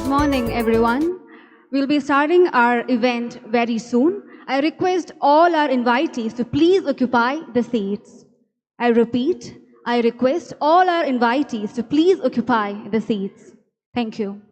Good morning, everyone. We'll be starting our event very soon. I request all our invitees to please occupy the seats. I repeat, I request all our invitees to please occupy the seats. Thank you.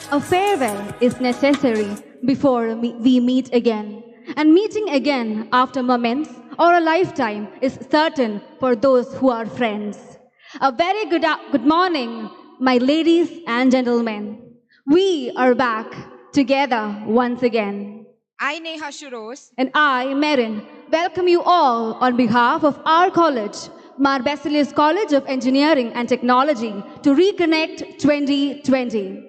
A farewell is necessary before we meet again. And meeting again after moments or a lifetime is certain for those who are friends. A very good morning, my ladies and gentlemen. We are back together once again. I, Neha Shuros, And I, Merin, welcome you all on behalf of our college, Mar Basilius College of Engineering and Technology, to Reconnect 2020.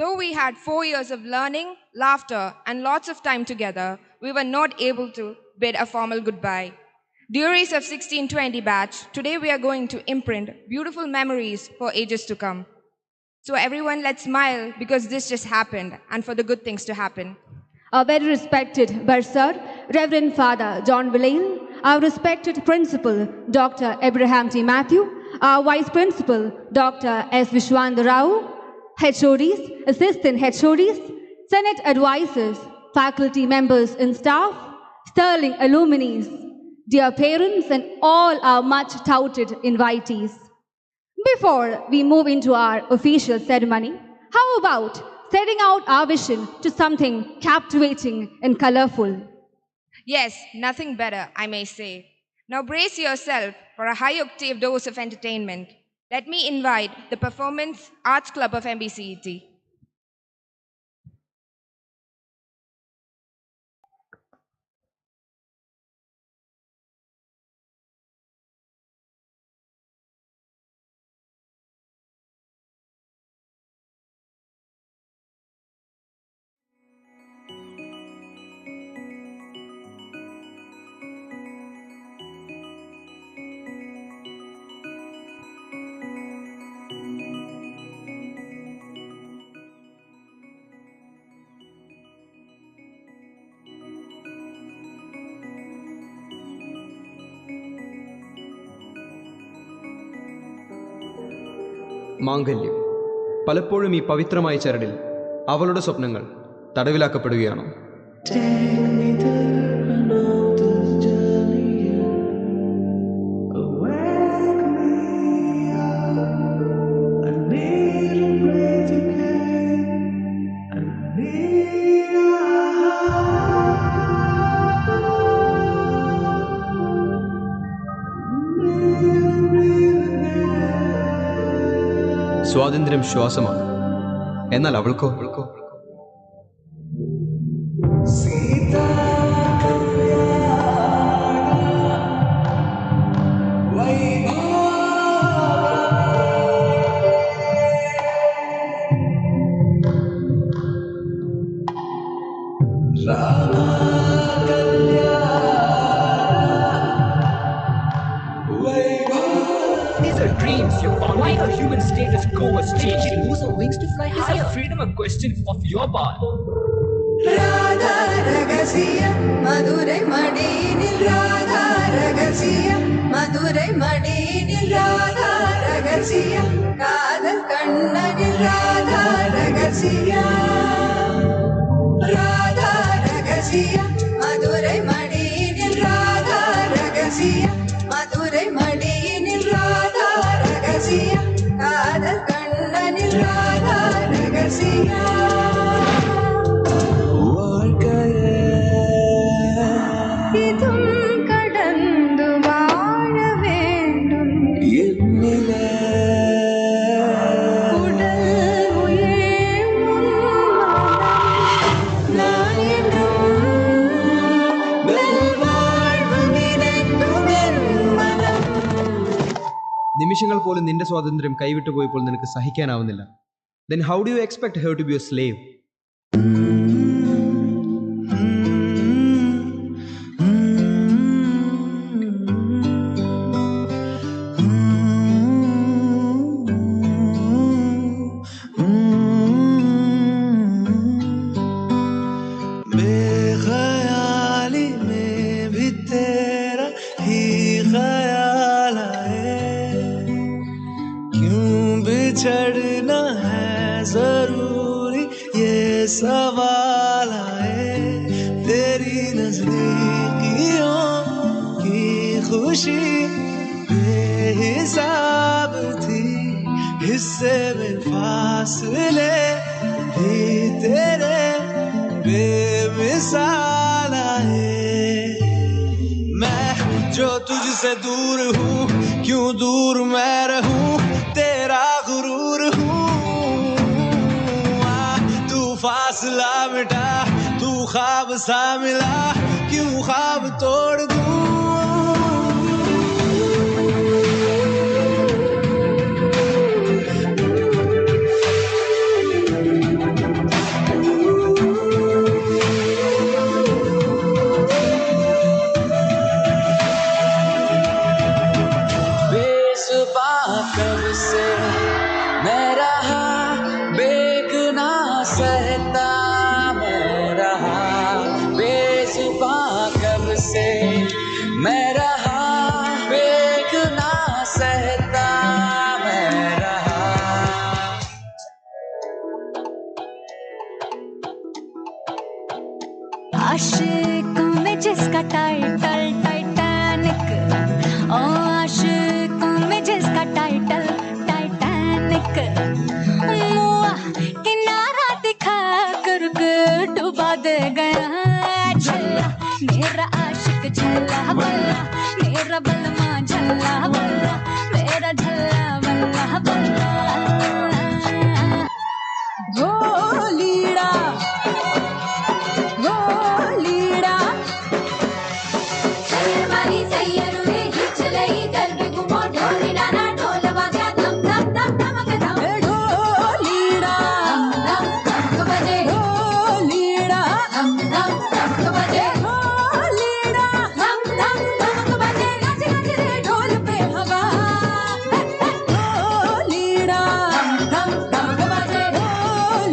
though we had 4 years of learning, laughter, and lots of time together, we were not able to bid a formal goodbye. Dearies of 1620 batch, today we are going to imprint beautiful memories for ages to come. So everyone, let's smile because this just happened and for the good things to happen. Our very respected Bursar, Reverend Father John Villain, our respected Principal, Dr. Abraham T. Matthew, our Vice Principal, Dr. S. Vishwanda Rao, HODs, Assistant HODs, Senate Advisors, faculty members and staff, sterling alumni, dear parents, and all our much touted invitees. Before we move into our official ceremony, how about setting out our vision to something captivating and colorful? Yes, nothing better, I may say. Now brace yourself for a high octave dose of entertainment. Let me invite the Performance Arts Club of MBCET. മാംഗല്യം പലപ്പോഴും ഈ പവിത്രമായ ചരടിൽ അവളുടെ സ്വപ്നങ്ങൾ തടവിലാക്കപ്പെടുകയാണോ? സ്വാതന്ത്ര്യം ശ്വാസമാണ്. എന്നാൽ അവൾക്കോ? These are dreams you follow. Why are human status quo is changing? Lose our wings to fly higher. Is freedom a question of your part? Radha Ragasiya Madurai Madinil Radha Ragasiya Madurai Madinil Radha Ragasiya Kadal Kannanil Radha Ragasiya Radha Ragasiya Madurai Madinil Radha Ragasiya Madurai Madinil Radha Ragasiya Kadal Kannanil Radha Ragasiya இதும் கடந்து வாழ வேண்டும் உடல் உயிர் நான் என்றும் நல்வாழ்வு நினைக்கும் என் மனம். നിമിഷങ്ങൾ പോലും നിന്റെ സ്വാതന്ത്ര്യം കൈവിട്ടു പോയപ്പോൾ നിനക്ക് സഹിക്കാനാവുന്നില്ല. Then how do you expect her to be a slave? बेख्याली में भी तेरा ही ख्याल आए, क्यों बिछड़ना है जरूरी ये सवाल आए, तेरी नजदीकियों की खुशी बेहिसाब थी, हिस्से में फासले भी तेरे बेमिसाल आए। मैं जो तुझसे दूर हूँ, क्यों दूर मैं रहूँ, तेरा गुरूर हूँ। तू फासला मिटा, तू ख्वाब सा मिला, क्यों ख्वाब तोड़ दूँ। कब से मैं रहा बेगुना सहता, मैं रहा बेजुबा कब से मैं रहा बेगुना सहता, मैं रहा। आशिकों में जिसका टाइटल टाइटैनिक, ओ आशिकों में जिसका टाइटल टाइटैनिक, मुआ किनारा दिखा कर डुबा दे गया। झल्ला मेरा आशिक झल्ला बल्ला, मेरा बलमा झल्ला बल्ला, मेरा झल्ला बल्ला बल्ला। लीड़ा लीड़ा वाली सैयरुने हिचलई दर्द गुमो ढोली डाना ढोल बाजा धम धम धम धमक धम लीड़ा धम धमक बजे लीड़ा धम धम धमक बजे लीड़ा धम धम धमक बजे। नाच नाच रे ढोल पे हवा, लीड़ा धम धम धमक बजे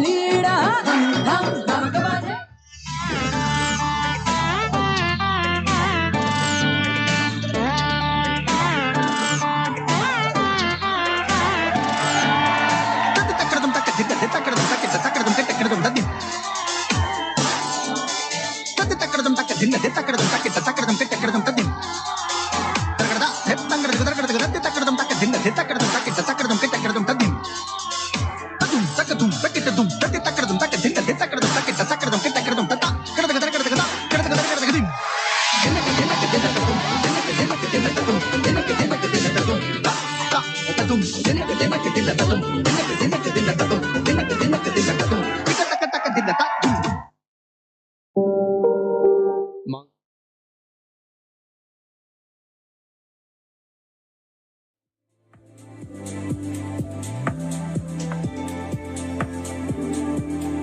लीड़ा धम धम धमक बजे।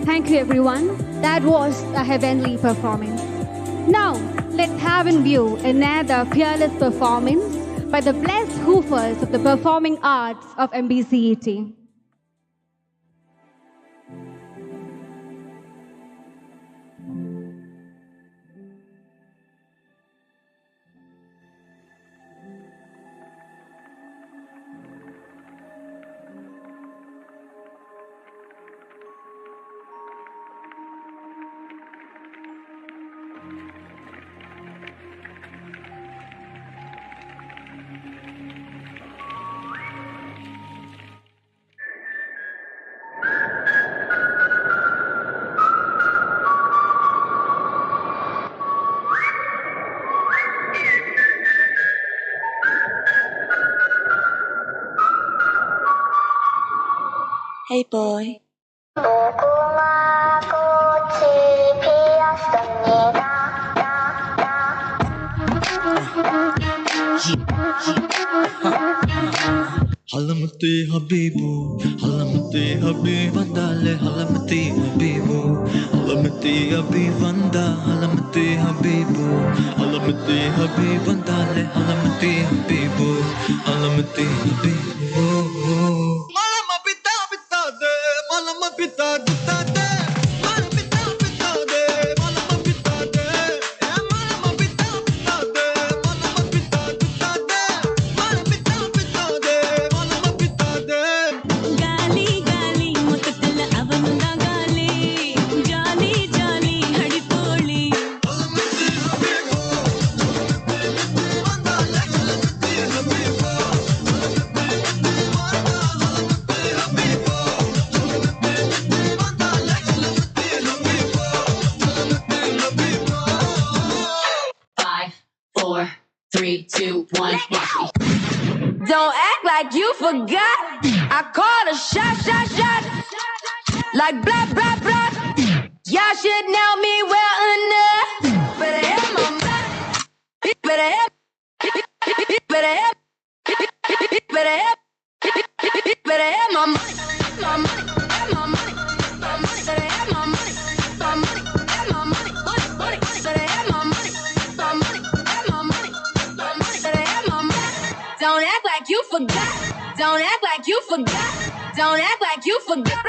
Thank you, everyone. That was a heavenly performance. Now, let's have in view another fearless performance by the blessed hoofers of the performing arts of MBCET. Hey boy. Halamati Habibu, Halamati Habibandale, Halamati Habibu, Halamati Habibanda, Halamati Habibu, Halamati Habibandale, Halamati Habibu, Halamati Habibu. Malama pita pita de, malama pita pita de, malama pita pita de, malama pita de, malama pita pita de, malama pita pita de, malama pita pita de, malama pita de. ಗಾಲಿ ಗಾಲಿ ಮುತ್ತಕಲ್ಲ ಅವನುಂದ ಗಾಲಿ ಜಾಲಿ ಜಾಲಿ ಹಡಿತೋಳಿ Five, four, three, two, one. Don't act like you forgot. I called a shot, shot, shot. Like blah, blah, blah. Y'all should know me well enough. Better have my money. Better have. Better have. Better have. Better have my money. My money. Have my money. My money. Better have my money. My money. Have my money. Money. Money. Better have my money. My money. Have my money. My money. Better have my money. Don't act like you forgot. Don't act like you forgot. Don't act like you forgot.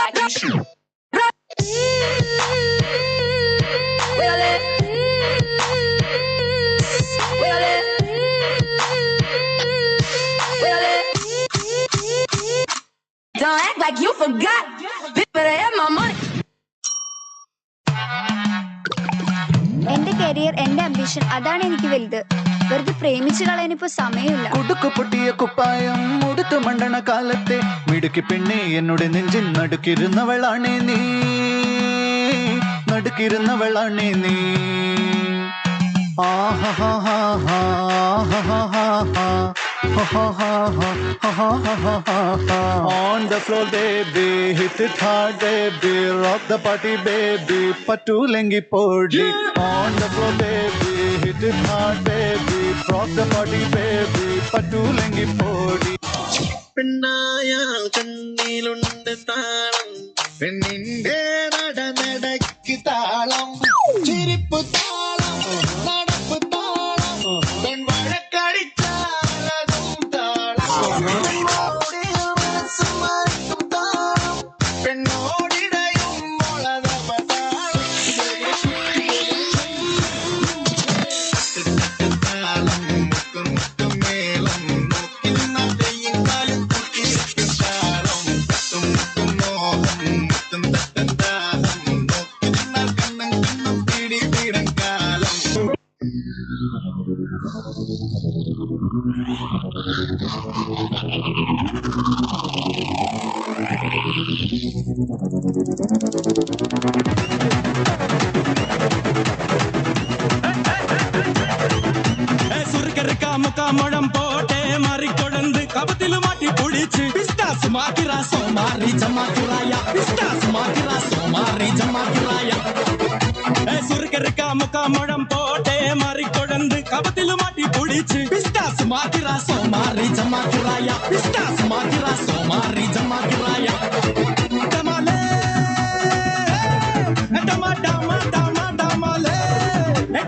Like you should. Don't act like you forgot. Better have my money. എന്റെ career, എന്റെ ambition, അതാണ് എനിക്ക് വലുത്. വെറുതെ പ്രേമിച്ചു കളയാനിപ്പോ സമയമില്ല. കുടുക്കു പൊട്ടിയ കുപ്പായം ഉടുത്തു മണ്ടണ കാലത്തെ മിടുക്കി പെണ്ണെ എന്നോട് നെഞ്ചിൻ നടുക്കിരുന്നവളാണേ നീ, നടുക്കിരുന്നവളാണേ നീ. On the floor baby, hit it hard baby, rock the party baby, patulengi podi. On the floor baby, hit it hard baby, rock the party baby, patulengi podi. പെണ്ണായാൽ കണ്ണിലുണ്ട് താളം, പെണ്ണിന്റെ നടനടയ്ക്ക് താളം, ചിരിപ്പ് താളം, നടപ്പ് താളം, പെൺവഴക്കടിച്ചാലതും താളം, മനസ്സും മറക്കും താളം, പെണ്ണോടിടയും മുളതപ താളം, താളം, മുക്കും മുക്കും മേളം, നോക്കിൽ നടയും കാലും കുട്ടിയിരിക്കും താളം, മുത്തും മുത്തും മോഹം, മുത്തും തട്ടം ദാഹം, നോക്കി നിന്നാൽ കണ്ണം കണ്ണം പിടിപിടം കാലം. മുഴം പോട്ടെ മാറിക്കൊടന്ത് കപത്തില് മാറ്റി പൊടിച്ച് പിസ്താസ് മാറ്റിറ സോമാറി ജമാക്കിറായ, പിസ്താസ് മാറ്റിറ സോമാറി ജമാക്കിറായ. സുറുക്കറുക്ക മുക്ക മുഴം പോട്ടെ മാറിക്കൊടന്ത് കപത്തില് മാറ്റി पुड़ीची पिस्तास माकिरा सोमारी जमा किराया पिस्तास माकिरा सोमारी जमा किराया डमाले डमा डमा डमा डमाले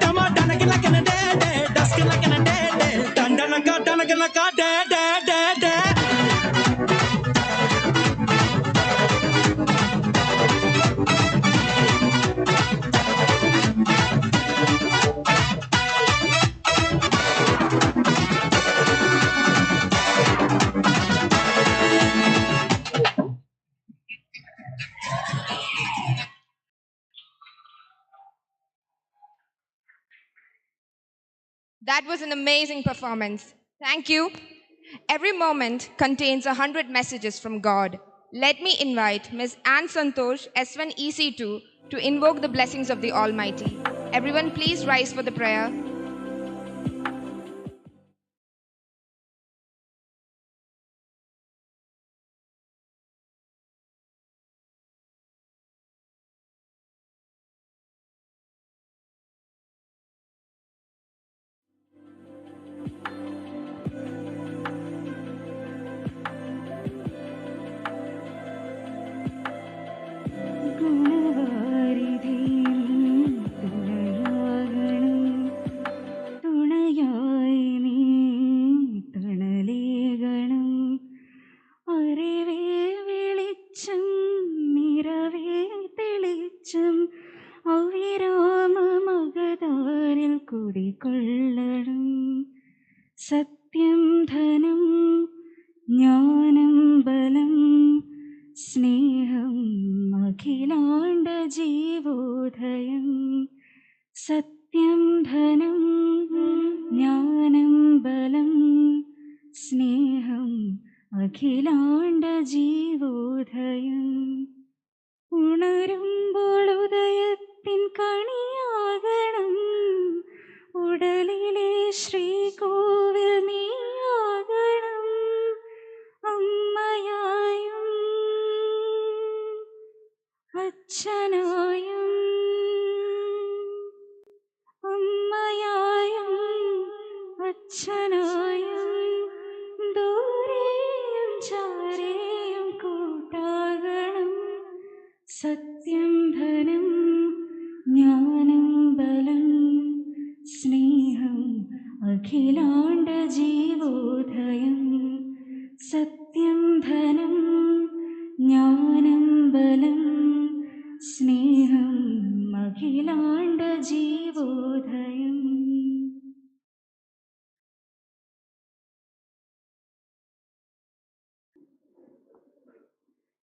डमा डनक लगन डे डे डस्क लगन डे डे डंडनक डे डे डे डे That was an amazing performance. Thank you. Every moment contains 100 messages from God. Let me invite Ms. Ann Santosh, S1 EC2, to invoke the blessings of the Almighty. Everyone, please rise for the prayer. സത്യം ധനം ജ്ഞാനം ബലം സ്നേഹം അഖിലാണ്ട ജീവോദയം സത്യം ധനം ജ്ഞാനം ബലം സ്നേഹം അഖിലാണ്ട ജീവോദയം ഉണരുമ്പോൾ ഉദയത്തിൻ കണിയാകണം ഉടലിലെ ശ്രീകോവിൽ നീയാകണം അമ്മയായും അച്ഛനായും അമ്മയായും അച്ഛനായും ദൂരെയും ചാരെയും കൂട്ടാകണം സത്യം ധനം ജ്ഞാനം ബലം സ്നേഹം അഖിലാണ്ട ജീവോദയം സത്യം ധനം ജ്ഞാനം ബലം സ്നേഹം അഖിലാണ്ട ജീവോദയം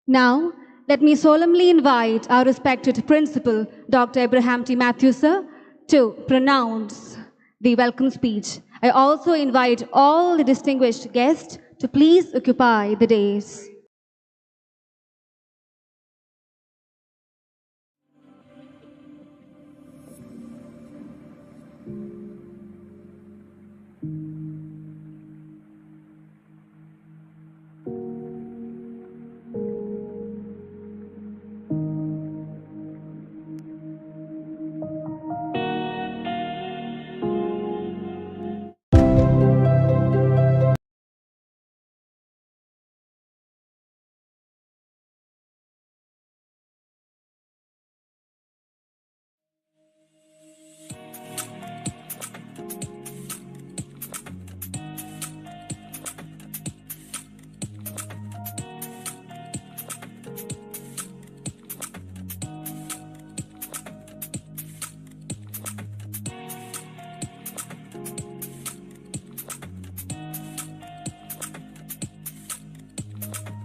Now, let me solemnly invite our respected principal, Dr. Abraham T. Matthew, sir, to pronounce the welcome speech. I also invite all the distinguished guests to please occupy the dais.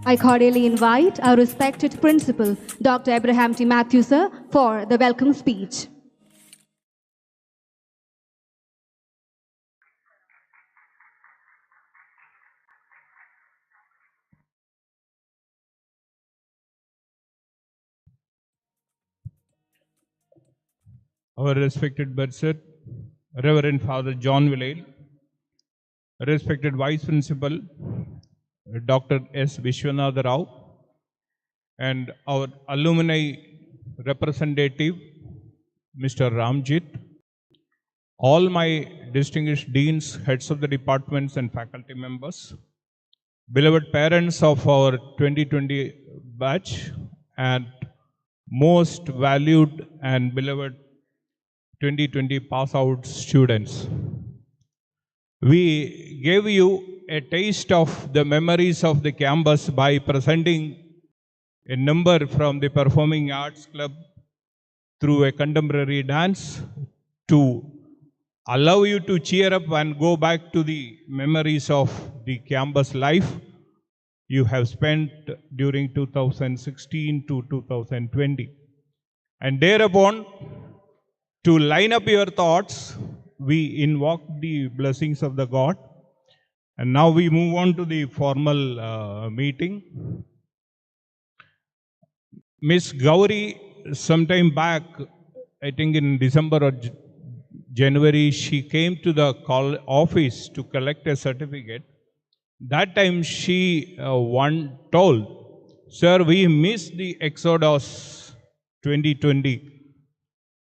I cordially invite our respected principal, Dr. Abraham T. Matthew, sir, for the welcome speech. Our respected Bursar, Reverend Father John Villail, respected Vice Principal, Dr. S. Vishwanath Rao, and our alumni representative, Mr. Ramjit, all my distinguished deans, heads of the departments, and faculty members, beloved parents of our 2020 batch, and most valued and beloved 2020 pass out students. We gave you a taste of the memories of the campus by presenting a number from the Performing Arts Club through a contemporary dance to allow you to cheer up and go back to the memories of the campus life you have spent during 2016 to 2020. And thereupon, to line up your thoughts, we invoke the blessings of the God. And now we move on to the formal meeting. Miss Gauri, sometime back, I think in December or January, she came to the office to collect a certificate. That time she told, "Sir, we missed the Exodus 2020.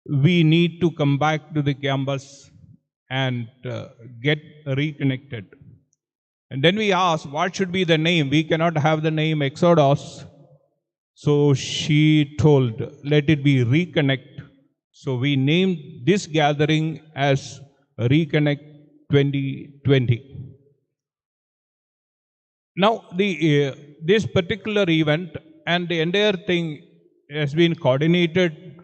We need to come back to the campus and get reconnected." And then we asked, what should be the name? We cannot have the name Exodus. So she told, let it be Reconnect. So we named this gathering as Reconnect 2020. Now, this particular event and the entire thing has been coordinated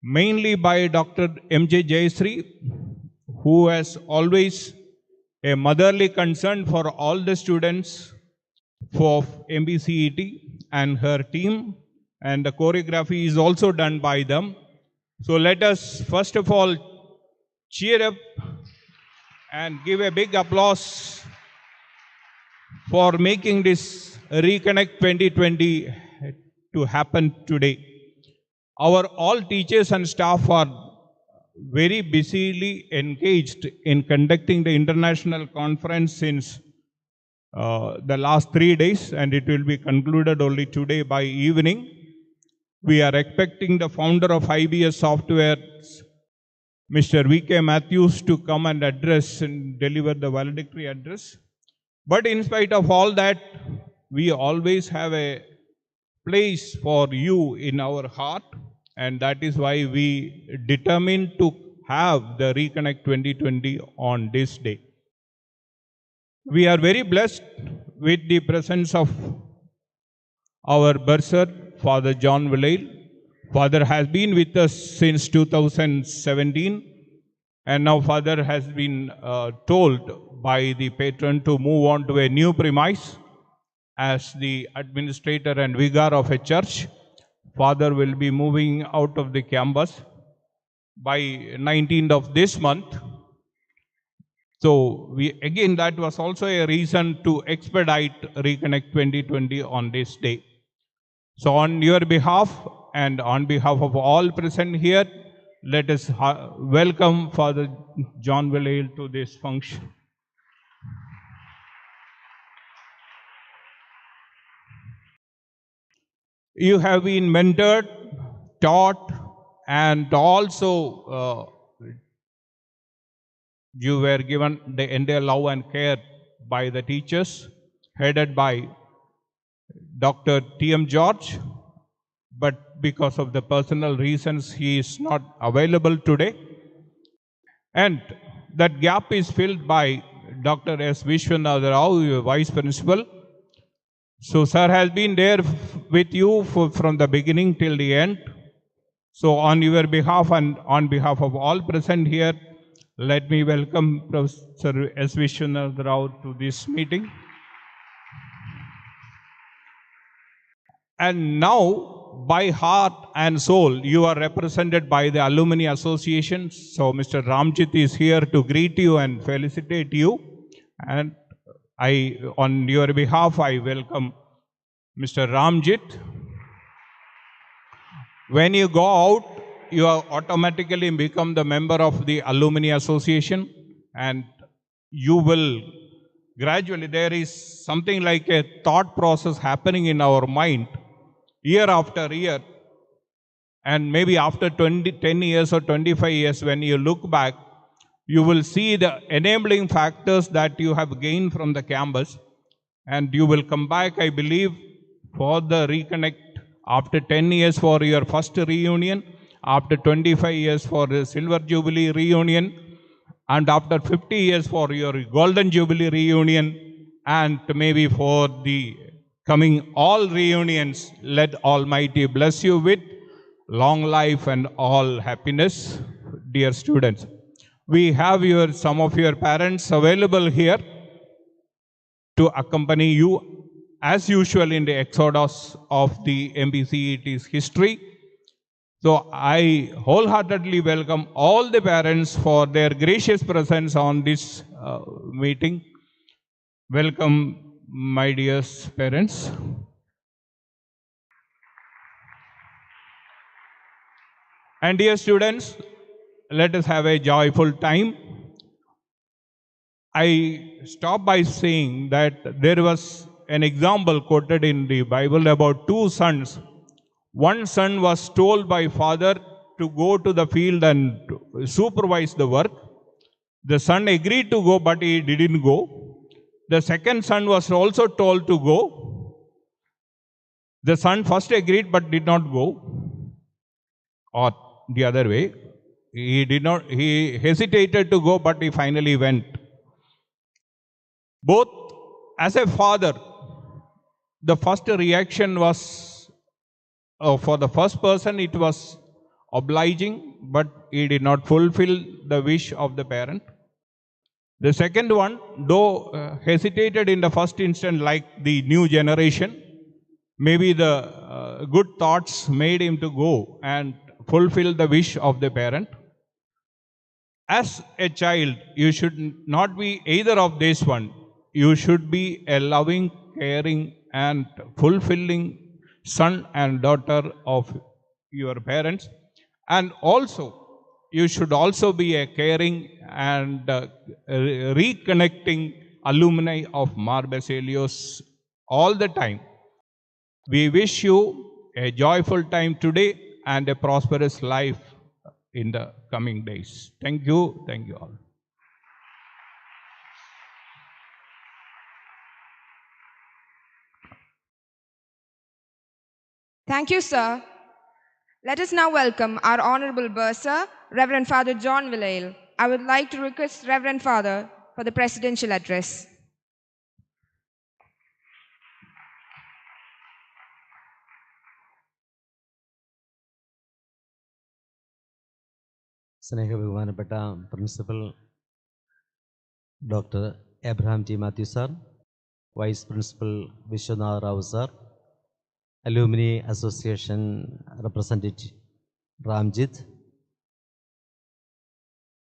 mainly by Dr. M.J. Jayasri, who has always a motherly concern for all the students for MBCET and her team, and the choreography is also done by them. So let us first of all cheer up and give a big applause for making this Reconnect 2020 to happen today. Our all teachers and staff are very busily engaged in conducting the international conference since the last 3 days, and it will be concluded only today by evening. We are expecting the founder of IBS Software, Mr. V.K. Matthews, to come and address and deliver the valedictory address. But in spite of all that, we always have a place for you in our heart, and that is why we determined to have the Reconnect 2020 on this day. We are very blessed with the presence of our bursar, Father John Villail. Father has been with us since 2017, and now Father has been told by the patron to move on to a new premise as the administrator and vicar of a church. Father will be moving out of the campus by 19th of this month. So that was also a reason to expedite Reconnect 2020 on this day. So on your behalf and on behalf of all present here, let us welcome Father John Villail to this function. You have been mentored, taught, and also you were given the entire love and care by the teachers, headed by Dr. T.M. George, but because of the personal reasons, he is not available today. And that gap is filled by Dr. S. Vishwanatha Rao, your Vice Principal. So, sir has been there with you from the beginning till the end. So, on your behalf and on behalf of all present here, let me welcome Professor S. Vishwanatha Rao to this meeting. And now, by heart and soul, you are represented by the Alumni Association. So, Mr. Ramjit is here to greet you and felicitate you. And on your behalf, I welcome Mr. Ramjit. When you go out, you automatically become the member of the Alumni Association, and you will gradually, there is something like a thought process happening in our mind year after year, and maybe after 10 years or 25 years, when you look back, You will see the enabling factors that you have gained from the campus, and you will come back, I believe, for the Reconnect after 10 years for your first reunion, after 25 years for the Silver Jubilee reunion, and after 50 years for your Golden Jubilee reunion, and maybe for the coming all reunions. Let Almighty bless you with long life and all happiness, dear students. We have some of your parents available here to accompany you as usual in the exodus of the MBCET's history. So I wholeheartedly welcome all the parents for their gracious presence on this meeting. Welcome, my dear parents. And dear students, let us have a joyful time. I stop by saying that there was an example quoted in the Bible about two sons. One son was told by father to go to the field and supervise the work. The son agreed to go, but he didn't go. The second son was also told to go. The son first agreed but did not go. Or the other way, he hesitated to go, but he finally went. Both, as a father, the first reaction was, for the first person, it was obliging, but he did not fulfill the wish of the parent. The second one, though hesitated in the first instant, like the new generation, maybe the good thoughts made him to go and fulfill the wish of the parent. As a child, you should not be either of these one. You should be a loving, caring, and fulfilling son and daughter of your parents. And also, you should also be a caring and reconnecting alumni of Mar Baselios all the time. We wish you a joyful time today and a prosperous life in the coming days. Thank you. Thank you all. Thank you, sir. Let us now welcome our Honorable Bursar, Reverend Father John Villail. I would like to request Reverend Father for the presidential address. സ്നേഹബഹുമാനപ്പെട്ട principal doctor Abraham T Mathew sir, vice principal Vishwanath Rao sir, alumni association representative Ramjith,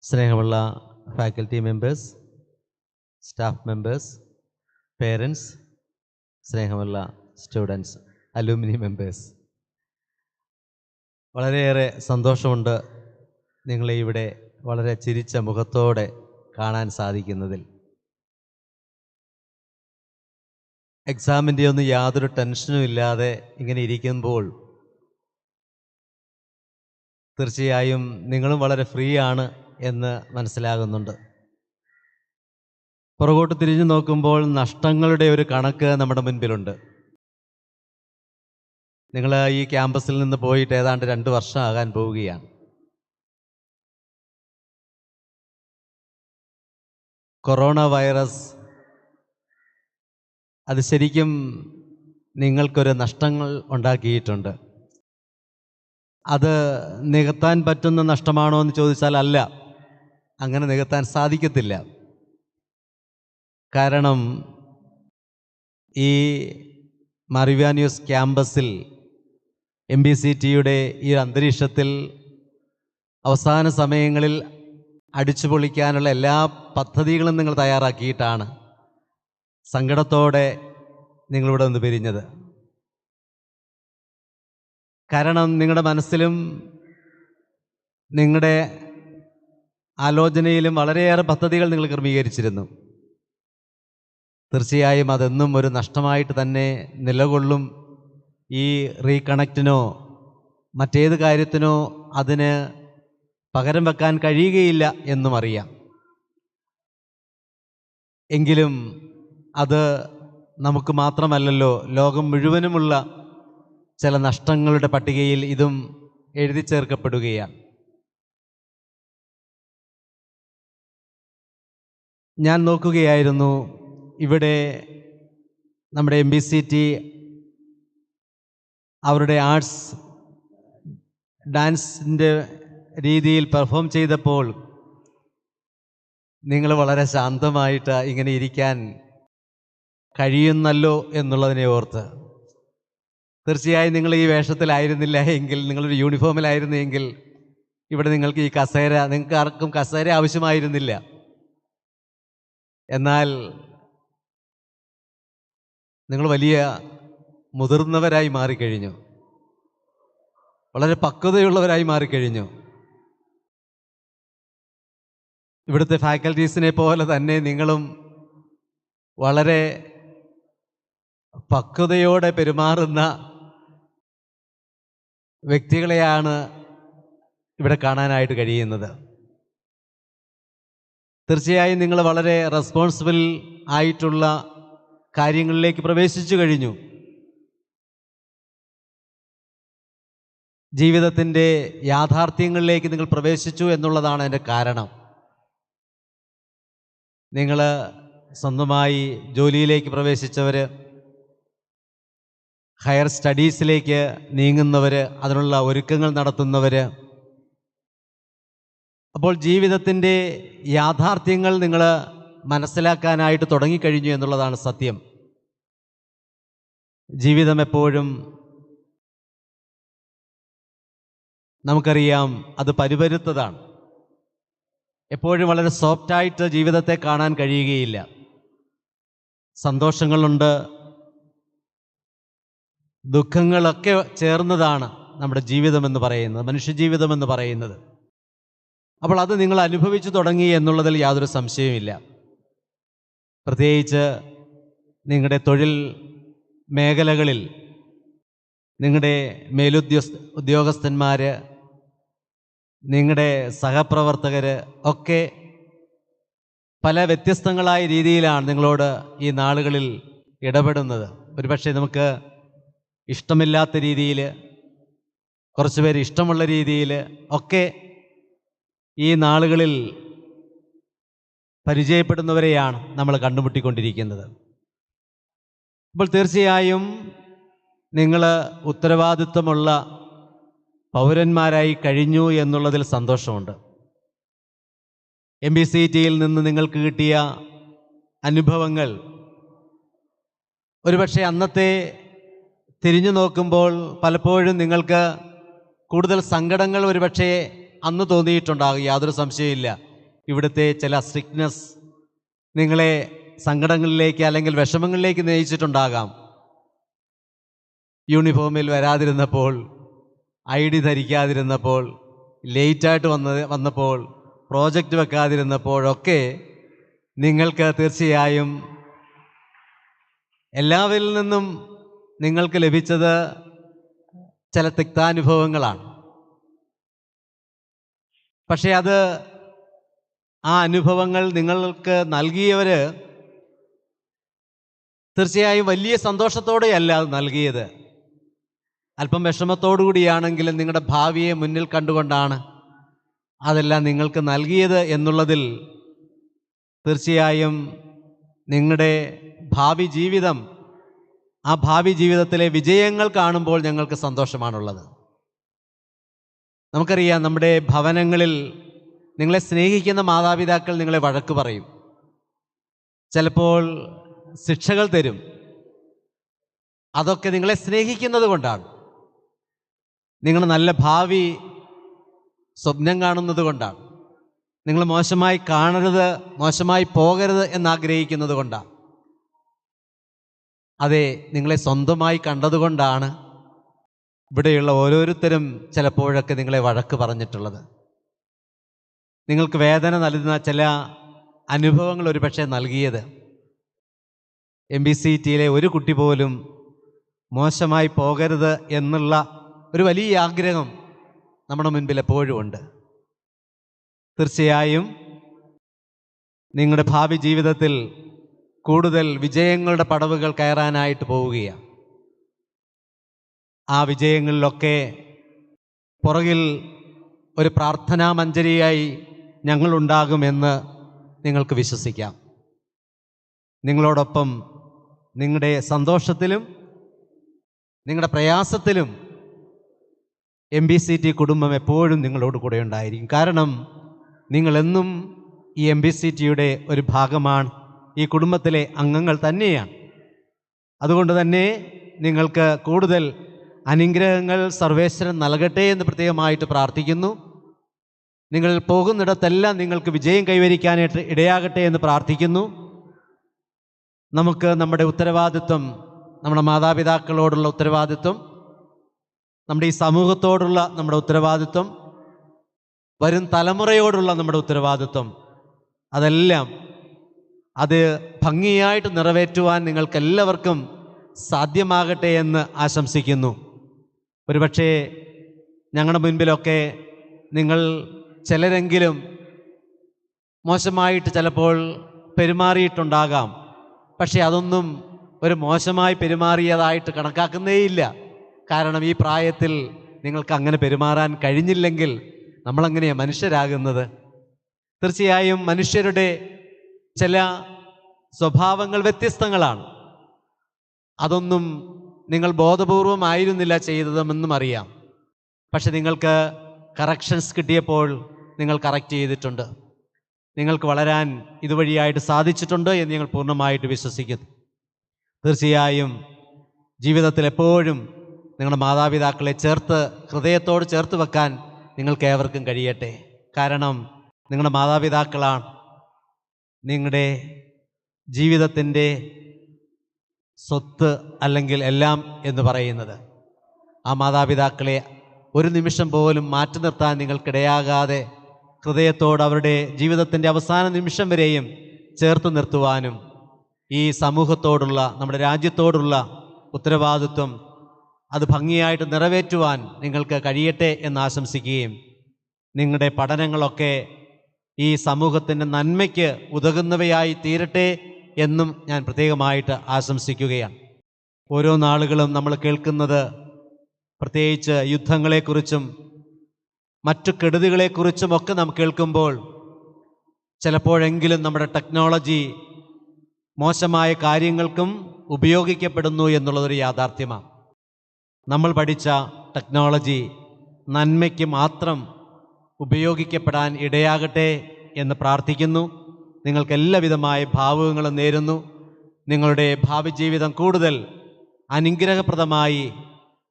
സ്നേഹമുള്ള faculty members, staff members, parents, സ്നേഹമുള്ള students, alumni members, വളരെയേറെ സന്തോഷമുണ്ട് നിങ്ങളെ ഇവിടെ വളരെ ചിരിച്ച മുഖത്തോടെ കാണാൻ സാധിക്കുന്നതിൽ. എക്സാമിൻ്റെ ഒന്നും യാതൊരു ടെൻഷനും ഇല്ലാതെ ഇങ്ങനെ ഇരിക്കുമ്പോൾ തീർച്ചയായും നിങ്ങളും വളരെ ഫ്രീ ആണ് എന്ന് മനസ്സിലാകുന്നുണ്ട്. പുറകോട്ട് തിരിഞ്ഞു നോക്കുമ്പോൾ നഷ്ടങ്ങളുടെ ഒരു കണക്ക് നമ്മുടെ മുൻപിലുണ്ട്. നിങ്ങൾ ഈ ക്യാമ്പസിൽ നിന്ന് പോയിട്ട് ഏതാണ്ട് 2 വർഷം ആകാൻ പോവുകയാണ്. കൊറോണ വൈറസ് അത് ശരിക്കും നിങ്ങൾക്കൊരു നഷ്ടങ്ങൾ ഉണ്ടാക്കിയിട്ടുണ്ട്. അത് നികത്താൻ പറ്റുന്ന നഷ്ടമാണോ എന്ന് ചോദിച്ചാൽ അല്ല, അങ്ങനെ നികത്താൻ സാധിക്കത്തില്ല. കാരണം ഈ മറിവാനിയൂസ് ക്യാമ്പസിൽ MBCTയുടെ ഈ അന്തരീക്ഷത്തിൽ അവസാന സമയങ്ങളിൽ അടിച്ചു പൊളിക്കാനുള്ള എല്ലാ പദ്ധതികളും നിങ്ങൾ തയ്യാറാക്കിയിട്ടാണ് സങ്കടത്തോടെ നിങ്ങളിവിടെ നിന്ന് പിരിഞ്ഞത്. കാരണം നിങ്ങളുടെ മനസ്സിലും നിങ്ങളുടെ ആലോചനയിലും വളരെയേറെ പദ്ധതികൾ നിങ്ങൾ ക്രമീകരിച്ചിരുന്നു. തീർച്ചയായും അതെന്നും ഒരു നഷ്ടമായിട്ട് തന്നെ നിലകൊള്ളും. ഈ റീകണക്റ്റിനോ മറ്റേത് കാര്യത്തിനോ അതിന് പകരം വെക്കാൻ കഴിയുകയില്ല എന്നും അറിയാം. എങ്കിലും അത് നമുക്ക് മാത്രമല്ലല്ലോ, ലോകം മുഴുവനുമുള്ള ചില നഷ്ടങ്ങളുടെ പട്ടികയിൽ ഇതും എഴുതി ചേർക്കപ്പെടുകയാണ്. ഞാൻ നോക്കുകയായിരുന്നു, ഇവിടെ നമ്മുടെ MBCT അവരുടെ ആർട്സ് ഡാൻസിൻ്റെ രീതിയിൽ പെർഫോം ചെയ്തപ്പോൾ നിങ്ങൾ വളരെ ശാന്തമായിട്ട് ഇങ്ങനെ ഇരിക്കാൻ കഴിയുന്നല്ലോ എന്നുള്ളതിനെ ഓർത്ത്. തീർച്ചയായും നിങ്ങൾ ഈ വേഷത്തിലായിരുന്നില്ല എങ്കിൽ, നിങ്ങളൊരു യൂണിഫോമിലായിരുന്നെങ്കിൽ ഇവിടെ നിങ്ങൾക്ക് ഈ കസേര, നിങ്ങൾക്ക് ആർക്കും കസേര ആവശ്യമായിരുന്നില്ല. എന്നാൽ നിങ്ങൾ വലിയ മുതിർന്നവരായി മാറിക്കഴിഞ്ഞു, വളരെ പക്വതയുള്ളവരായി മാറിക്കഴിഞ്ഞു. ഇവിടുത്തെ ഫാക്കൽറ്റീസിനെ പോലെ തന്നെ നിങ്ങളും വളരെ പക്വതയോടെ പെരുമാറുന്ന വ്യക്തികളെയാണ് ഇവിടെ കാണാനായിട്ട് കഴിയുന്നത്. തീർച്ചയായും നിങ്ങൾ വളരെ റെസ്പോൺസിബിൾ ആയിട്ടുള്ള കാര്യങ്ങളിലേക്ക് പ്രവേശിച്ചു കഴിഞ്ഞു. ജീവിതത്തിൻ്റെ യാഥാർത്ഥ്യങ്ങളിലേക്ക് നിങ്ങൾ പ്രവേശിച്ചു എന്നുള്ളതാണ് അതിൻ്റെ കാരണം. നിങ്ങൾ സ്വന്തമായി ജോലിയിലേക്ക് പ്രവേശിച്ചവർ, ഹയർ സ്റ്റഡീസിലേക്ക് നീങ്ങുന്നവർ, അതിനുള്ള ഒരുക്കങ്ങൾ നടത്തുന്നവർ. അപ്പോൾ ജീവിതത്തിൻ്റെ യാഥാർത്ഥ്യങ്ങൾ നിങ്ങൾ മനസ്സിലാക്കാനായിട്ട് തുടങ്ങിക്കഴിഞ്ഞു എന്നുള്ളതാണ് സത്യം. ജീവിതം എപ്പോഴും നമുക്കറിയാം അത് പരിപരുത്തതാണ്. എപ്പോഴും വളരെ സോഫ്റ്റായിട്ട് ജീവിതത്തെ കാണാൻ കഴിയുകയില്ല. സന്തോഷങ്ങളുണ്ട്, ദുഃഖങ്ങളൊക്കെ ചേർന്നതാണ് നമ്മുടെ ജീവിതമെന്ന് പറയുന്നത്, മനുഷ്യജീവിതമെന്ന് പറയുന്നത്. അപ്പോൾ അത് നിങ്ങൾ അനുഭവിച്ചു തുടങ്ങി എന്നുള്ളതിൽ യാതൊരു സംശയവുമില്ല. പ്രത്യേകിച്ച് നിങ്ങളുടെ തൊഴിൽ മേഖലകളിൽ നിങ്ങളുടെ ഉദ്യോഗസ്ഥന്മാർ, നിങ്ങളുടെ സഹപ്രവർത്തകർ ഒക്കെ പല വ്യത്യസ്തങ്ങളായ രീതിയിലാണ് നിങ്ങളോട് ഈ നാളുകളിൽ ഇടപെടുന്നത്. ഒരുപക്ഷെ നമുക്ക് ഇഷ്ടമില്ലാത്ത രീതിയിൽ, കുറച്ച് പേര് ഇഷ്ടമുള്ള രീതിയിൽ ഒക്കെ ഈ നാളുകളിൽ പരിചയപ്പെടുന്നവരെയാണ് നമ്മൾ കണ്ടുമുട്ടിക്കൊണ്ടിരിക്കുന്നത്. അപ്പോൾ തീർച്ചയായും നിങ്ങൾ ഉത്തരവാദിത്വമുള്ള പൗരന്മാരായി കഴിഞ്ഞു എന്നുള്ളതിൽ സന്തോഷമുണ്ട്. MBCTയിൽ നിന്ന് നിങ്ങൾക്ക് കിട്ടിയ അനുഭവങ്ങൾ ഒരുപക്ഷെ അന്നത്തെ തിരിഞ്ഞു നോക്കുമ്പോൾ പലപ്പോഴും നിങ്ങൾക്ക് കൂടുതൽ സങ്കടങ്ങൾ ഒരുപക്ഷെ അന്ന് തോന്നിയിട്ടുണ്ടാകും, യാതൊരു സംശയമില്ല. ഇവിടുത്തെ ചില സ്ട്രിക്ട്നെസ് നിങ്ങളെ സങ്കടങ്ങളിലേക്ക് അല്ലെങ്കിൽ വിഷമങ്ങളിലേക്ക് നയിച്ചിട്ടുണ്ടാകാം. യൂണിഫോമിൽ വരാതിരുന്നപ്പോൾ, ID ധരിക്കാതിരുന്നപ്പോൾ, ലേറ്റായിട്ട് വന്നപ്പോൾ, പ്രോജക്റ്റ് വെക്കാതിരുന്നപ്പോഴൊക്കെ നിങ്ങൾക്ക് തീർച്ചയായും എല്ലാവരിൽ നിന്നും നിങ്ങൾക്ക് ലഭിച്ചത് ചില തിക്താനുഭവങ്ങളാണ്. പക്ഷേ ആ അനുഭവങ്ങൾ നിങ്ങൾക്ക് നൽകിയവർ തീർച്ചയായും വലിയ സന്തോഷത്തോടെയല്ല അത് നൽകിയത്. അല്പം വിഷമത്തോടു കൂടിയാണെങ്കിലും നിങ്ങളുടെ ഭാവിയെ മുന്നിൽ കണ്ടുകൊണ്ടാണ് അതെല്ലാം നിങ്ങൾക്ക് നൽകിയത് എന്നുള്ളതിൽ തീർച്ചയായും നിങ്ങളുടെ ഭാവി ജീവിതം, ആ ഭാവി ജീവിതത്തിലെ വിജയങ്ങൾ കാണുമ്പോൾ ഞങ്ങൾക്ക് സന്തോഷമാണുള്ളത്. നമുക്കറിയാം, നമ്മുടെ ഭവനങ്ങളിൽ നിങ്ങളെ സ്നേഹിക്കുന്ന മാതാപിതാക്കൾ നിങ്ങളെ വഴക്ക് പറയും, ചിലപ്പോൾ ശിക്ഷകൾ തരും. അതൊക്കെ നിങ്ങളെ സ്നേഹിക്കുന്നത് കൊണ്ടാണ്. നിങ്ങൾ നല്ല ഭാവി സ്വപ്നം കാണുന്നത് കൊണ്ടാണ്. നിങ്ങൾ മോശമായി കാണരുത്, മോശമായി പോകരുത് എന്നാഗ്രഹിക്കുന്നത് കൊണ്ടാണ്. അതെ, നിങ്ങളെ സ്വന്തമായി കണ്ടതുകൊണ്ടാണ് ഇവിടെയുള്ള ഓരോരുത്തരും ചിലപ്പോഴൊക്കെ നിങ്ങളെ വഴക്ക് പറഞ്ഞിട്ടുള്ളത്. നിങ്ങൾക്ക് വേദന നൽകുന്ന ചില അനുഭവങ്ങൾ ഒരുപക്ഷെ നൽകിയത്. MBCTയിലെ ഒരു കുട്ടി പോലും മോശമായി പോകരുത് എന്നുള്ള ഒരു വലിയ ആഗ്രഹം നമ്മുടെ മുൻപിൽ എപ്പോഴും ഉണ്ട്. തീർച്ചയായും നിങ്ങളുടെ ഭാവി ജീവിതത്തിൽ കൂടുതൽ വിജയങ്ങളുടെ പടവുകൾ കയറാനായിട്ട് പോവുകയാണ്. ആ വിജയങ്ങളിലൊക്കെ പുറകിൽ ഒരു പ്രാർത്ഥനാ മഞ്ജരിയായി ഞങ്ങളുണ്ടാകുമെന്ന് നിങ്ങൾക്ക് വിശ്വസിക്കാം. നിങ്ങളോടൊപ്പം നിങ്ങളുടെ സന്തോഷത്തിലും നിങ്ങളുടെ പ്രയാസത്തിലും MBCT കുടുംബം എപ്പോഴും നിങ്ങളോട് കൂടെ ഉണ്ടായിരിക്കും. കാരണം നിങ്ങളെന്നും ഈ MBCTയുടെ ഒരു ഭാഗമാണ്, ഈ കുടുംബത്തിലെ അംഗങ്ങൾ തന്നെയാണ്. അതുകൊണ്ട് തന്നെ നിങ്ങൾക്ക് കൂടുതൽ അനുഗ്രഹങ്ങൾ സർവേശ്വരൻ നൽകട്ടെ എന്ന് പ്രത്യേകമായിട്ട് പ്രാർത്ഥിക്കുന്നു. നിങ്ങൾ പോകുന്നിടത്തെല്ലാം നിങ്ങൾക്ക് വിജയം കൈവരിക്കാനായിട്ട് ഇടയാകട്ടെ എന്ന് പ്രാർത്ഥിക്കുന്നു. നമുക്ക് നമ്മുടെ ഉത്തരവാദിത്വം, നമ്മുടെ മാതാപിതാക്കളോടുള്ള ഉത്തരവാദിത്വം, നമ്മുടെ ഈ സമൂഹത്തോടുള്ള നമ്മുടെ ഉത്തരവാദിത്വം, വരും തലമുറയോടുള്ള നമ്മുടെ ഉത്തരവാദിത്വം, അതെല്ലാം അത് ഭംഗിയായിട്ട് നിറവേറ്റുവാൻ നിങ്ങൾക്കെല്ലാവർക്കും സാധ്യമാകട്ടെ എന്ന് ആശംസിക്കുന്നു. ഒരുപക്ഷേ ഞങ്ങളുടെ മുൻപിലൊക്കെ നിങ്ങൾ ചിലരെങ്കിലും മോശമായിട്ട് ചിലപ്പോൾ പെരുമാറിയിട്ടുണ്ടാകാം. പക്ഷേ അതൊന്നും ഒരു മോശമായി പെരുമാറിയതായിട്ട് കണക്കാക്കുന്നേയില്ല. കാരണം ഈ പ്രായത്തിൽ നിങ്ങൾക്ക് അങ്ങനെ പെരുമാറാൻ കഴിഞ്ഞില്ലെങ്കിൽ നമ്മളെങ്ങനെയാണ് മനുഷ്യരാകുന്നത്? തീർച്ചയായും മനുഷ്യരുടെ ചില സ്വഭാവങ്ങൾ വ്യത്യസ്തങ്ങളാണ്. അതൊന്നും നിങ്ങൾ ബോധപൂർവമായിരുന്നില്ല ചെയ്തതെന്നും അറിയാം. പക്ഷെ നിങ്ങൾക്ക് കറക്ഷൻസ് കിട്ടിയപ്പോൾ നിങ്ങൾ കറക്റ്റ് ചെയ്തിട്ടുണ്ട്. നിങ്ങൾക്ക് വളരാൻ ഇതുവഴിയായിട്ട് സാധിച്ചിട്ടുണ്ട് എന്ന് ഞങ്ങൾ പൂർണ്ണമായിട്ട് വിശ്വസിക്കുന്നു. തീർച്ചയായും ജീവിതത്തിൽ എപ്പോഴും നിങ്ങളുടെ മാതാപിതാക്കളെ ഹൃദയത്തോട് ചേർത്ത് വെക്കാൻ നിങ്ങൾക്ക് ഏവർക്കും കഴിയട്ടെ. കാരണം നിങ്ങളുടെ മാതാപിതാക്കളാണ് നിങ്ങളുടെ ജീവിതത്തിൻ്റെ സ്വത്ത് അല്ലെങ്കിൽ എല്ലാം എന്ന് പറയുന്നത്. ആ മാതാപിതാക്കളെ ഒരു നിമിഷം പോലും മാറ്റി നിർത്താൻ നിങ്ങൾക്കിടയാകാതെ ഹൃദയത്തോട് അവരുടെ ജീവിതത്തിൻ്റെ അവസാന നിമിഷം വരെയും ചേർത്ത് നിർത്തുവാനും ഈ സമൂഹത്തോടുള്ള, നമ്മുടെ രാജ്യത്തോടുള്ള ഉത്തരവാദിത്വം അത് ഭംഗിയായിട്ട് നിറവേറ്റുവാൻ നിങ്ങൾക്ക് കഴിയട്ടെ എന്ന് ആശംസിക്കുകയും നിങ്ങളുടെ പഠനങ്ങളൊക്കെ ഈ സമൂഹത്തിൻ്റെ നന്മയ്ക്ക് ഉതകുന്നവയായി തീരട്ടെ എന്നും ഞാൻ പ്രത്യേകമായിട്ട് ആശംസിക്കുകയാണ്. ഓരോ നാളുകളും നമ്മൾ കേൾക്കുന്നത് പ്രത്യേകിച്ച് യുദ്ധങ്ങളെക്കുറിച്ചും മറ്റു കെടുതികളെക്കുറിച്ചുമൊക്കെ നാം കേൾക്കുമ്പോൾ ചിലപ്പോഴെങ്കിലും നമ്മുടെ ടെക്നോളജി മോശമായ കാര്യങ്ങൾക്കും ഉപയോഗിക്കപ്പെടുന്നു എന്നുള്ളതൊരു യാഥാർത്ഥ്യമാണ്. നമ്മൾ പഠിച്ച ടെക്നോളജി നന്മയ്ക്ക് മാത്രം ഉപയോഗിക്കപ്പെടാൻ ഇടയാകട്ടെ എന്ന് പ്രാർത്ഥിക്കുന്നു. നിങ്ങൾക്ക് എല്ലാവിധമായ ഭാവുകങ്ങളും നേരുന്നു. നിങ്ങളുടെ ഭാവി ജീവിതം കൂടുതൽ അനുഗ്രഹപ്രദമായി,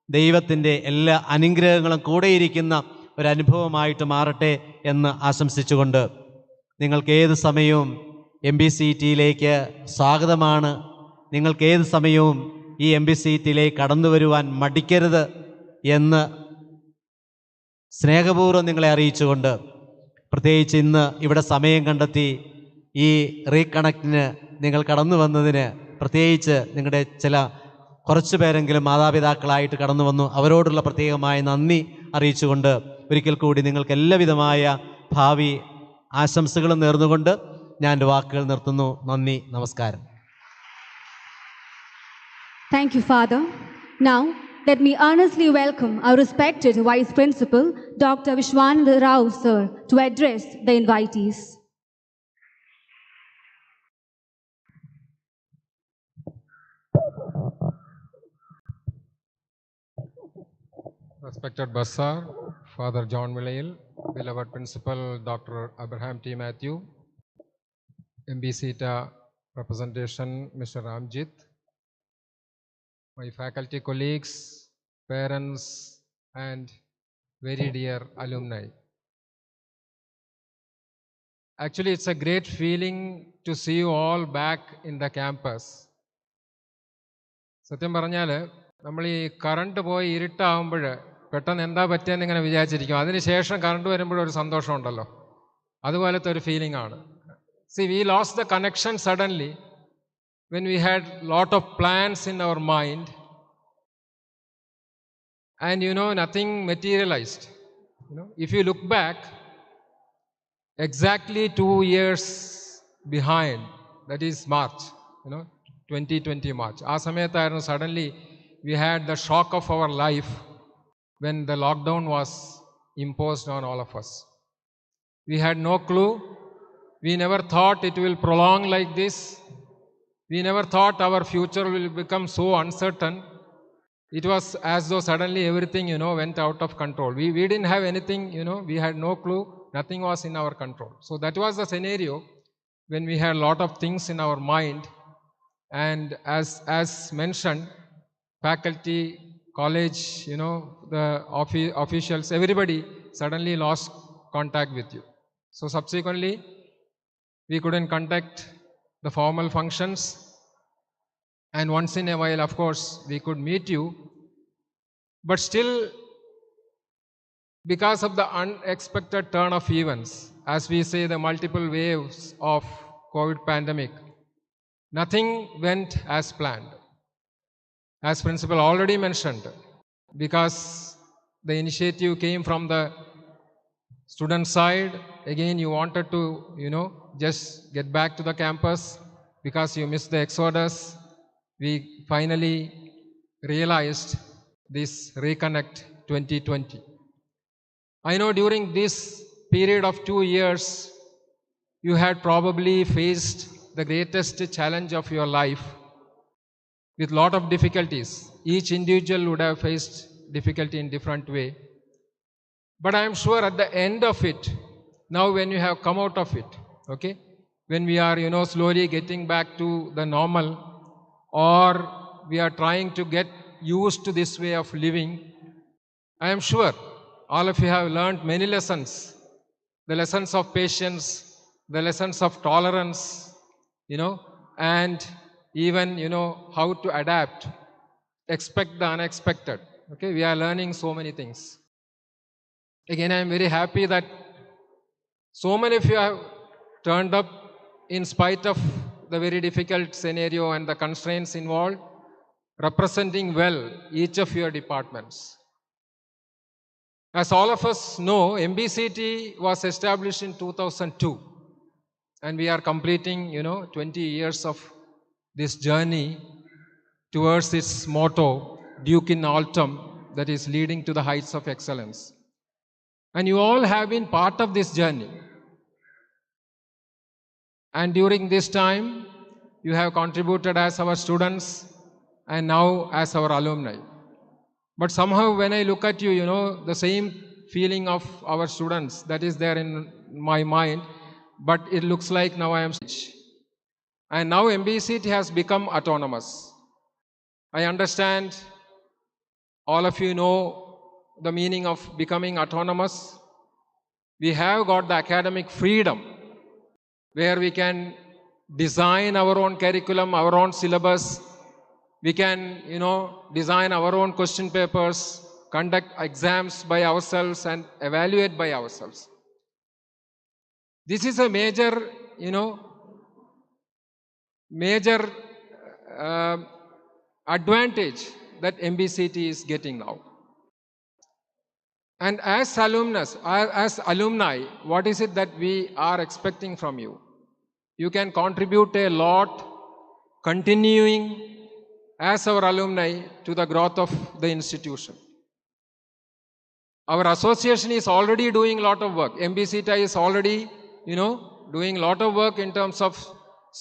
ദൈവത്തിൻ്റെ എല്ലാ അനുഗ്രഹങ്ങളും കൂടെയിരിക്കുന്ന ഒരനുഭവമായിട്ട് മാറട്ടെ എന്ന് ആശംസിച്ചുകൊണ്ട് നിങ്ങൾക്ക് ഏത് സമയവും MBCTയിലേക്ക് സ്വാഗതമാണ്. നിങ്ങൾക്ക് ഏത് സമയവും ഈ MBCTയിലേക്ക് കടന്നു വരുവാൻ മടിക്കരുത് എന്ന് സ്നേഹപൂർവ്വം നിങ്ങളെ അറിയിച്ചുകൊണ്ട്, പ്രത്യേകിച്ച് ഇന്ന് ഇവിടെ സമയം കണ്ടെത്തി ഈ റീകണക്റ്റിന് നിങ്ങൾ കടന്നു വന്നതിന് പ്രത്യേകിച്ച് നിങ്ങളുടെ കുറച്ച് പേരെങ്കിലും മാതാപിതാക്കളായിട്ട് കടന്നു വന്നു, അവരോടുള്ള പ്രത്യേകമായ നന്ദി അറിയിച്ചുകൊണ്ട് ഒരിക്കൽ കൂടി നിങ്ങൾക്ക് എല്ലാവിധമായ ഭാവി ആശംസകളും നേർന്നുകൊണ്ട് ഞാൻ എൻ്റെ വാക്കുകൾ നിർത്തുന്നു. നന്ദി, നമസ്കാരം. Thank you, Father. Now, let me earnestly welcome our respected Vice Principal, Dr. Vishwananda Rao, sir, to address the invitees. Respected Bursar, Father John Vilayil, beloved Principal Dr. Abraham T. Matthew, MBCTA representation Mr. Ramjit, my faculty colleagues, parents, and very dear alumni. Actually, it's a great feeling to see you all back in the campus. സത്യം പറഞ്ഞാൽ നമ്മൾ ഈ current പോയി ഇരുട്ടാകുമ്പോൾ പെട്ടെന്ന് എന്താ പറ്റിയെന്ന് ഇങ്ങനെ വിചാരിച്ചിരിക്കും. അതിനുശേഷം കറണ്ട് വരുമ്പോഴൊരു സന്തോഷമുണ്ടല്ലോ, അതുപോലത്തെ ഒരു ഫീലിംഗ് ആണ്. See, we lost the connection suddenly when we had lot of plans in our mind and nothing materialized. If you look back exactly 2 years behind, that is March, 2020 March. ആ സമയത്തായിരുന്നു suddenly we had the shock of our life when the lockdown was imposed on all of us. We had no clue. We never thought it will prolong like this. We never thought our future will become so uncertain. It was as though suddenly everything, went out of control. We didn't have anything, we had no clue. Nothing was in our control. So that was the scenario when we had a lot of things in our mind. And as mentioned, faculty, college, the officials, everybody suddenly lost contact with you. So subsequently, we couldn't conduct the formal functions. And once in a while, of course, we could meet you. But still, because of the unexpected turn of events, as we say, the multiple waves of COVID pandemic, nothing went as planned. As principal already mentioned, because the initiative came from the student side, again you wanted to, just get back to the campus because you missed the exodus. We finally realized this Reconnect 2020. I know during this period of 2 years, you had probably faced the greatest challenge of your life with lot of difficulties. Each individual would have faced difficulty in different way. But I am sure at the end of it, now when you have come out of it, okay, when we are, slowly getting back to the normal, or we are trying to get used to this way of living, I am sure all of you have learned many lessons. The lessons of patience, the lessons of tolerance, and even, how to adapt, expect the unexpected. Okay, we are learning so many things. Again, I am very happy that so many of you have turned up in spite of the very difficult scenario and the constraints involved, representing well each of your departments. As all of us know, MBCT was established in 2002, and we are completing, 20 years of this journey towards its motto, Duke in Altum, that is leading to the heights of excellence. And you all have been part of this journey. And during this time, you have contributed as our students and now as our alumni. But somehow when I look at you, the same feeling of our students that is there in my mind, but it looks like now I am. And now MBCT has become autonomous. I understand all of you know the meaning of becoming autonomous. We have got the academic freedom where we can design our own curriculum, our own syllabus. We can, design our own question papers, conduct exams by ourselves and evaluate by ourselves. This is a major, advantage that MBCT is getting now. And as alumni, what is it that we are expecting from you? You can contribute a lot, continuing as our alumni to the growth of the institution. Our association is already doing a lot of work. MBCT is already, doing a lot of work in terms of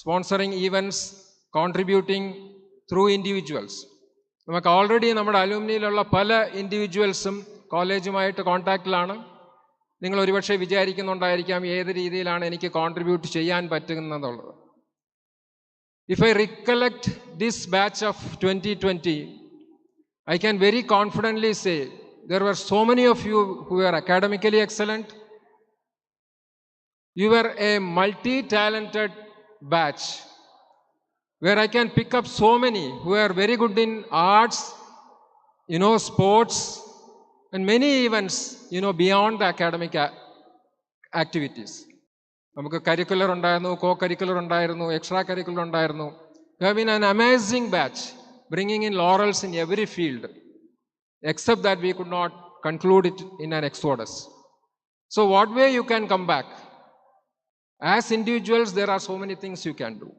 sponsoring events, contributing through individuals. നമുക്ക് already നമ്മുടെ അലൂമിനിയിലുള്ള പല ഇൻഡിവിജ്വൽസും കോളേജുമായിട്ട് കോൺടാക്റ്റിലാണ്. നിങ്ങൾ ഒരുപക്ഷെ വിചാരിക്കുന്നുണ്ടായിരിക്കാം ഏത് രീതിയിലാണ് എനിക്ക് contribute ചെയ്യാൻ പറ്റുന്നതെന്നുള്ളത്. If I recollect this batch of 2020, I can very confidently say there were so many of you who were academically excellent. You were a multi-talented batch where I can pick up so many who are very good in arts, sports, and many events, beyond the academic activities. നമുക്ക് curricular ഉണ്ടായിരുന്നു, co curricular ഉണ്ടായിരുന്നു, extra curricular ഉണ്ടായിരുന്നു. You have been an amazing batch, bringing in laurels in every field, except that we could not conclude it in an exodus. So what way you can come back? As individuals, there are so many things you can do.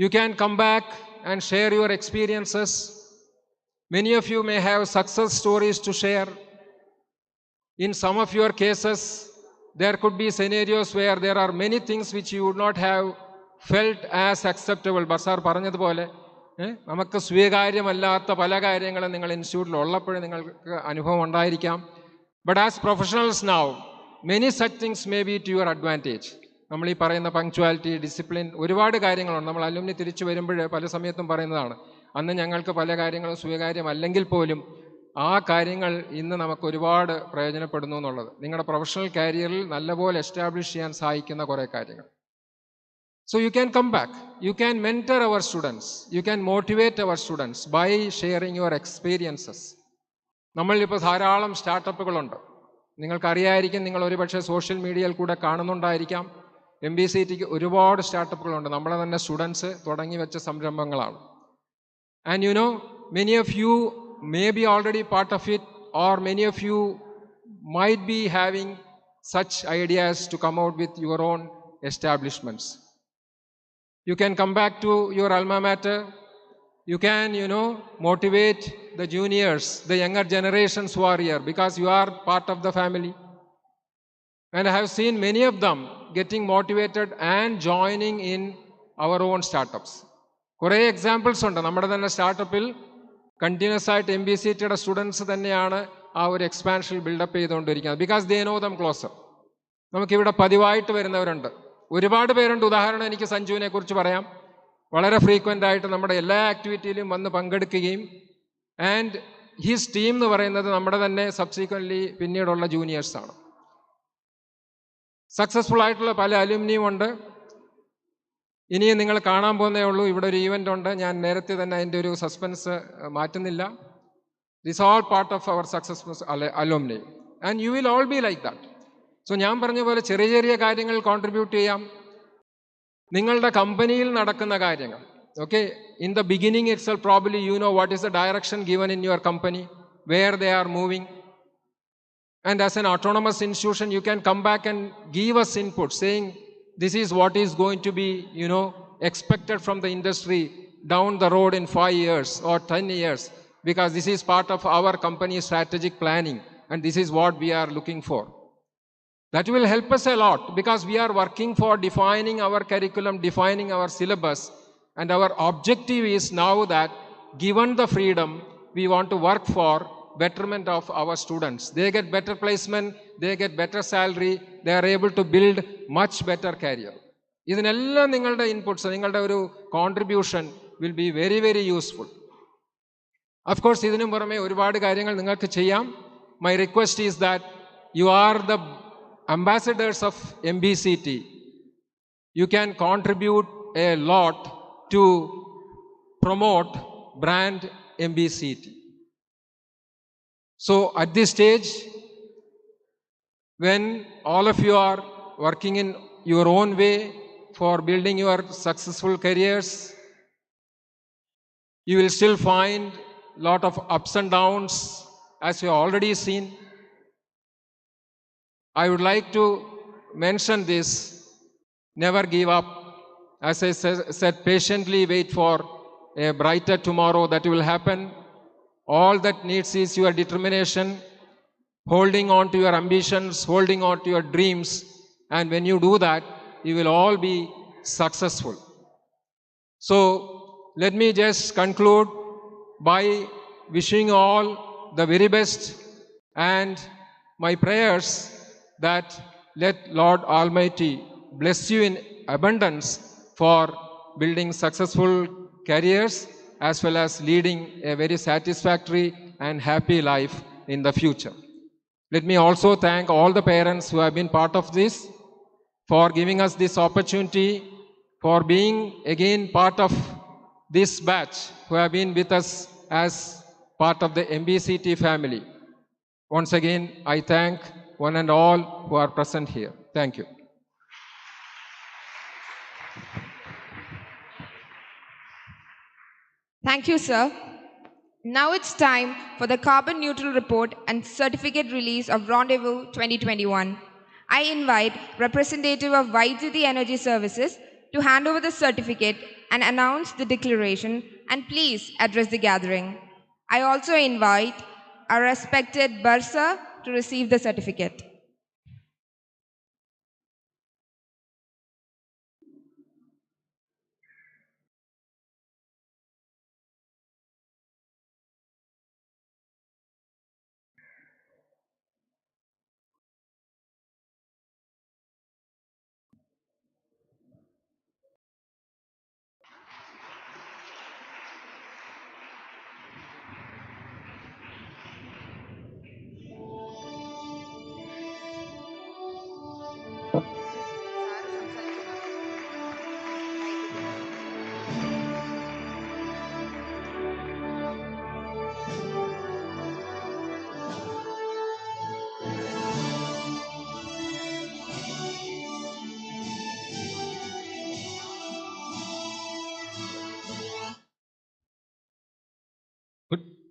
You can come back and share your experiences. Many of you may have success stories to share. In some of your cases, there could be scenarios where there are many things which you would not have felt as acceptable. Bursar പറഞ്ഞതുപോലെ നമുക്ക് സ്വീകാര്യമല്ലാത്ത പല കാര്യങ്ങളും നിങ്ങൾ ഇൻസ്റ്റിറ്റ്യൂട്ടിൽ ഉള്ളപ്പോഴും നിങ്ങൾക്ക് അനുഭവം ഉണ്ടായിരിക്കാം. But as professionals now, many such things may be to your advantage. നമ്മൾ ഈ പറയുന്ന പങ്ക്ച്വാലിറ്റി, ഡിസിപ്ലിൻ, ഒരുപാട് കാര്യങ്ങളുണ്ട്. നമ്മൾ അലുമിനി തിരിച്ചു വരുമ്പോൾ പല സമയത്തും പറയുന്നതാണ്, അന്ന് ഞങ്ങൾക്ക് പല കാര്യങ്ങളും സ്വീകാര്യമല്ലെങ്കിൽ പോലും ആ കാര്യങ്ങൾ ഇന്ന് നമുക്ക് ഒരുപാട് പ്രയോജനപ്പെടുന്നു എന്നുള്ളത്. നിങ്ങളുടെ പ്രൊഫഷണൽ കരിയറിൽ നല്ലപോലെ എസ്റ്റാബ്ലിഷ് ചെയ്യാൻ സഹായിക്കുന്ന കുറേ കാര്യങ്ങൾ. So you can come back. You can mentor our students. You can motivate our students by sharing your experiences. നമ്മളിപ്പോൾ ധാരാളം സ്റ്റാർട്ടപ്പുകളുണ്ട്. നിങ്ങൾക്കറിയായിരിക്കും, നിങ്ങൾ ഒരുപക്ഷെ സോഷ്യൽ മീഡിയയിൽ കൂടെ കാണുന്നുണ്ടായിരിക്കാം. MBCTക്ക് ഒരുപാട് സ്റ്റാർട്ടപ്പുകളുണ്ട്. നമ്മളെ തന്നെ സ്റ്റുഡൻസ് തുടങ്ങി വെച്ച സംരംഭങ്ങളാണ്. And you know, many of you may be already part of it, or many of you might be having such ideas to come out with your own establishments. You can come back to your alma mater. You can, motivate the juniors, the younger generations who are here, because you are part of the family. And I have seen many of them getting motivated and joining in our own startups. കുറേ examples ഉണ്ട്. നമ്മുടെ തന്നെ സ്റ്റാർട്ടപ്പിൽ continuous ആയിട്ട് MBCTയുടെ students തന്നെയാണ് ആ ഒരു expansion build-up ചെയ്തുകൊണ്ടിരിക്കുന്നത്. Because they know them closer. നമുക്കിവിടെ പതിവായിട്ട് വരുന്നവരുണ്ട്, ഒരുപാട് പേരുണ്ട്. ഉദാഹരണം എനിക്ക് സഞ്ജുവിനെ കുറിച്ച് പറയാം. വളരെ ഫ്രീക്വൻ്റ് ആയിട്ട് നമ്മുടെ എല്ലാ ആക്ടിവിറ്റിയിലും വന്ന് പങ്കെടുക്കുകയും, ആൻഡ് ഹിസ് ടീം എന്ന് പറയുന്നത് നമ്മുടെ തന്നെ സബ്സീക്വൻ്റ്ലി പിന്നീടുള്ള ജൂനിയേഴ്സാണ്. സക്സസ്ഫുൾ ആയിട്ടുള്ള പല അലുമിനിയും ഉണ്ട്. ഇനിയും നിങ്ങൾ കാണാൻ പോകുന്നേ ഉള്ളൂ. ഇവിടെ ഒരു ഈവൻ്റ് ഉണ്ട്. ഞാൻ നേരത്തെ തന്നെ അതിൻ്റെ ഒരു സസ്പെൻസ് മാറ്റുന്നില്ല. This all part of our successful alumni, and you will all be like that. So ഞാൻ പറഞ്ഞ പോലെ ചെറിയ ചെറിയ കാര്യങ്ങൾ കോൺട്രിബ്യൂട്ട് ചെയ്യാം. നിങ്ങളുടെ കമ്പനിയിൽ നടക്കുന്ന കാര്യങ്ങൾ, okay, in the beginning itself probably you know what is the direction given in your company, where they are moving. And as an autonomous institution, you can come back and give us input saying this is what is going to be, expected from the industry down the road in 5 years or 10 years, because this is part of our company's strategic planning and this is what we are looking for. That will help us a lot, because we are working for defining our curriculum, defining our syllabus, and our objective is now that given the freedom, we want to work for betterment of our students. They get better placement, they get better salary, they are able to build much better career. ഇതിനെല്ലാം നിങ്ങളുടെ inputs, നിങ്ങളുടെ ഒരു contribution will be very very useful. Of course ഇതിനു പുറമെ ഒരുപാട് കാര്യങ്ങൾ നിങ്ങൾക്ക് ചെയ്യാം. My request is that you are the ambassadors of MBCT. You can contribute a lot to promote brand MBCT. So at this stage, when all of you are working in your own way for building your successful careers, you will still find a lot of ups and downs, as you have already seen. I would like to mention this: never give up. As I said, patiently wait for a brighter tomorrow that will happen. All that needs is your determination, holding on to your ambitions, holding on to your dreams, and when you do that, you will all be successful. So let me just conclude by wishing you all the very best, and my prayers that let Lord Almighty bless you in abundance for building successful careers as well as leading a very satisfactory and happy life in the future. Let me also thank all the parents who have been part of this, for giving us this opportunity, for being again part of this batch who have been with us as part of the MBCT family. Once again, I thank one and all who are present here. Thank you. Thank you, sir. Now it's time for the carbon neutral report and certificate release of Rendezvous 2021. I invite representative of Vaidyuti Energy Services to hand over the certificate and announce the declaration, and please address the gathering. I also invite our respected bursar to receive the certificate.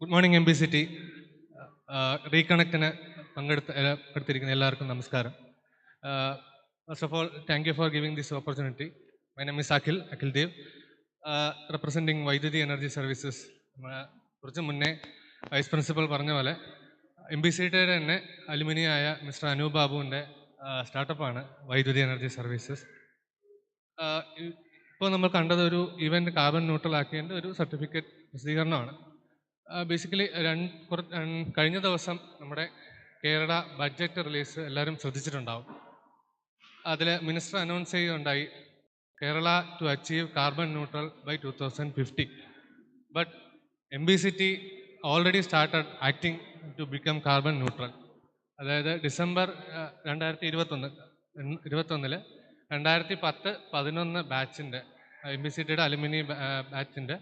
Good morning MBCT. റീകണക്റ്റിന് പങ്കെടുത്തിരിക്കുന്ന എല്ലാവർക്കും നമസ്കാരം. First of all, thank you for giving this opportunity. My name is Akhil Dev, representing വൈദ്യുതി energy services. കുറച്ച് മുന്നേ vice principal പറഞ്ഞ പോലെ MBCTയുടെ തന്നെ അലുമിനിയായ mister Anoop ബാബുവിൻ്റെ സ്റ്റാർട്ടപ്പാണ് വൈദ്യുതി എനർജി സർവീസസ്. ഇപ്പോൾ നമ്മൾ കണ്ടത് ഒരു ഇവൻ്റ് കാർബൺ ന്യൂട്രൽ ആക്കിയതിൻ്റെ ഒരു സർട്ടിഫിക്കറ്റ് പ്രസിദ്ധീകരണമാണ്. ബേസിക്കലി കഴിഞ്ഞ ദിവസം നമ്മുടെ കേരള ബഡ്ജറ്റ് റിലീസ് എല്ലാവരും ശ്രദ്ധിച്ചിട്ടുണ്ടാവും. അതിൽ മിനിസ്റ്റർ അനൗൺസ് ചെയ്യുകയുണ്ടായി Kerala to achieve carbon neutral by 2050. But MBCT already started acting to become carbon neutral. അതായത് ഡിസംബർ 2021 2010-11 ബാച്ചിൻ്റെ MBCTയുടെ അലുമിനി ബാച്ചിൻ്റെ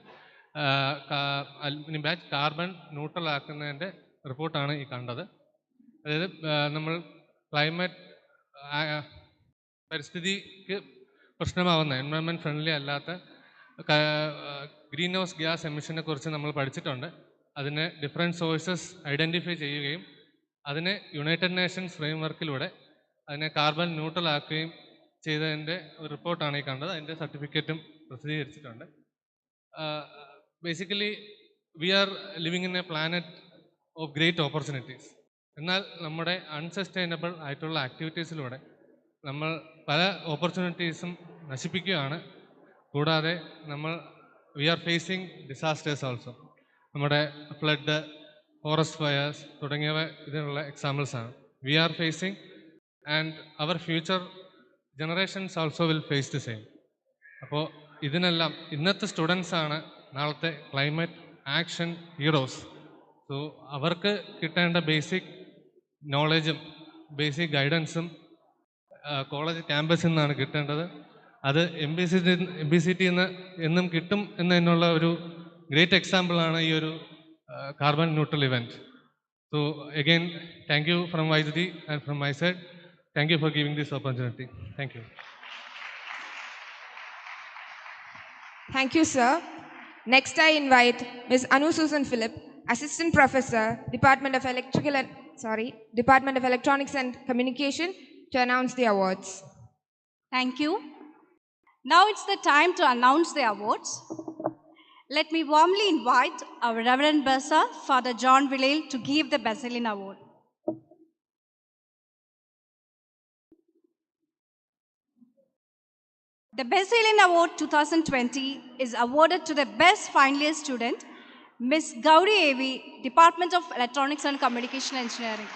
അലുമിനി ബാച്ച് കാർബൺ ന്യൂട്രൽ ആക്കുന്നതിൻ്റെ റിപ്പോർട്ടാണ് ഈ കണ്ടത്. അതായത് നമ്മൾ ക്ലൈമറ്റ് പരിസ്ഥിതിക്ക് പ്രശ്നമാവുന്ന എൻവയോൺമെൻറ്റ് ഫ്രണ്ട്ലി അല്ലാത്ത ഗ്രീൻ ഹൗസ് ഗ്യാസ് എമിഷനെ കുറിച്ച് നമ്മൾ പഠിച്ചിട്ടുണ്ട്. അതിന് ഡിഫറെൻറ്റ് സോഴ്സസ് ഐഡൻറ്റിഫൈ ചെയ്യുകയും അതിനെ യുണൈറ്റഡ് നേഷൻസ് ഫ്രെയിംവർക്കിലൂടെ അതിനെ കാർബൺ ന്യൂട്രൽ ആക്കുകയും ചെയ്തതിൻ്റെ ഒരു റിപ്പോർട്ടാണ് ഈ കണ്ടത്. അതിൻ്റെ സർട്ടിഫിക്കറ്റും പ്രസിദ്ധീകരിച്ചിട്ടുണ്ട്. Basically we are living in A planet of great opportunities. എന്നാൽ നമ്മുടെ അൺസസ്റ്റൈനബിൾ ആയിട്ടുള്ള ആക്ടിവിറ്റീസിലൂടെ നമ്മൾ പല ഓപ്പർച്യൂണിറ്റീസും നശിപ്പിക്കുകയാണ്. കൂടാതെ we are facing disasters also. നമ്മുടെ ഫ്ലഡ്, ഫോറസ്റ്റ് ഫയേഴ്സ് തുടങ്ങിയവ ഇതിനുള്ള എക്സാമ്പിൾസാണ് we are facing. And our future generations also will face the same. അപ്പോൾ ഇതിനെല്ലാം ഇന്നത്തെ സ്റ്റുഡൻസാണ് നാളത്തെ ക്ലൈമറ്റ് ആക്ഷൻ ഹീറോസ്. സോ അവർക്ക് കിട്ടേണ്ട ബേസിക് നോളജും ബേസിക് ഗൈഡൻസും കോളേജ് ക്യാമ്പസിൽ നിന്നാണ് കിട്ടേണ്ടത്. അത് MBCT എന്നും കിട്ടും എന്നതിനുള്ള ഒരു ഗ്രേറ്റ് എക്സാമ്പിളാണ് ഈ ഒരു carbon neutral event. So again thank you from വൈദ്യുതി and from my side. Thank you for giving this opportunity. Thank you. Thank you, sir. Next, I invite Ms. Anu Susan Philip, Assistant Professor, Department of Electronics and Communication, to announce the awards. Thank you. Now it's the time to announce the awards. Let me warmly invite our Reverend Bursar, Father John Vilale, to give the Basilin Award. The Basilin Award 2020 is awarded to the best final year student, Ms. Gauri Avi, Department of Electronics and Communication Engineering.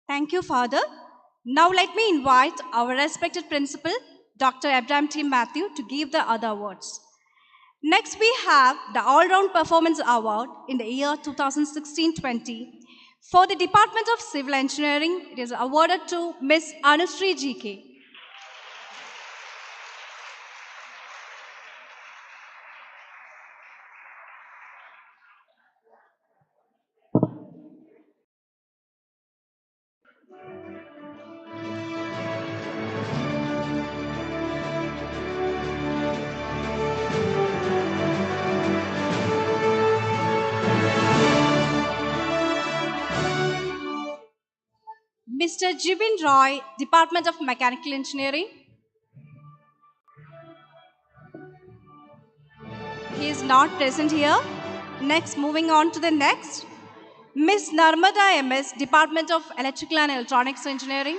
Thank you, Father. Now let me invite our respected principal, Dr. Abraham T. Matthew, to give the other awards. Next, we have the All-Round Performance Award in the year 2016-20. For the Department of Civil Engineering, it is awarded to Ms. Anushree G.K. Mr. Jibin Roy, Department of Mechanical Engineering. He is not present here. Next, moving on to the next. Miss Narmada MS, Department of Electrical and Electronics Engineering.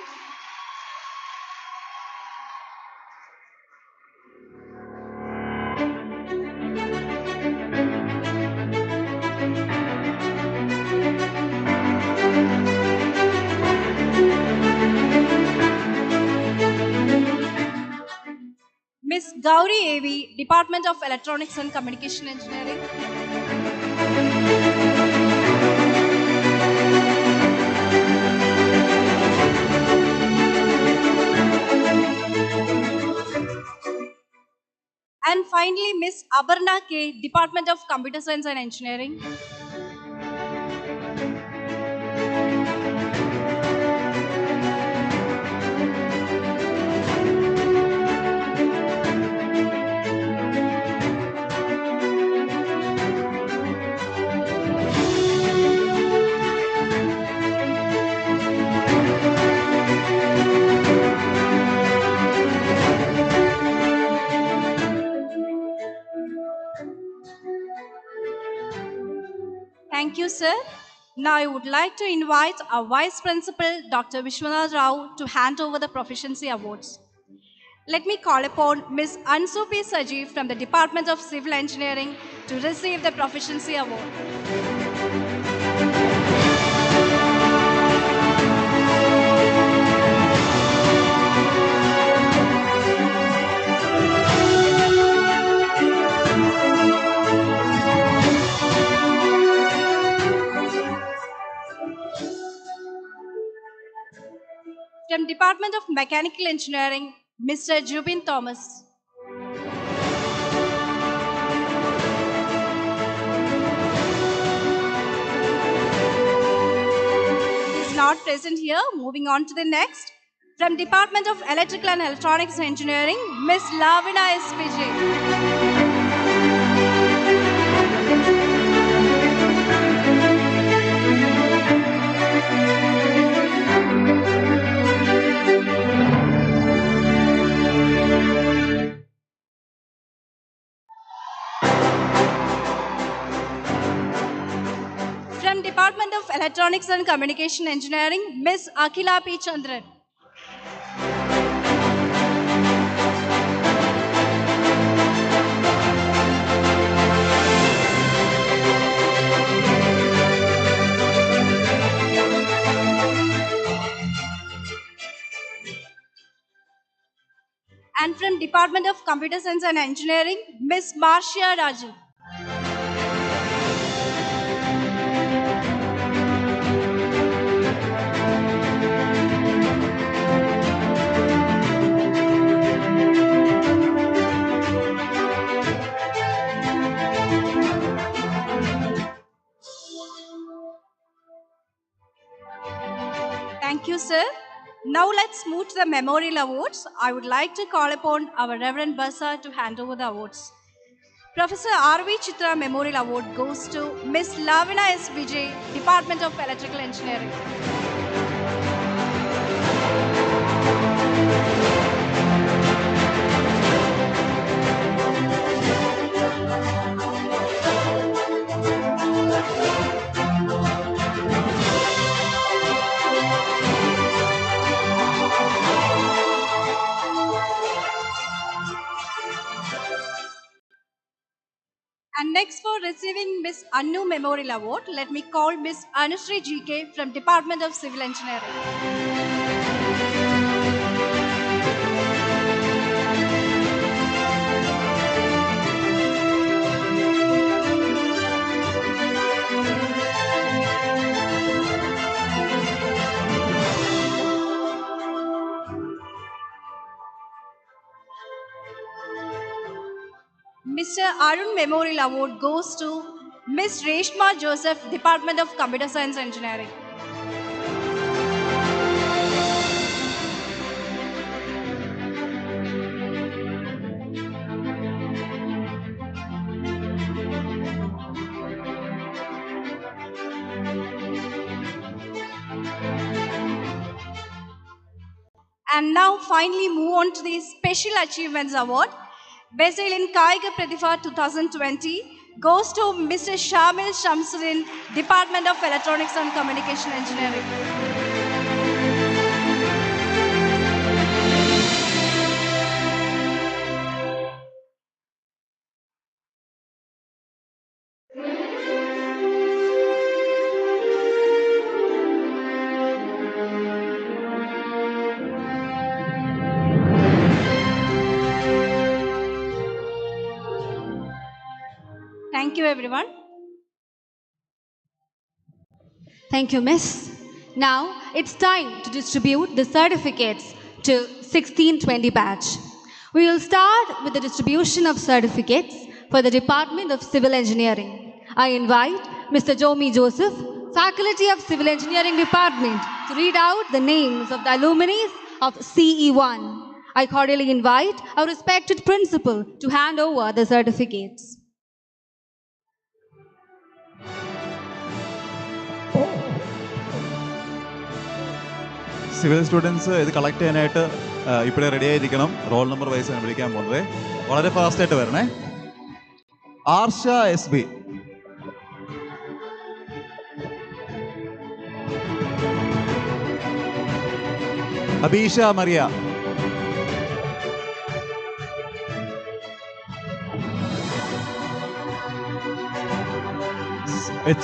Miss Gauri AV, Department of Electronics and Communication Engineering. And finally, Miss Abarna K, Department of Computer Science and Engineering. Thank you, sir. Now I would like to invite our Vice Principal, Dr. Vishwanath Rao, to hand over the Proficiency Awards. Let me call upon Ms. Ansu P. Saji from the Department of Civil Engineering to receive the Proficiency Award. From Department of Mechanical Engineering, Mr. Jubin Thomas. He is not present here. Moving on to the next. From Department of Electrical and Electronics Engineering, Ms. Lavina SPJ. From Department of Electronics and Communication Engineering, Ms. Akila P. Chandran. And from Department of Computer Science and Engineering, Ms. Marcia Raju. Thank you, sir. Now let's move to the Memorial Awards. I would like to call upon our Reverend Bursar to hand over the awards. Professor R.V. Chitra Memorial Award goes to Ms. Lavina S. Vijay, Department of Electrical Engineering. And next for receiving Miss Annu Memorial Award, let me call Miss Anushree GK from Department of Civil Engineering. Mr. Arun Memorial Award goes to Miss Reshma Joseph, Department of Computer Science Engineering. And now finally move on to the Special Achievements Award. Brazil in Kaiga Pratibha 2020 goes to Mr. Shamil Shamsuddin, Department of Electronics and Communication Engineering. Thank you, everyone. Thank you, Miss. Now it's time to distribute the certificates to 1620 batch. We will start with the distribution of certificates for the Department of Civil Engineering. I invite Mr. Jomi Joseph, Faculty of Civil Engineering Department, to read out the names of the alumni of CE1. I cordially invite our respected principal to hand over the certificates. Civil students ഇത് collect ചെയ്യാനായിട്ട് ഇപ്പോഴേ ready ആയിരിക്കണം. Roll number vice ആണ് വിളിക്കാൻ പോകുന്നത്. വളരെ ഫാസ്റ്റായിട്ട് വരണേ. Arsha S B, Abeesha Mariya,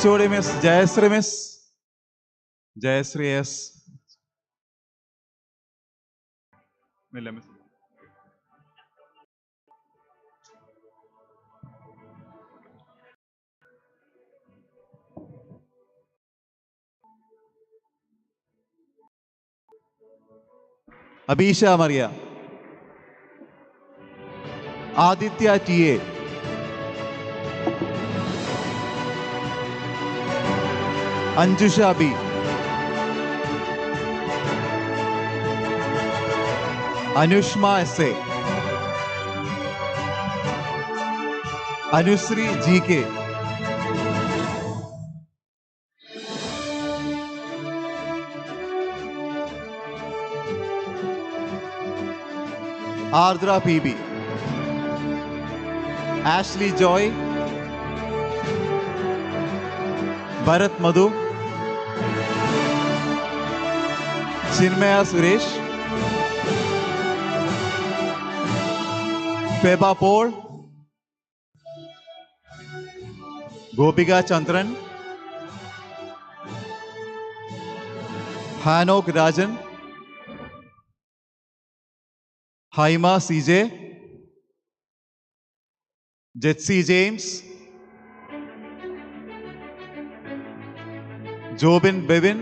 HOD Miss Jayashree, Miss Jayashree S, Miss Abeesha Mariya, Aditya T A, Anjusha B, Anushma S A, Anushree G K, Ardra P B, Ashley Joy, Bharath Madhu, Chinmaya Suresh, Feba Paul, Gopika Chandran, Hanok Rajan, Haima C J, Jetsy James, Jobin Bevin,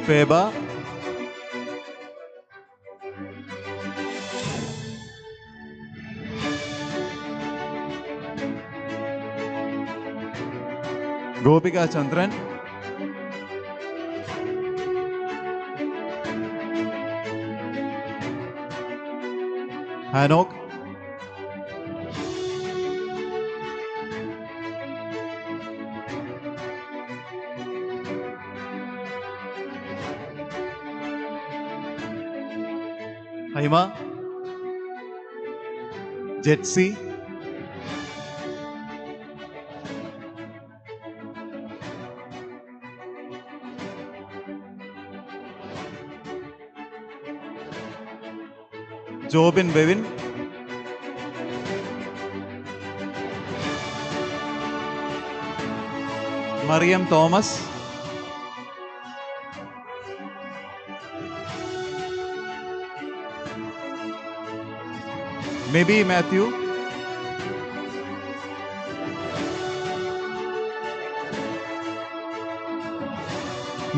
Feba, Gopika Chandran, Hanok, Haima, Jetsy, Jobin Bevin, Mariam Thomas, Mebi Mathew,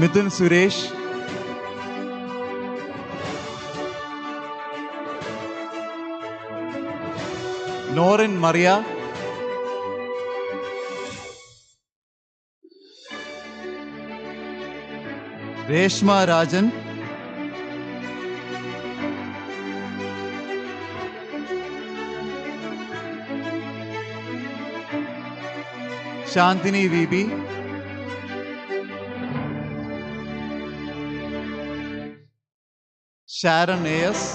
Mithun Suresh, Norin Mariya, Reshma Rajan, Shanthini V B, Sharon A S,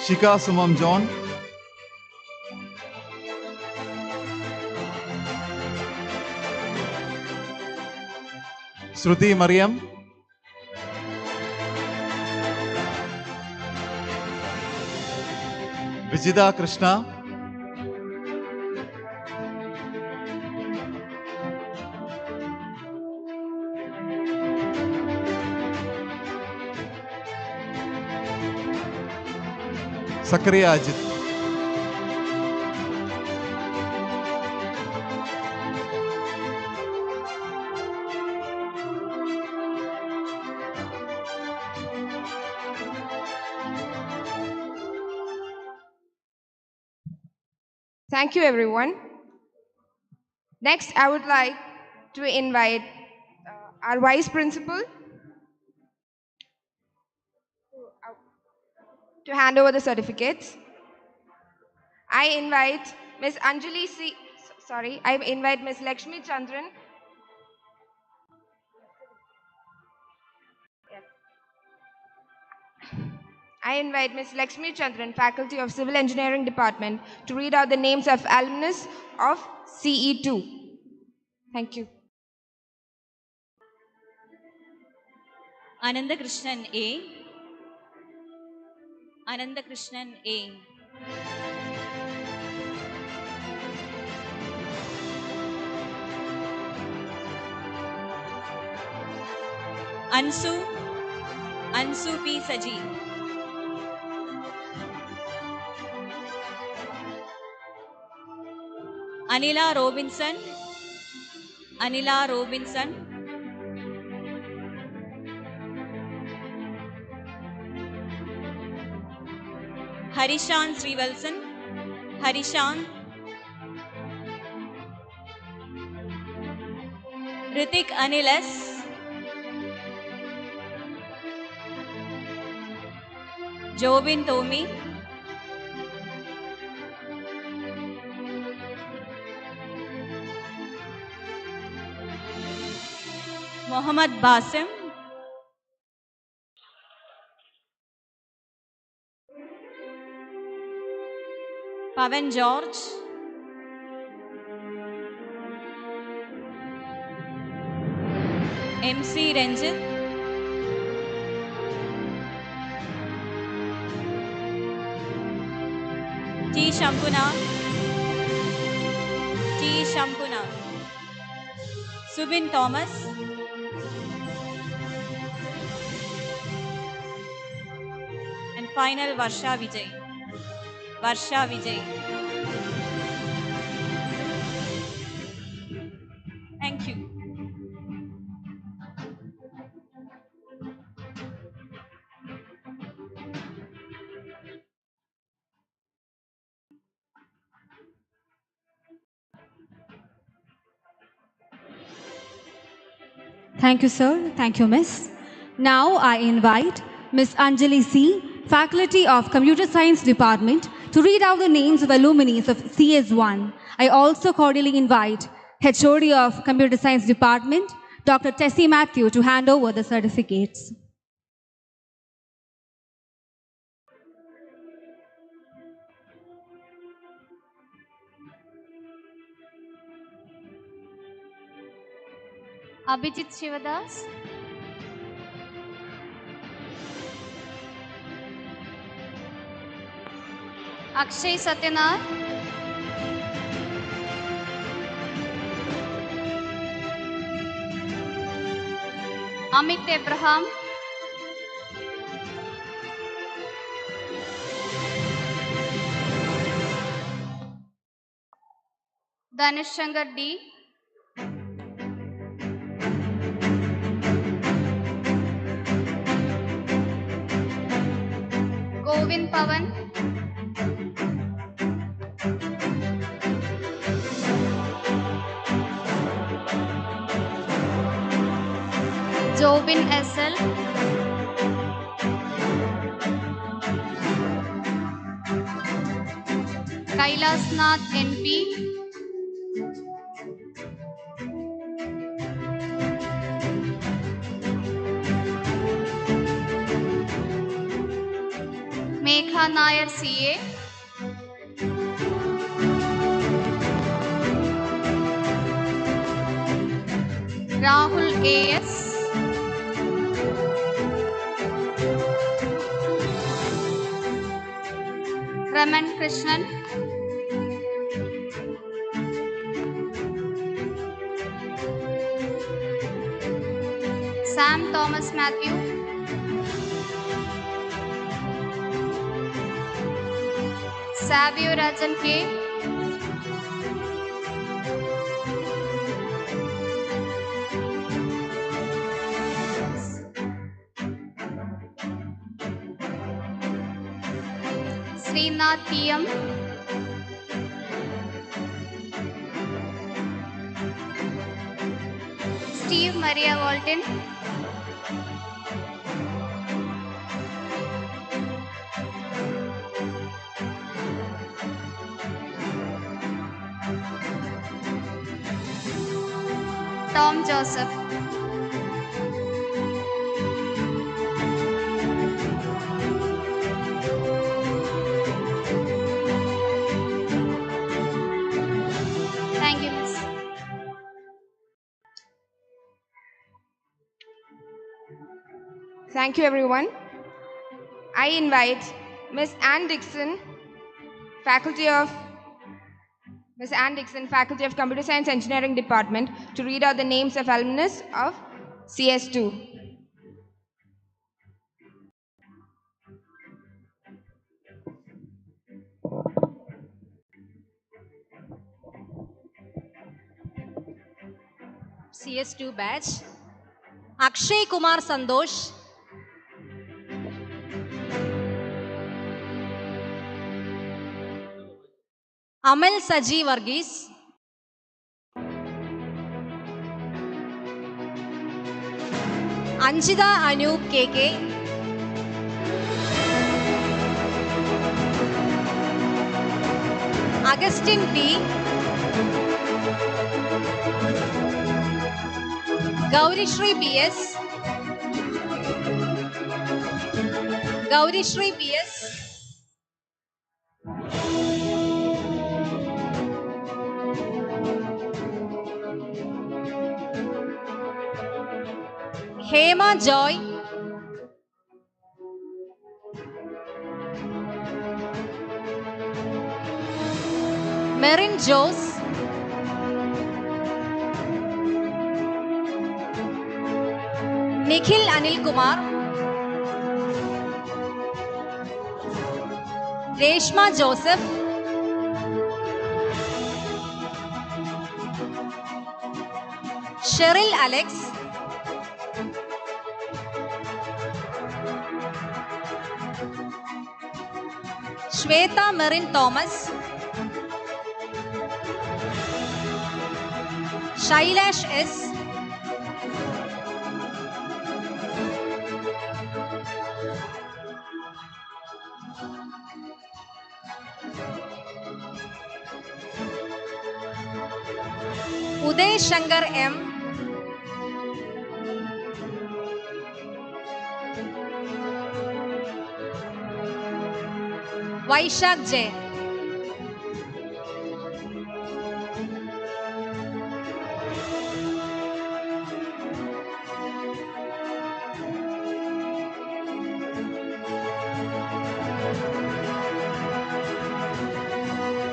Shikha Sumam John, Shruti Mariam, Vijitha Krishna, Sakkariya Ajith. Thank you, everyone. Next, I would like to invite our Vice Principal to hand over the certificates. I invite Ms. Anjali C. Sorry, I invite Ms. Lakshmi Chandran. Yes. I invite Ms. Lakshmi Chandran, Faculty of Civil Engineering Department, to read out the names of alumnus of CE2. Thank you. Anandakrishnan A. Anandakrishnan A. Ansu P. Saji. Anila Robinson. Harishan Srivalsan. Ritik Anilas. Jobin Tomi. Mohammad Basim. Pavan George. MC Ranjit. T. Shampuna. Subin Thomas. And final Varsha Vijay. Thank you. Thank you, sir. Thank you, miss. Now I invite Miss Anjali C., Faculty of Computer Science Department, to read out the names of alumni of CS1. I also cordially invite HOD of Computer Science Department, Dr. Tessie Matthew, to hand over the certificates. Abhijit Shivadas. Akshay Satyanath. Amit Abraham. Danish Shankar D. Govin Pavan. Jobin SL, Kailasnath NP, Megha Nair CA, Rahul AS, Raman Krishnan, Sam Thomas Matthew, Savio Rajan K, Srinath TM, Steve Maria Walton, Tom Joseph, thank you, Miss. Thank you, everyone. I invite Miss Ann Dixon, Faculty of Computer Science Engineering Department, to read out the names of alumnus of CS2. CS2 batch. Akshay Kumar Sandosh, Amal Saji Varghese, Anjita Anoop KK, Augustine P, Gaurishri PS, Gaurishri PS, Hema Joy, Merin Jose, Nikhil Anil Kumar, Reshma Joseph, Cheryl Alex, Shweta Merin Thomas, Shailash S, Uday Shankar M, Vaishak J,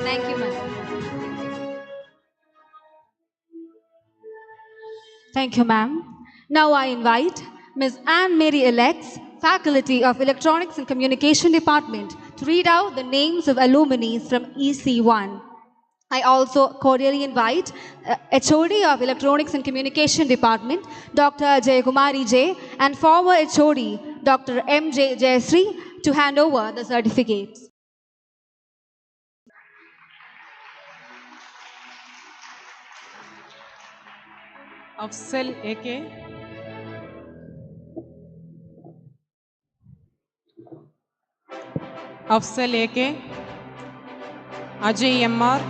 thank you, ma'am. Thank you, ma'am. Now I invite Ms. Anne Mary Alex, Faculty of Electronics and Communication Department, to read out the names of alumni from EC1. I also cordially invite HOD of Electronics and Communication Department, Dr. Jayakumari J, and former HOD, Dr. M.J. Jayasri, to hand over the certificates. Afsal AK, Afsal A K, Ajay M R,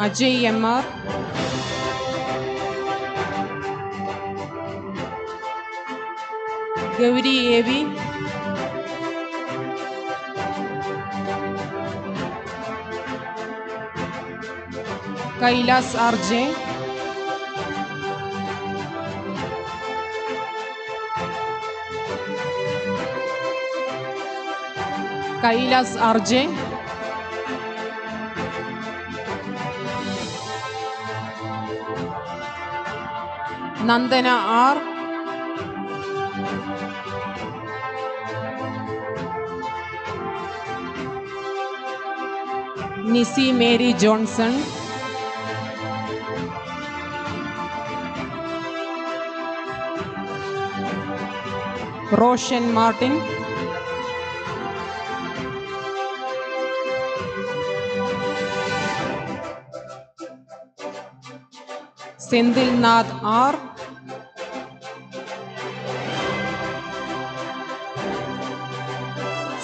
Ajay M R, Gauri A V, Kailas R J, Kailas R J, Nandana R, Nisi Mary Johnson, Roshan Martin, Senthilnath R,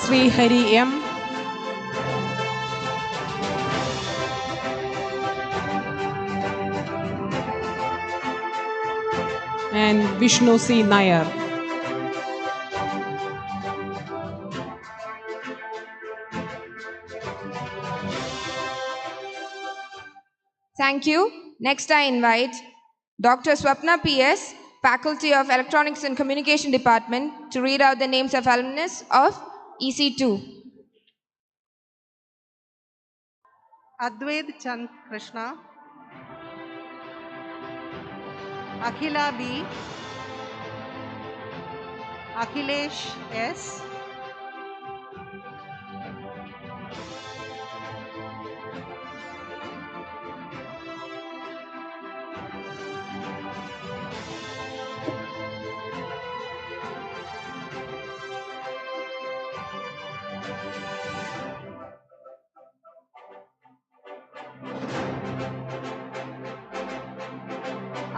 Sreehari M, and Vishnu C. Nair. Thank you. Next, I invite Dr. Swapna P.S., Faculty of Electronics and Communication Department, to read out the names of alumnus of EC2. Advaid Chand Krishna, Akhila B, Akhilesh S,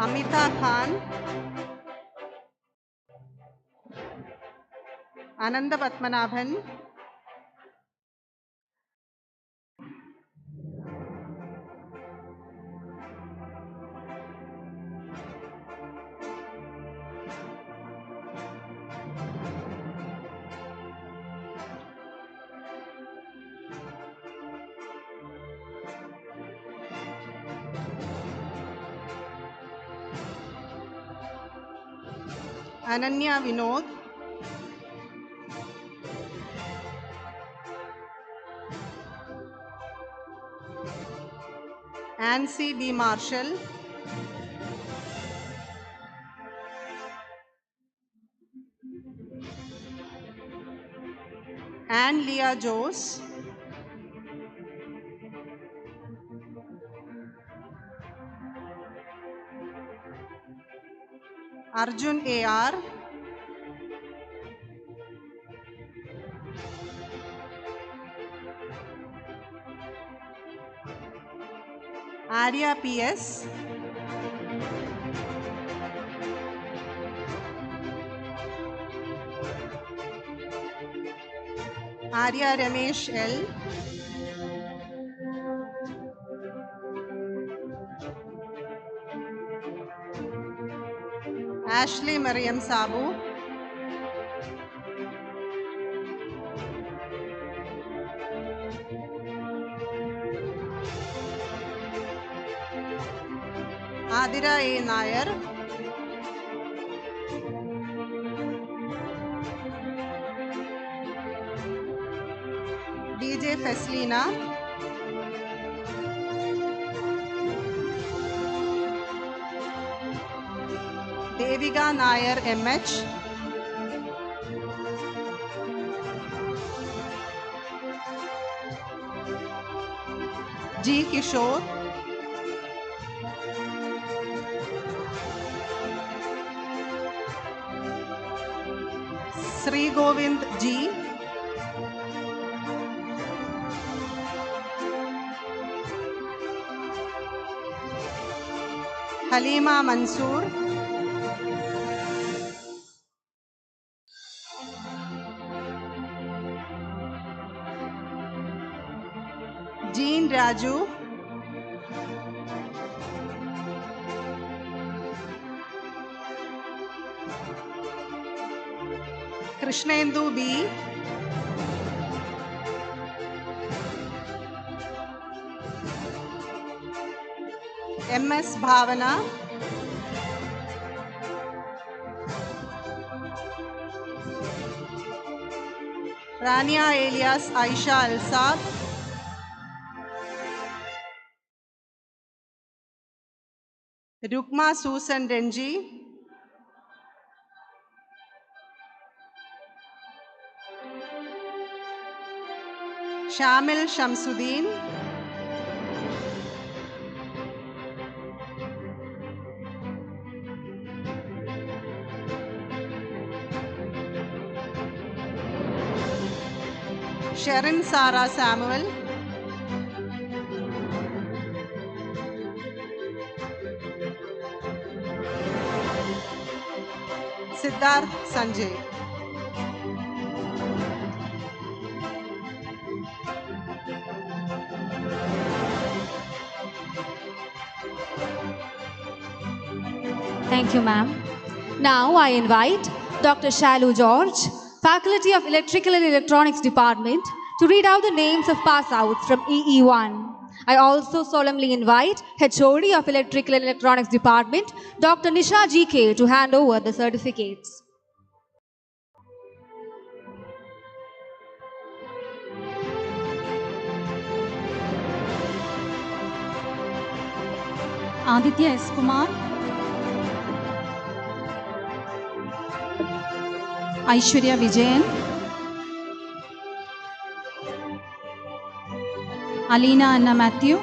Amita Khan, Ananda Patmanabhan, Ananya Vinod, Nancy B. Marshall, Anne Leah Jose, Arjun A.R., Arya P.S., Arya Ramesh L, Ashley Mariam Sabu, Adira A. Nair, DJ Feslina, Devika Nair MH, G. Kishore, Sri Govind G, Halima Mansoor, Jean Raju, Krishnendu B, MS Bhavana, Rania alias Aisha Alsab, Rukma Susan Renji, Shamil Shamsuddin, Sharon Sarah Samuel, Siddharth Sanjay. Thank you, ma'am. Now I invite Dr. Shalu George, Faculty of Electrical and Electronics Department, to read out the names of pass-outs from EE1. I also solemnly invite HOD of Electrical and Electronics Department, Dr. Nisha GK, to hand over the certificates. Aditya S. Kumar, Aishwarya Vijayan, Alina Anna Matthew,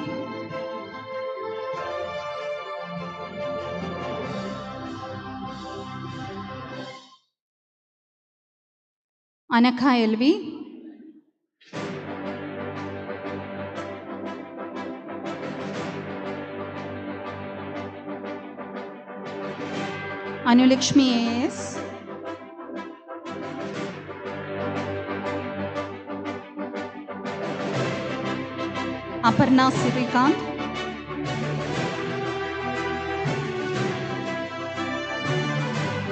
Anakha LV, Anulakshmi AS, Aparna Sirikant,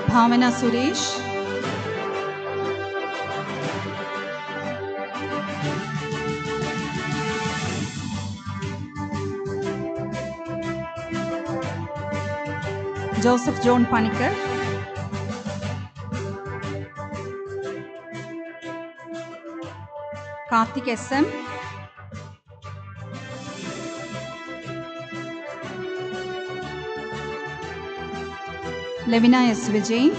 Bhavana Suresh, Joseph John Panikar, Karthik SM, Levina S. Vijay,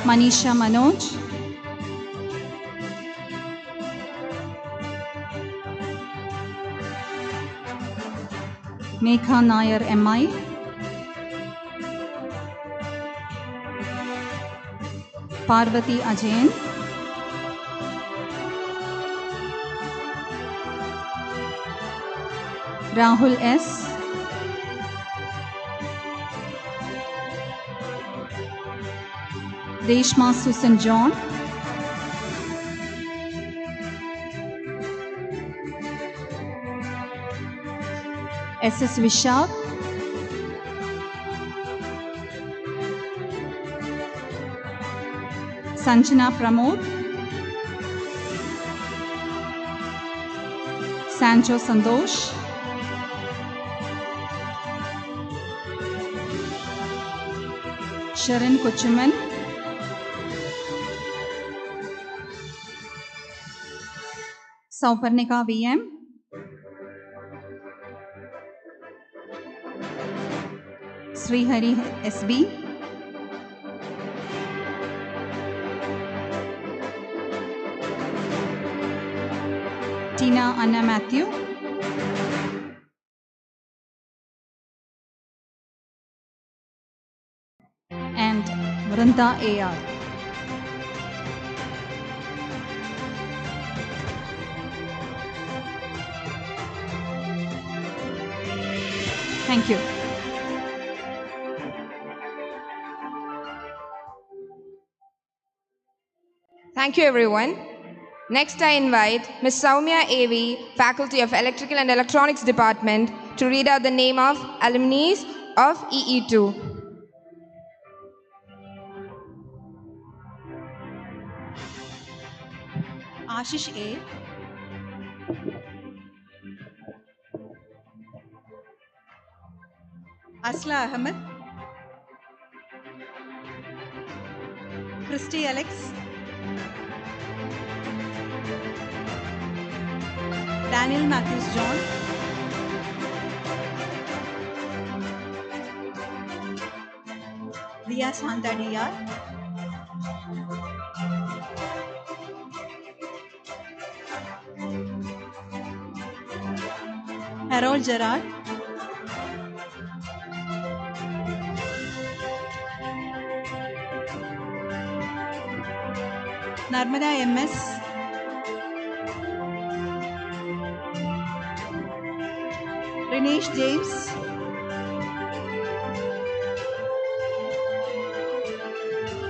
Manisha Manoj, Mekha Nair MI, Parvati Ajayan, Rahul S, Deshma Susan John, SS Vishal, Sanjana Pramod, Sancho Sandosh, Sharon Kochuman, Sauparnika VM, Srihari SB, Tina Anna Matthew, and Vrinda AR. Thank you. Thank you, everyone. Next, I invite Ms. Soumya A.V., Faculty of Electrical and Electronics Department, to read out the name of alumni of EE2. Ashish A. Asla Ahmed. Christy Alex. Daniel Matthews John. Ria Santa Dr. Harold Gerard. Narmada MS. Rinesh James.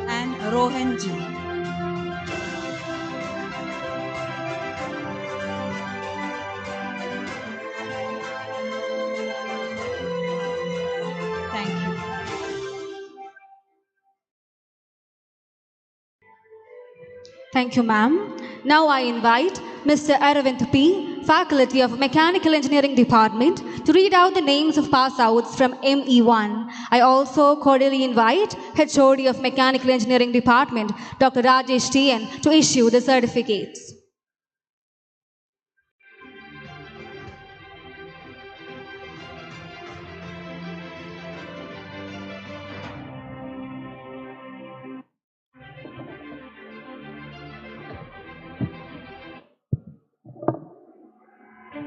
And Rohan G. Thank you. Thank you, ma'am. Now I invite Mr. Aravind P., Faculty of Mechanical Engineering Department, to read out the names of pass-outs from ME1. I also cordially invite HOD of Mechanical Engineering Department, Dr. Rajesh T.N., to issue the certificates.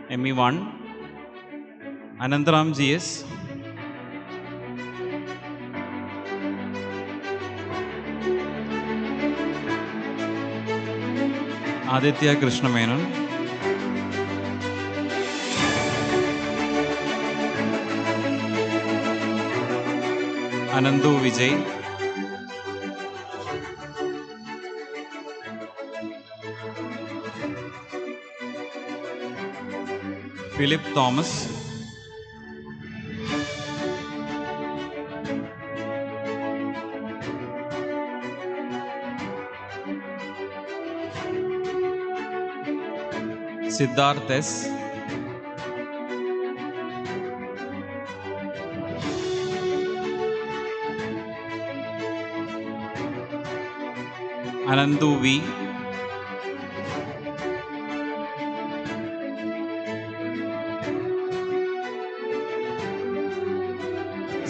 ME1, Anantaram GS, Aditya Krishna Menon, Anandu Vijay, Philip Thomas, Siddharth S, Anandu V,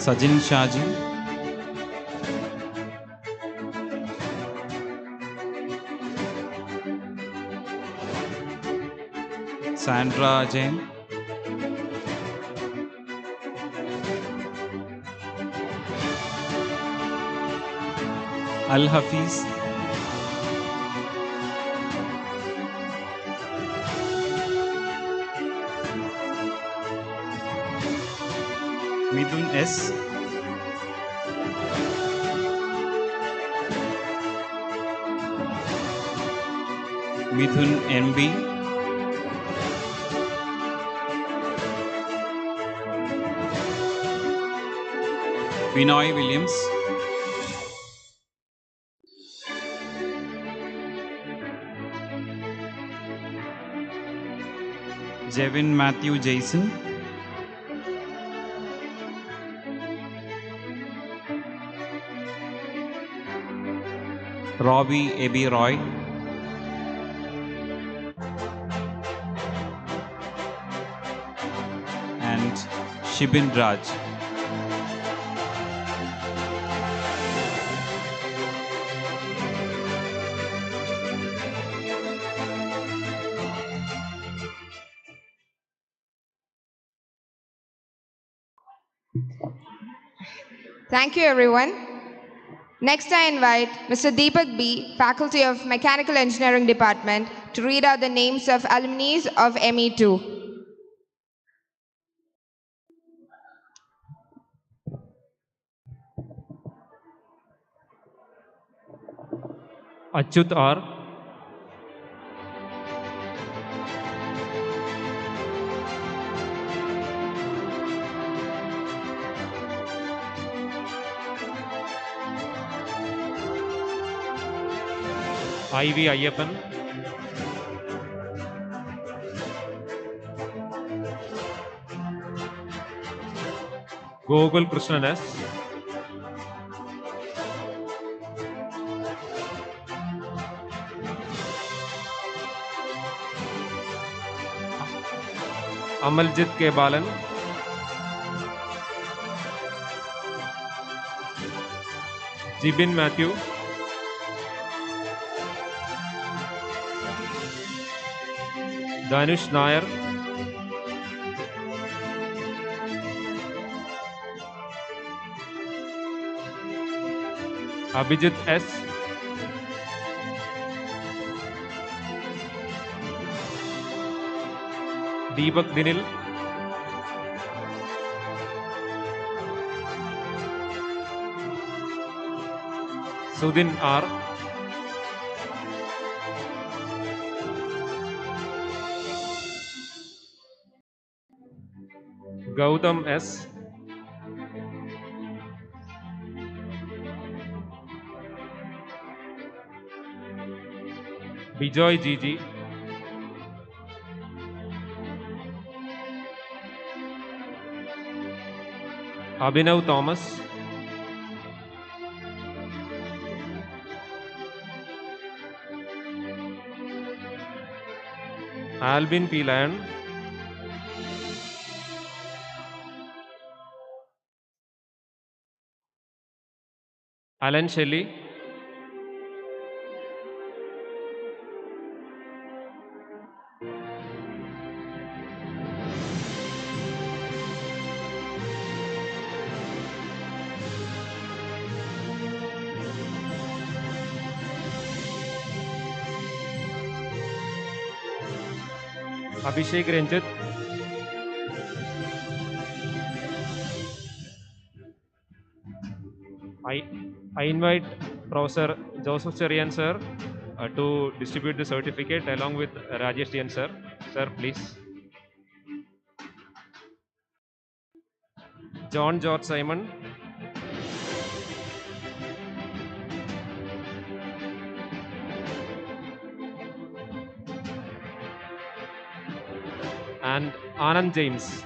Sajin Shaji, Sandra Jain, Al Hafiz, Midun S, Mithun NB, Binoy Williams, Jevin Matthew Jason, Robbie A.B. Roy, and Shibin Raj. Thank you, everyone. Next, I invite Mr. Deepak B., Faculty of Mechanical Engineering Department, to read out the names of alumni of ME2. Achyut R. IV Ayyappan. Gokul Krishnan S. Amaljit K. Balan. Jibin Matthew. Danush Nair. Abhijit S. Deepak Dinil. Sudin R. Gautam S. Bijoy Gigi. Abhinav Thomas. Albin P. Lion. Alan Shelley. Abhishek Ranjit. I invite Professor Joseph Cherian sir to distribute the certificate along with Rajesh Dian sir. Sir, please. John George Simon. And Anand James.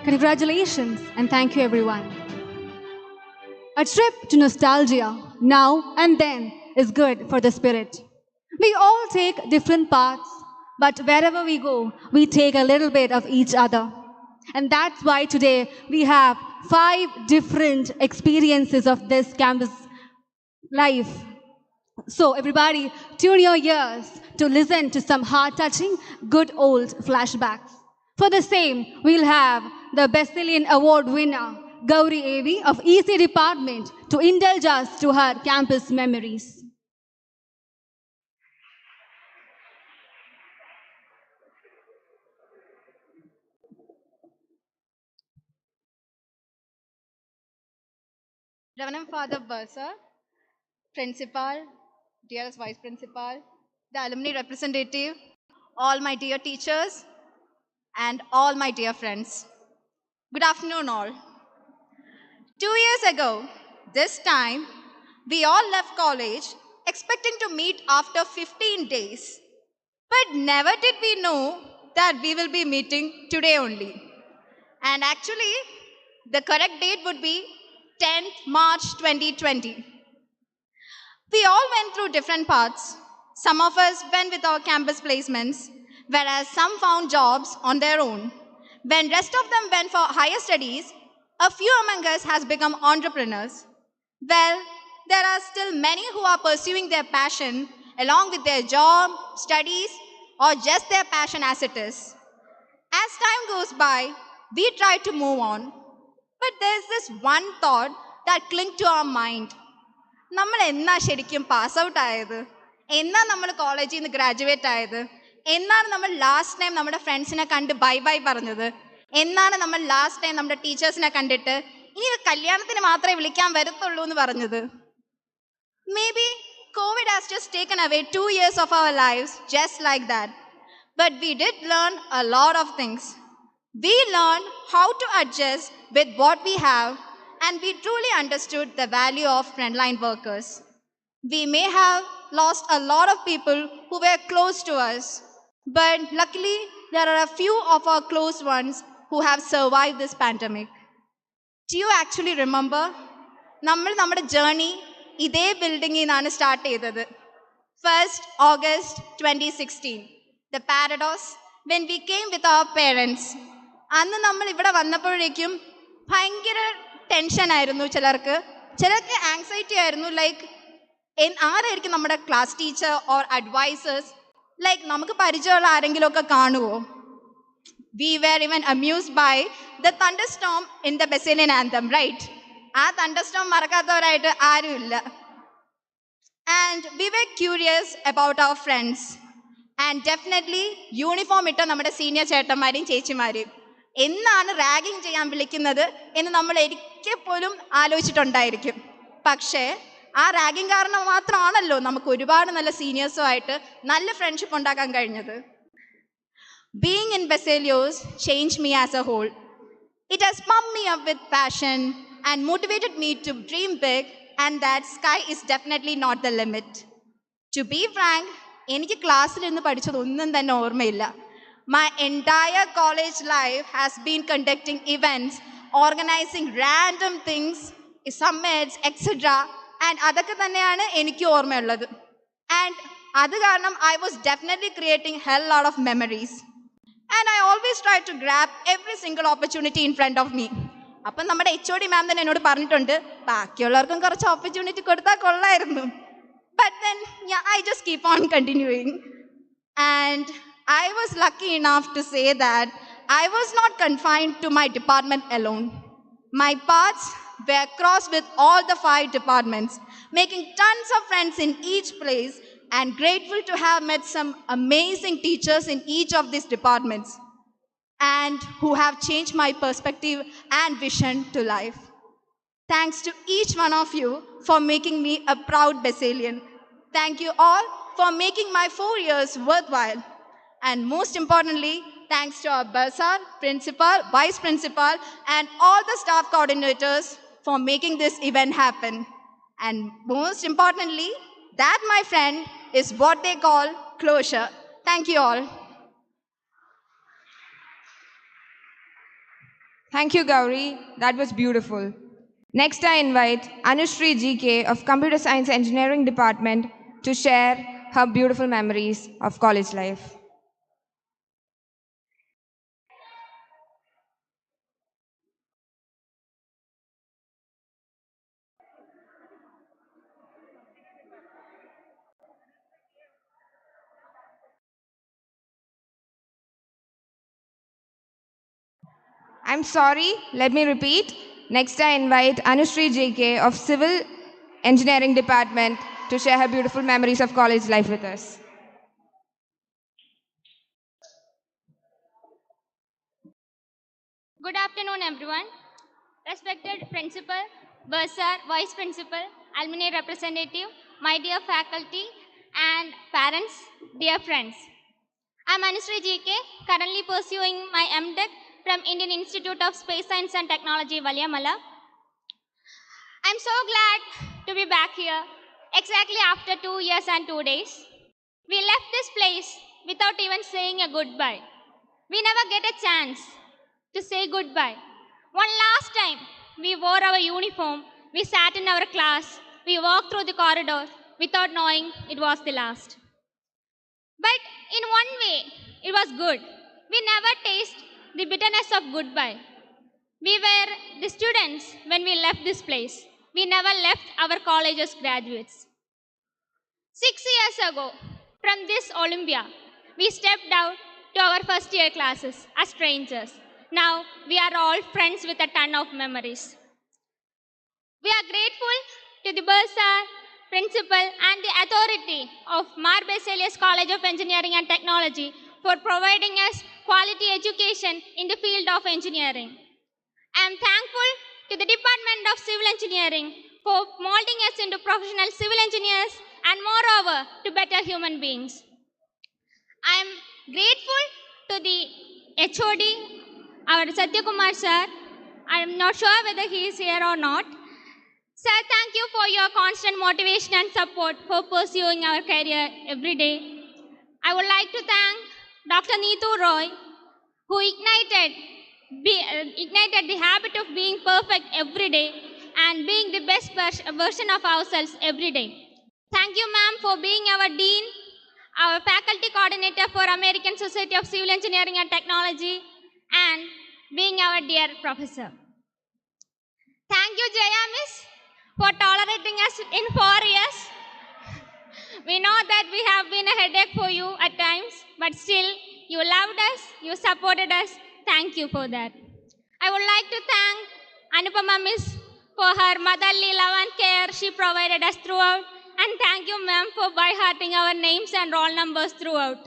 Congratulations and thank you everyone. A trip to nostalgia now and then is good for the spirit. We all take different paths, but wherever we go, we take a little bit of each other. And that's why today we have 5 different experiences of this campus life. So everybody, tune your ears to listen to some heart-touching, good old flashbacks. For the same, we'll have the Bestselling Award winner, Gauri AV of EC Department, to indulge us to her campus memories. Reverend Father Bursar, Principal, dearest Vice Principal, the alumni representative, all my dear teachers, and all my dear friends. Good afternoon, all. 2 years ago, this time, we all left college expecting to meet after 15 days. But never did we know that we will be meeting today only. And actually, the correct date would be 10th March 2020. We all went through different paths. Some of us went with our campus placements, whereas some found jobs on their own. When rest of them went for higher studies, a few among us has become entrepreneurs. Well, there are still many who are pursuing their passion along with their job, studies, or just their passion as it is. As time goes by, we try to move on. But there's this one thought that clings to our mind. നമ്മൾ എന്നാ ശരിക്കും pass out ആയത്? എന്നാണ് നമ്മൾ കോളേജിൽ നിന്ന് graduate ആയത്? എന്നാണ് നമ്മൾ ലാസ്റ്റ് ടൈം നമ്മുടെ ഫ്രണ്ട്സിനെ കണ്ട് ബൈ ബൈ പറഞ്ഞത്? എന്നാണ് നമ്മൾ ലാസ്റ്റ് ടൈം നമ്മുടെ ടീച്ചേഴ്സിനെ കണ്ടിട്ട് ഇനി കല്യാണത്തിന് മാത്രമേ വിളിക്കാൻ വരത്തുള്ളൂ എന്ന് പറഞ്ഞത്? Maybe COVID has just taken away 2 years of our lives just like that. But we did learn a lot of things. We learned how to adjust with what we have, and we truly understood the value of frontline workers. We may have lost a lot of people who were close to us, but luckily there are a few of our close ones who have survived this pandemic. Do you actually remember? നമ്മൾ നമ്മുടെ journey ഇതേ ബിൽഡിങ്ങിൽ നിന്നാണ് start ചെയ്തത്. 1st August 2016, the paradox when we came with our parents. അന്ന് നമ്മൾ ഇവിടെ വന്നപ്പോഴേക്കും ഭയങ്കര ടെൻഷൻ ആയിരുന്നു. ചിലർക്ക് ആങ്സൈറ്റി ആയിരുന്നു. ലൈക്ക് ആരായിരിക്കും നമ്മുടെ class teacher or advisers? Like നമുക്ക് പരിചയമുള്ള ആരെങ്കിലുമൊക്കെ കാണുമോ? We were even amused by the thunderstorm in the Basilian anthem, right? ആ thunderstorm മറക്കാത്തവരായിട്ട് ആരുമില്ല. And we were curious about our friends. And definitely uniform ഇട്ട നമ്മുടെ സീനിയർ ചേട്ടന്മാരെയും ചേച്ചിമാരെയും എന്നാണ് റാഗിങ് ചെയ്യാൻ വിളിക്കുന്നത് എന്ന് നമ്മൾ ഒരിക്കൽ പോലും ആലോചിച്ചിട്ടുണ്ടായിരിക്കും. പക്ഷേ ആ റാഗിങ് കാരണം മാത്രമാണല്ലോ നമുക്ക് ഒരുപാട് നല്ല സീനിയേഴ്സുമായിട്ട് നല്ല ഫ്രണ്ട്ഷിപ്പ് ഉണ്ടാക്കാൻ കഴിഞ്ഞത്. Being in Baselios changed me as a whole. It has pumped me up with passion and motivated me to dream big, and that sky is definitely not the limit. To be frank, എനിക്ക് ക്ലാസ്സിൽ നിന്ന് പഠിച്ചതൊന്നും തന്നെ ഓർമ്മയില്ല. My entire college life has been conducting events, organizing random things, summits, etc. And അതൊക്കെ തന്നെയാണ് എനിക്ക് ഓർമ്മയുള്ളത്. And അത് കാരണം I was definitely creating hell lot of memories. And I always try to grab every single opportunity in front of me. അപ്പം നമ്മുടെ HOD മാം തന്നെ എന്നോട് പറഞ്ഞിട്ടുണ്ട്, ബാക്കിയുള്ളവർക്കും കുറച്ച് ഓപ്പർച്യൂണിറ്റി കൊടുത്താൽ കൊള്ളായിരുന്നു. But then, yeah, I just keep on continuing. And I was lucky enough to say that I was not confined to my department alone. My paths were crossed with all the 5 departments, making tons of friends in each place, and grateful to have met some amazing teachers in each of these departments, and who have changed my perspective and vision to life. Thanks to each one of you for making me a proud Baselian. Thank you all for making my 4 years worthwhile. And most importantly, thanks to our bursar, principal, vice principal, and all the staff coordinators for making this event happen. And most importantly, that, my friend, is what they call closure. Thank you all. Thank you, Gauri. That was beautiful. Next, I invite Anushri GK of Computer Science Engineering Department to share her beautiful memories of college life. I'm sorry, let me repeat. Next, I invite Anushri JK of Civil Engineering Department to share her beautiful memories of college life with us. Good afternoon, everyone. Respected principal, bursar, vice principal, alumni representative, my dear faculty and parents, dear friends. I'm Anushri GK, currently pursuing my MTech from Indian Institute of Space Science and Technology, Valiamala. I'm so glad to be back here, exactly after 2 years and 2 days. We left this place without even saying a goodbye. We never get a chance to say goodbye. One last time, we wore our uniform, we sat in our class, we walked through the corridor without knowing it was the last. But in one way, it was good. We never tasted the bitterness of goodbye. We were the students when we left this place. We never left our college as graduates. 6 years ago, from this Olympia, we stepped out to our first year classes as strangers. Now, we are all friends with a ton of memories. We are grateful to the bursar, principal, and the authority of Mar Baselius College of Engineering and Technology for providing us quality education in the field of engineering. I am thankful to the Department of Civil Engineering for molding us into professional civil engineers and moreover to better human beings. I am grateful to the HOD, our Satyakumar sir. I am not sure whether he is here or not. Sir, thank you for your constant motivation and support for pursuing our career every day. I would like to thank Dr. Neetu Roy, who ignited the habit of being perfect every day and being the best version of ourselves every day. Thank you, ma'am, for being our dean, our faculty coordinator for American Society of Civil Engineering and Technology, and being our dear professor. Thank you, Jaya Miss, for tolerating us in 4 years. We know that we have been a headache for you at times, but still, you loved us, you supported us. Thank you for that. I would like to thank Anupama Miss for her motherly love and care she provided us throughout. And thank you, ma'am, for by-hearting our names and roll numbers throughout.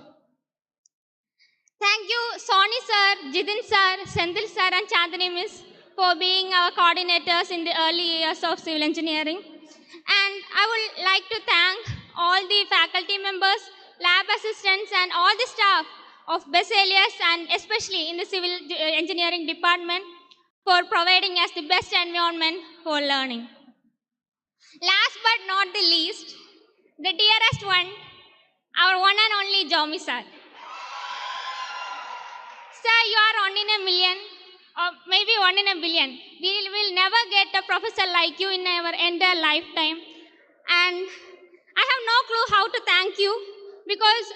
Thank you, Soni sir, Jidin sir, Sendil sir, and Chandani Miss for being our coordinators in the early years of civil engineering. And I would like to thank all the faculty members, lab assistants, and all the staff of Baselius, and especially in the civil engineering department, for providing us the best environment for learning. Last but not the least, the dearest one, our one and only Jomi sir. Sir, you are one in a million, or maybe one in a billion. We will never get a professor like you in our entire lifetime. And I have no clue how to thank you, because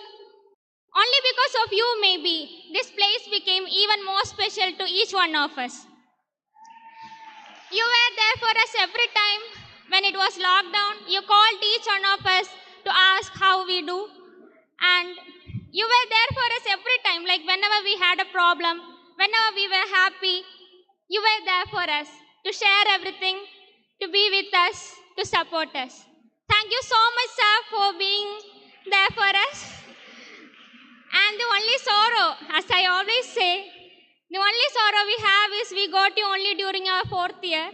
only because of you, maybe, this place became even more special to each one of us. You were there for us every time when it was lockdown. You called each one of us to ask how we do. And you were there for us every time, like whenever we had a problem, whenever we were happy, you were there for us to share everything, to be with us, to support us. Thank you so much, sir, for being there for us. And the only sorrow, as I always say, the only sorrow we have is we got you only during our 4th year.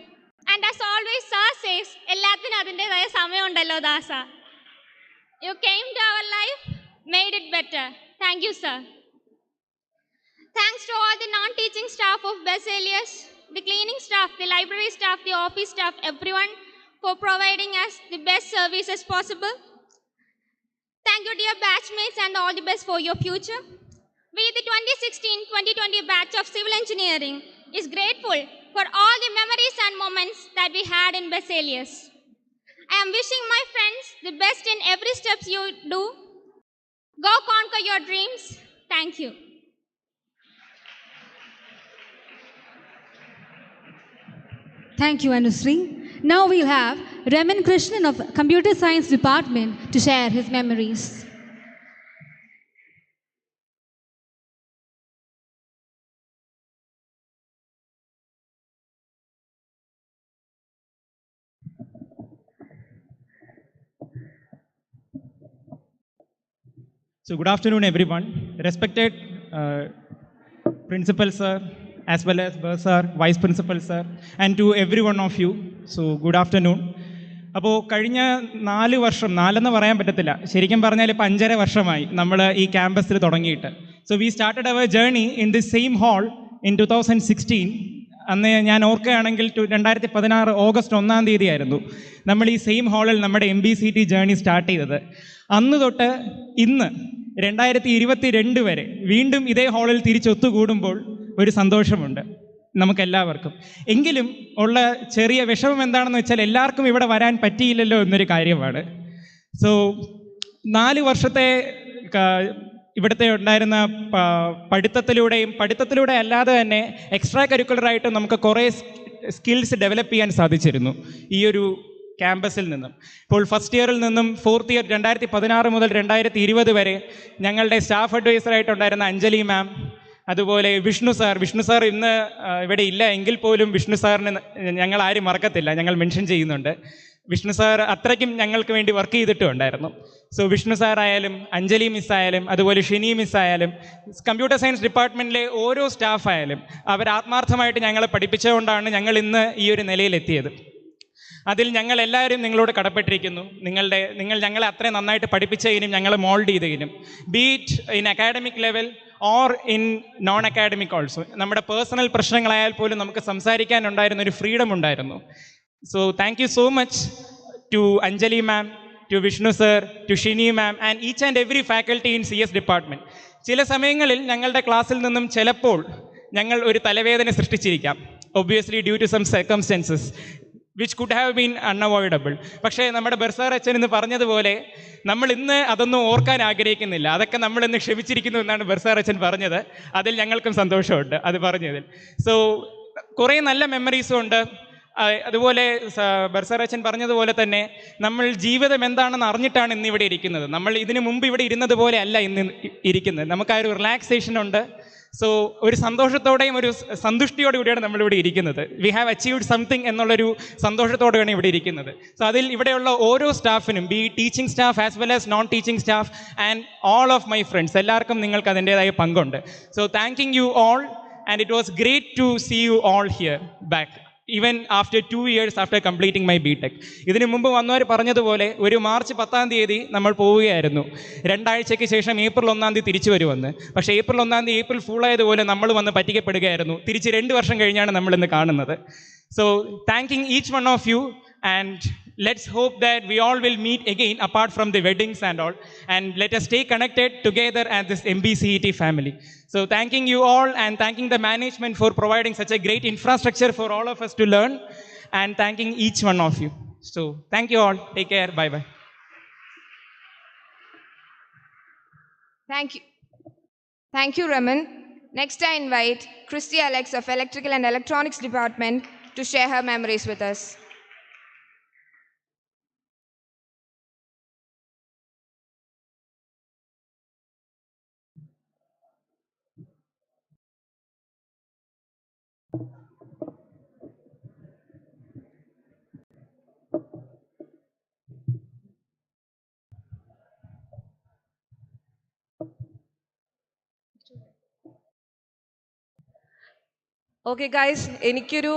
And as always, sir says, "Ellathinu adindeyaya samayam undallo dasa." You came to our life, made it better. Thank you, sir. Thanks to all the non-teaching staff of Baselius, the cleaning staff, the library staff, the office staff, everyone, for providing us the best services possible. Thank you, dear batchmates, and all the best for your future. We, the 2016-2020 batch of civil engineering, is grateful for all the memories and moments that we had in Baselius. I am wishing my friends the best in every step you do. Go conquer your dreams. Thank you. Thank you, Anusri. Now we'll have Raman Krishnan of Computer Science Department to share his memories. So good afternoon, everyone. Respected Principal Sir, as well as Sir, Vice Principal Sir, and to every one of you. So good afternoon. അപ്പോൾ കഴിഞ്ഞ 4 വർഷം, 4 പറയാൻ പറ്റത്തില്ല, ശരിക്കും പറഞ്ഞാൽ ഇപ്പോൾ 5.5 വർഷമായി നമ്മൾ ഈ ക്യാമ്പസിൽ തുടങ്ങിയിട്ട്. So we started our journey in the same hall in 2016. അന്ന് ഞാൻ ഓർക്കുകയാണെങ്കിൽ 2016 ഓഗസ്റ്റ് 1 തീയതിയായിരുന്നു നമ്മൾ ഈ സെയിം ഹാളിൽ നമ്മുടെ MBCT ജേർണി സ്റ്റാർട്ട് ചെയ്തത്. അന്ന് തൊട്ട് ഇന്ന് 2022 വരെ വീണ്ടും ഇതേ ഹാളിൽ തിരിച്ചൊത്തുകൂടുമ്പോൾ ഒരു സന്തോഷമുണ്ട് നമുക്കെല്ലാവർക്കും. എങ്കിലും ഉള്ള ചെറിയ വിഷമം എന്താണെന്ന് വെച്ചാൽ എല്ലാവർക്കും ഇവിടെ വരാൻ പറ്റിയില്ലല്ലോ എന്നൊരു കാര്യമാണ്. സോ 4 വർഷത്തെ ഇവിടുത്തെ ഉണ്ടായിരുന്ന പഠിത്തത്തിലൂടെ അല്ലാതെ തന്നെ എക്സ്ട്രാ കരിക്കുലറായിട്ട് നമുക്ക് കുറേ സ്കിൽസ് ഡെവലപ്പ് ചെയ്യാൻ സാധിച്ചിരുന്നു ഈ ഒരു ക്യാമ്പസിൽ നിന്നും. ഇപ്പോൾ ഫസ്റ്റ് ഇയറിൽ നിന്നും 4th ഇയർ 2016 മുതൽ 2020 വരെ ഞങ്ങളുടെ സ്റ്റാഫ് അഡ്വൈസറായിട്ടുണ്ടായിരുന്ന അഞ്ജലി മാം, അതുപോലെ വിഷ്ണു സാർ ഇന്ന് ഇവിടെ ഇല്ല എങ്കിൽ പോലും വിഷ്ണു സാറിന് ഞങ്ങൾ ആരും മറക്കത്തില്ല, ഞങ്ങൾ മെൻഷൻ ചെയ്യുന്നുണ്ട്. വിഷ്ണു സാർ അത്രയ്ക്കും ഞങ്ങൾക്ക് വേണ്ടി വർക്ക് ചെയ്തിട്ടുണ്ടായിരുന്നു. സോ വിഷ്ണു സാർ ആയാലും അഞ്ജലി മിസ് ആയാലും അതുപോലെ ഷിനി മിസ് ആയാലും കമ്പ്യൂട്ടർ സയൻസ് ഡിപ്പാർട്ട്മെൻറ്റിലെ ഓരോ സ്റ്റാഫ് ആയാലും അവർ ആത്മാർത്ഥമായിട്ട് ഞങ്ങളെ പഠിപ്പിച്ചുകൊണ്ടാണ് ഞങ്ങൾ ഇന്ന് ഈ ഒരു നിലയിലെത്തിയത്. അതിൽ ഞങ്ങൾ എല്ലാവരും നിങ്ങളോട് കടപ്പെട്ടിരിക്കുന്നു. നിങ്ങൾ ഞങ്ങളെ അത്രയും നന്നായിട്ട് പഠിപ്പിച്ചതിനും ഞങ്ങളെ മോൾഡ് ചെയ്തതിനും, be it in academic level or in non academic also. നമ്മുടെ പേഴ്സണൽ പ്രശ്നങ്ങളായാൽ പോലും നമുക്ക് സംസാരിക്കാനുണ്ടായിരുന്ന ഒരു ഫ്രീഡം ഉണ്ടായിരുന്നു. So thank you so much to Anjali ma'am, to Vishnu sir, to Shini ma'am and each and every faculty in CS department. ചില സമയങ്ങളിൽ ഞങ്ങളുടെ ക്ലാസ്സിൽ നിന്നും ചിലപ്പോൾ ഞങ്ങൾ ഒരു തലവേദന സൃഷ്ടിച്ചിരിക്കാം, obviously due to some circumstances which could have been unavoidable. പക്ഷേ നമ്മുടെ ബർസാർ അച്ഛൻ എന്ന് പറഞ്ഞതുപോലെ നമ്മൾ ഇന്ന് അതൊന്നും ഓർക്കാൻ ആഗ്രഹിക്കുന്നില്ല, അതൊക്കെ നമ്മളിന്ന് ക്ഷമിച്ചിരിക്കുന്നു എന്നാണ് ബർസാർ അച്ഛൻ പറഞ്ഞത്. അതിൽ ഞങ്ങൾക്കും സന്തോഷമുണ്ട് അത് പറഞ്ഞതിൽ. സോ കുറേ നല്ല മെമ്മറീസും ഉണ്ട്. അതുപോലെ ബർസാർ അച്ഛൻ പറഞ്ഞതുപോലെ തന്നെ നമ്മൾ ജീവിതം എന്താണെന്ന് അറിഞ്ഞിട്ടാണ് ഇന്നിവിടെ ഇരിക്കുന്നത്. നമ്മൾ ഇതിനു മുമ്പ് ഇവിടെ ഇരുന്നത് പോലെ അല്ല ഇന്ന് ഇരിക്കുന്നത്. നമുക്ക് ആ ഒരു റിലാക്സേഷൻ ഉണ്ട്. സോ ഒരു സന്തോഷത്തോടെയും ഒരു സന്തുഷ്ടിയോടു കൂടിയാണ് നമ്മളിവിടെ ഇരിക്കുന്നത്. വി ഹാവ് അച്ചീവ്ഡ് സംതിങ് എന്നുള്ളൊരു സന്തോഷത്തോടെയാണ് ഇവിടെ ഇരിക്കുന്നത്. സോ അതിൽ ഇവിടെയുള്ള ഓരോ സ്റ്റാഫിനും, be teaching staff as well as non teaching staff and all of my friends, എല്ലാവർക്കും നിങ്ങൾക്ക് അതിൻ്റേതായ പങ്കുണ്ട്. So thanking you all and it was great to see you all here back even after 2 years after completing my BTech. ഇതിനു മുമ്പ് വന്നവർ പറഞ്ഞതുപോലെ ഒരു March 10 നമ്മൾ പോവുകയായിരുന്നു. 2 ആഴ്ചയ്ക്ക് ശേഷം ഏപ്രിൽ 1 തിരിച്ചു വരുമെന്ന്. പക്ഷേ ഏപ്രിൽ 1 ഏപ്രിൽ ഫുള്ളായതുപോലെ നമ്മൾ വന്ന് പറ്റിക്കപ്പെടുകയായിരുന്നു. തിരിച്ച് 2 വർഷം കഴിഞ്ഞാണ് നമ്മളിന്ന് കാണുന്നത്. So thanking each one of you and let's hope that we all will meet again apart from the weddings and all, and let us stay connected together as this MBCET family. So thanking you all and thanking the management for providing such a great infrastructure for all of us to learn, and thanking each one of you. So thank you all. Take care. Bye bye. Thank you, Raman. Next I invite Christy Alex of Electrical and Electronics Department to share her memories with us. Okay guys, എനിക്കൊരു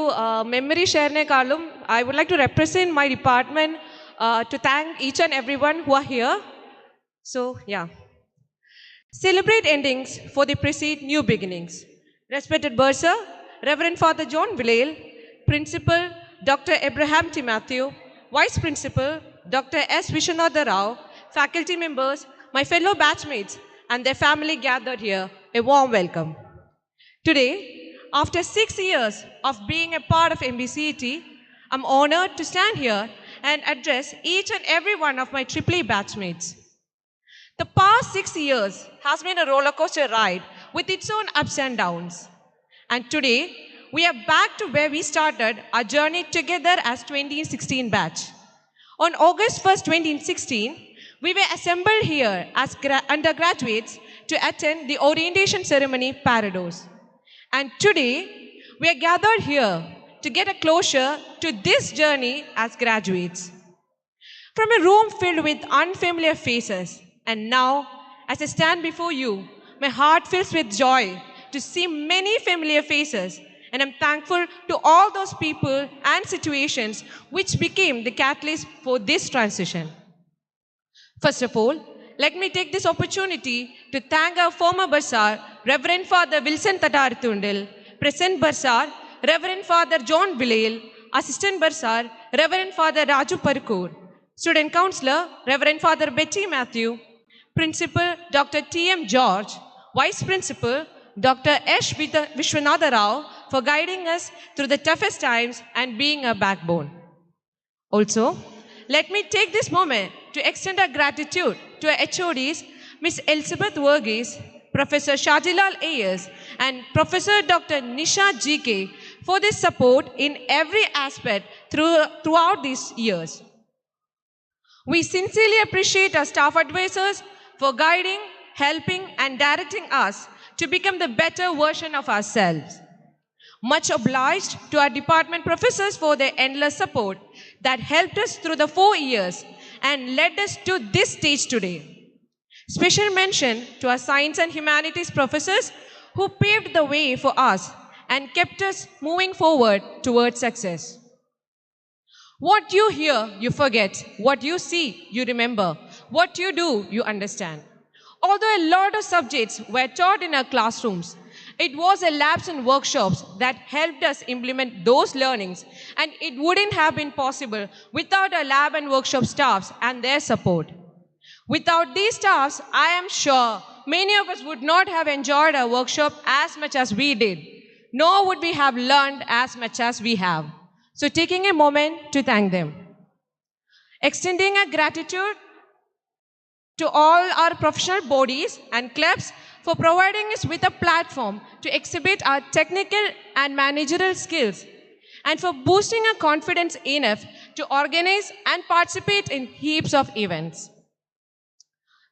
memory ഷെയറിനേക്കാളും I would like to represent my department to thank each and everyone who are here. So yeah. Celebrate endings for the precede new beginnings. Respected Bursar, Reverend Father John Vilale, Principal Dr. Abraham T. Matthew, Vice Principal Dr. S. Vishwanatha Rao, faculty members, my fellow batchmates and their family gathered here, a warm welcome. Today, after 6 years of being a part of MBCET, I'm honored to stand here and address each and every one of my AAA batchmates. The past 6 years has been a roller coaster ride with its own ups and downs. And today, we are back to where we started our journey together as 2016 batch. On August 1st, 2016, we were assembled here as undergraduates to attend the orientation ceremony Parados. And today, we are gathered here to get a closure to this journey as graduates. From a room filled with unfamiliar faces, and now, as I stand before you, my heart fills with joy to see many familiar faces, and I'm thankful to all those people and situations which became the catalyst for this transition. First of all, let me take this opportunity to thank our former Bursar, Reverend Father Wilson Tatarthundil, present Bursar, Reverend Father John Vilale, Assistant Bursar, Reverend Father Raju Parkoor, Student Counselor, Reverend Father Betty Matthew, Principal Dr. T.M. George, Vice Principal Dr. S. Vishwanatha Rao for guiding us through the toughest times and being a backbone. Also, let me take this moment to extend our gratitude to our HODs, Ms. Elizabeth Verghese, Professor Shajilal Ayers, and Professor Dr. Nisha GK for this support in every aspect throughout these years. We sincerely appreciate our staff advisors for guiding, helping, and directing us to become the better version of ourselves. Much obliged to our department professors for their endless support that helped us through the 4 years and led us to this stage today. Special mention to our science and humanities professors who paved the way for us and kept us moving forward towards success. What you hear, you forget. What you see, you remember. What you do, you understand. Although a lot of subjects were taught in our classrooms, it was the labs and workshops that helped us implement those learnings, and it wouldn't have been possible without our lab and workshop staffs and their support. Without these staffs, I am sure many of us would not have enjoyed our workshop as much as we did, nor would we have learned as much as we have. So taking a moment to thank them. Extending our gratitude to all our professional bodies and clubs for providing us with a platform to exhibit our technical and managerial skills, and for boosting our confidence enough to organize and participate in heaps of events.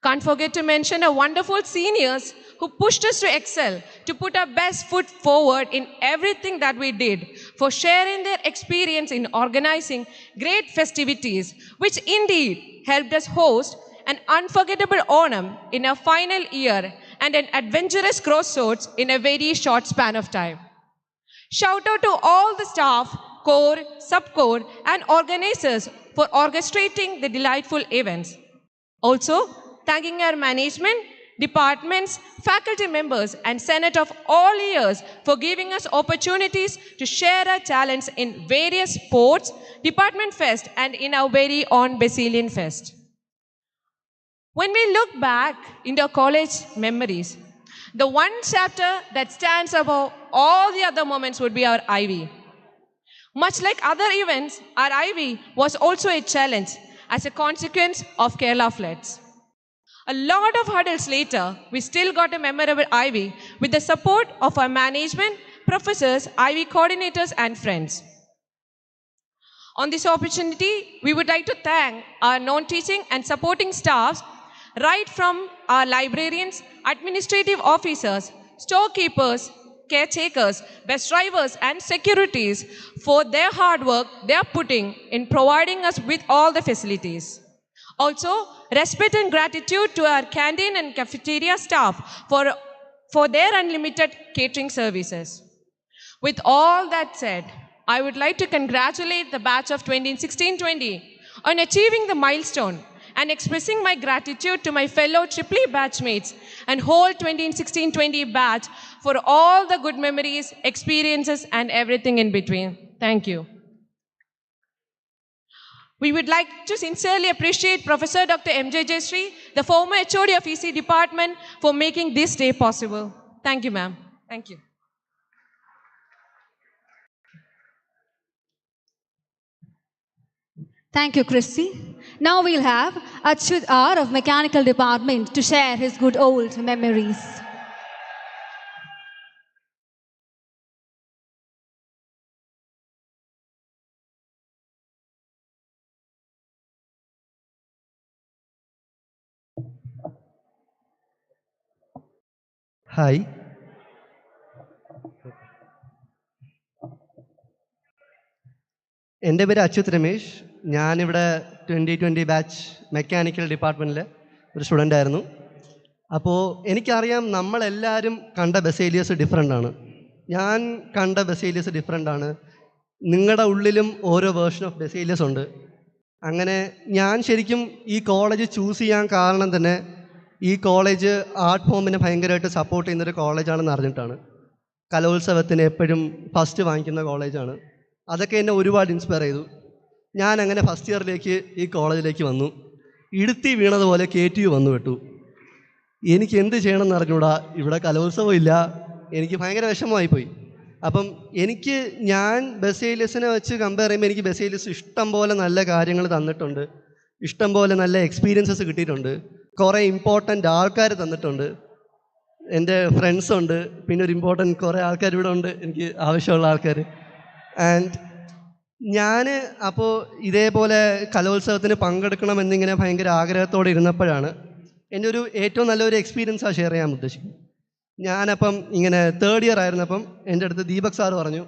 Can't forget to mention our wonderful seniors who pushed us to excel, to put our best foot forward in everything that we did, for sharing their experience in organizing great festivities, which indeed helped us host an unforgettable Onam in our final year and an adventurous crossroads in a very short span of time. Shout out to all the staff, core, sub-core, and organizers for orchestrating the delightful events. Also, thanking our management, departments, faculty members, and Senate of all years for giving us opportunities to share our talents in various sports, department fest, and in our very own Basilian Fest. When we look back into our college memories, the one chapter that stands above all the other moments would be our Ivy. Much like other events, our Ivy was also a challenge as a consequence of Kerala floods. A lot of hurdles later, we still got a memorable Ivy with the support of our management, professors, Ivy coordinators, and friends. On this opportunity, we would like to thank our non-teaching and supporting staffs, right from our librarians, administrative officers, storekeepers, caretakers, bus drivers, and securities for their hard work they are putting in providing us with all the facilities. Also, respect and gratitude to our canteen and cafeteria staff for their unlimited catering services. With all that said, I would like to congratulate the batch of 2016-20 on achieving the milestone and expressing my gratitude to my fellow Triple E batchmates and whole 2016-20 batch for all the good memories, experiences, and everything in between. Thank you. We would like to sincerely appreciate Professor Dr. M.J. Jayashree, the former HOD of EC Department, for making this day possible. Thank you, ma'am. Thank you. Thank you, Christy. Now we'll have Achyut R of Mechanical Department to share his good old memories. Hi എൻ്റെ പേര് അച്യുത് രമേശ്. ഞാനിവിടെ 2020 batch mechanical ഡിപ്പാർട്ട്മെൻറ്റിലെ ഒരു student ആയിരുന്നു. അപ്പോൾ എനിക്കറിയാം നമ്മളെല്ലാവരും കണ്ട Baselios different ആണ്. ഞാൻ കണ്ട ബസേലിയസ് ഡിഫറെൻ്റ് ആണ്. നിങ്ങളുടെ ഉള്ളിലും ഓരോ വേർഷൻ ഓഫ് ബസേലിയസ് ഉണ്ട്. അങ്ങനെ ഞാൻ ശരിക്കും ഈ കോളേജ് ചൂസ് ചെയ്യാൻ കാരണം തന്നെ ഈ കോളേജ് ആർട്ട് ഫോമിനെ ഭയങ്കരമായിട്ട് സപ്പോർട്ട് ചെയ്യുന്നൊരു കോളേജാണെന്ന് അറിഞ്ഞിട്ടാണ്. കലോത്സവത്തിന് എപ്പോഴും ഫസ്റ്റ് വാങ്ങിക്കുന്ന കോളേജാണ്. അതൊക്കെ എന്നെ ഒരുപാട് ഇൻസ്പയർ ചെയ്തു. ഞാൻ അങ്ങനെ ഫസ്റ്റ് ഇയറിലേക്ക് ഈ കോളേജിലേക്ക് വന്നു. ഇടുത്തി വീണതുപോലെ KTU വന്നു വിട്ടു. എനിക്ക് എന്ത് ചെയ്യണമെന്ന് അറിഞ്ഞൂടാ. ഇവിടെ കലോത്സവം ഇല്ല. എനിക്ക് ഭയങ്കര വിഷമമായിപ്പോയി. അപ്പം ഞാൻ ബസേലിയസിനെ വെച്ച് കമ്പയർ ചെയ്യുമ്പോൾ എനിക്ക് ബസേലിയസ് ഇഷ്ടം പോലെ നല്ല കാര്യങ്ങൾ തന്നിട്ടുണ്ട്. ഇഷ്ടം പോലെ നല്ല എക്സ്പീരിയൻസസ് കിട്ടിയിട്ടുണ്ട്. കുറേ ഇമ്പോർട്ടൻ്റ് ആൾക്കാർ തന്നിട്ടുണ്ട്. എൻ്റെ ഫ്രണ്ട്സുണ്ട്. പിന്നെ ഒരു ഇമ്പോർട്ടൻ്റ് കുറേ ആൾക്കാർ ഇവിടെ ഉണ്ട്, എനിക്ക് ആവശ്യമുള്ള ആൾക്കാർ. ആൻഡ് ഞാൻ അപ്പോൾ ഇതേപോലെ കലോത്സവത്തിന് പങ്കെടുക്കണം എന്നിങ്ങനെ ഭയങ്കര ആഗ്രഹത്തോടെ ഇരുന്നപ്പോഴാണ് എൻ്റെ ഒരു ഏറ്റവും നല്ലൊരു എക്സ്പീരിയൻസാണ് ഷെയർ ചെയ്യാൻ ഉദ്ദേശിക്കുന്നത്. ഞാനപ്പം ഇങ്ങനെ തേർഡ് ഇയർ ആയിരുന്നപ്പം എൻ്റെ അടുത്ത് ദീപക് സാറ് പറഞ്ഞു,